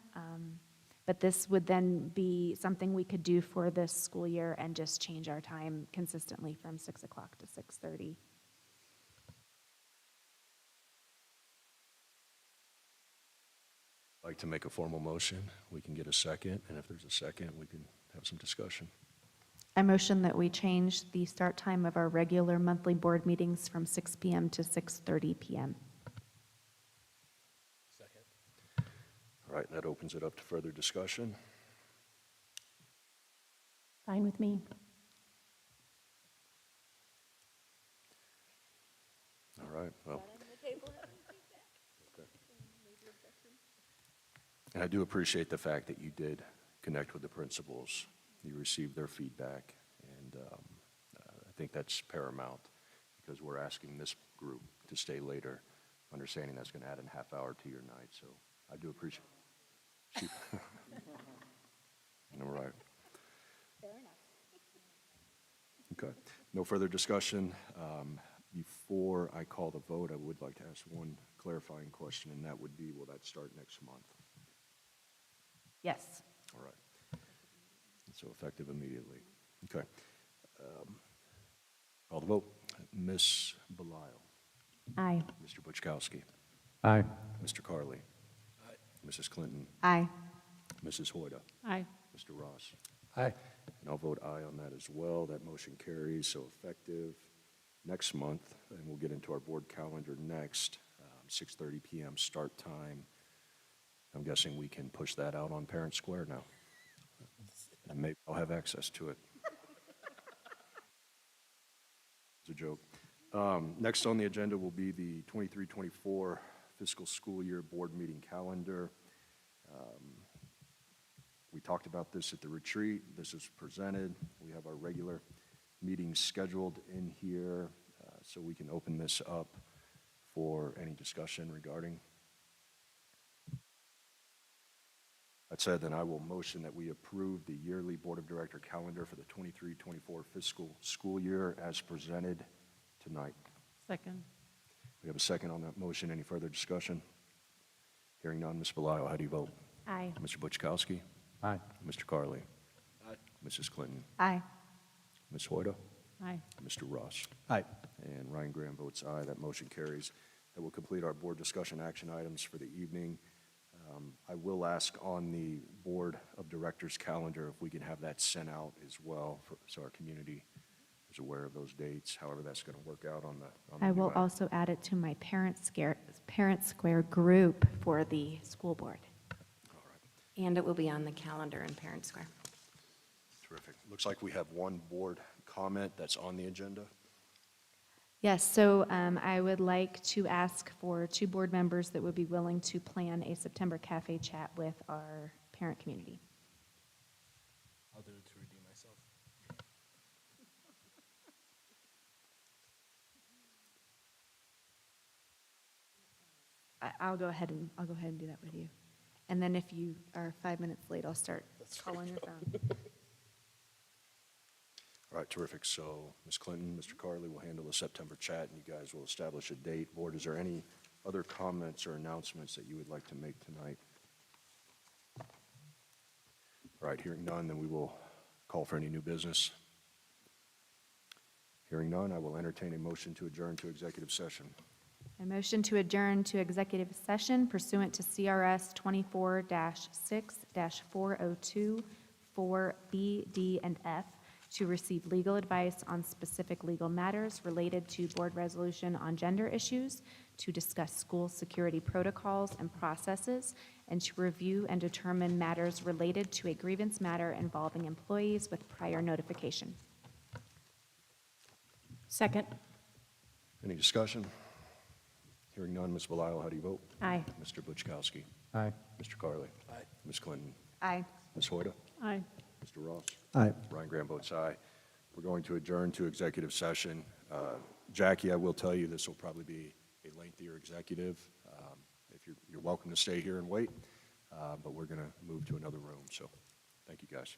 But this would then be something we could do for this school year and just change our time consistently from 6 o'clock to 6:30. I'd like to make a formal motion. We can get a second, and if there's a second, we can have some discussion. I motion that we change the start time of our regular monthly board meetings from 6 p.m. to 6:30 p.m. All right, that opens it up to further discussion. Fine with me. All right, well. Okay. And I do appreciate the fact that you did connect with the principals. You received their feedback, and I think that's paramount because we're asking this group to stay later, understanding that's going to add a half hour to your night. So I do appreciate. All right. Fair enough. Okay. No further discussion. Before I call the vote, I would like to ask one clarifying question, and that would be, will that start next month? Yes. All right. So effective immediately. Okay. Call the vote. Ms. Belisle. Aye. Mr. Buczkowski. Aye. Mr. Carley. Mrs. Clinton. Aye. Mrs. Hoyda. Aye. Mr. Ross. Aye. And I'll vote aye on that as well. That motion carries, so effective next month, and we'll get into our board calendar next, 6:30 p.m. start time. I'm guessing we can push that out on Parent Square now. And maybe I'll have access to it. It's a joke. Next on the agenda will be the 23-24 fiscal school year board meeting calendar. We talked about this at the retreat. This is presented. We have our regular meetings scheduled in here, so we can open this up for any discussion regarding. That said, then I will motion that we approve the yearly Board of Director calendar for the 23-24 fiscal school year as presented tonight. Second. We have a second on that motion. Any further discussion? Hearing none, Ms. Belisle, how do you vote? Aye. Mr. Buczkowski? Aye. Mr. Carley? Aye. Mrs. Clinton? Aye. Ms. Hoyda, Aye. Mr. Ross. Aye. And Ryan Graham votes aye. That motion carries. That will complete our board discussion action items for the evening. I will ask on the Board of Directors calendar if we can have that sent out as well, so our community is aware of those dates, however that's going to work out on the I new will item. also add it to my Parent Square group for the school board. All right. And it will be on the calendar in Parent Square. Terrific. Looks like we have one board comment that's on the agenda. Yes, so I would like to ask for 2 board members that would be willing to plan a September cafe chat with our parent community. I'll do it to redeem myself. I'll go ahead and do that with you. And then if you are 5 minutes late, I'll start calling your phone. All right, terrific. So Ms. Clinton, Mr. Carley will handle the September chat, and you guys will establish a date. Board, is there any other comments or announcements that you would like to make tonight? All right, hearing none, then we will call for any new business. Hearing none, I will entertain a motion to adjourn to executive session. A motion to adjourn to executive session pursuant to CRS 24-6-402, 4B, D, and F, to receive legal advice on specific legal matters related to board resolution on gender issues, to discuss school security protocols and processes, and to review and determine matters related to a grievance matter involving employees with prior notification. Second. Any discussion? Hearing none, Ms. Belisle, how do you vote? Aye. Mr. Buchkowski? Aye. Mr. Carley? Aye. Ms. Clinton? Aye. Ms. Hoyda? Aye. Mr. Ross? Aye. Ryan Graham votes aye. We're going to adjourn to executive session. Jackie, I will tell you, this will probably be a lengthier executive. If you're welcome to stay here and wait, but we're going to move to another room. So thank you, guys.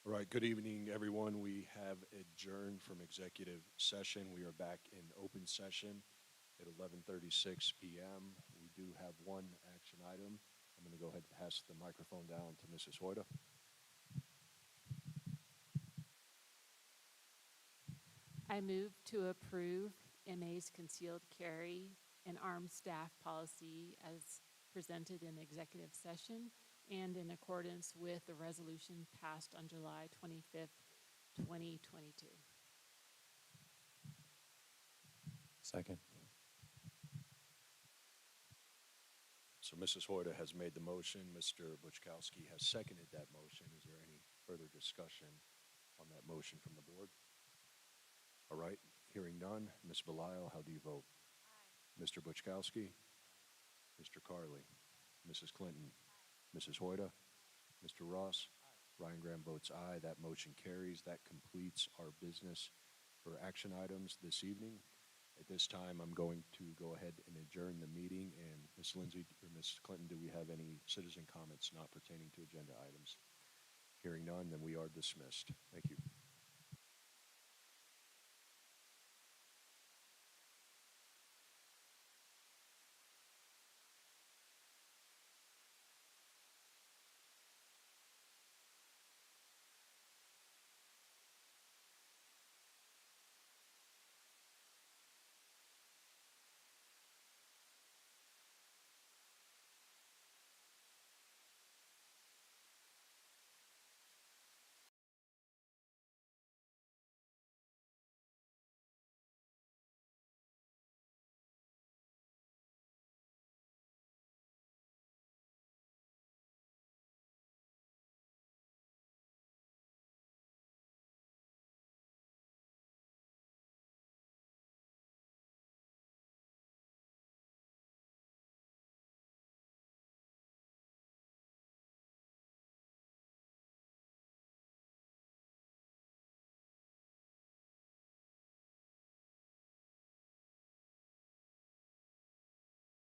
All right, good evening, everyone. We have adjourned from executive session. We are back in open session at 11:36 p.m. We do have one action item. I'm going to go ahead and pass the microphone down to Mrs. Hoyda. I move to approve MA's concealed carry and armed staff policy as presented in executive session and in accordance with the resolution passed on July 25th, 2022. Second. So Mrs. Hoyda has made the motion. Mr. Buchkowski has seconded that motion. Is there any further discussion on that motion from the board? All right, hearing none. Ms. Belisle, how do you vote? Aye. Mr. Buchkowski? Mr. Carley? Mrs. Clinton? Mrs. Hoyda? Mr. Ross? Ryan Graham votes aye. That motion carries. That completes our business for action items this evening. At this time, I'm going to go ahead and adjourn the meeting. And Ms. Lindsay or Ms. Clinton, do we have any citizen comments not pertaining to agenda items? Hearing none, then we are dismissed. Thank you.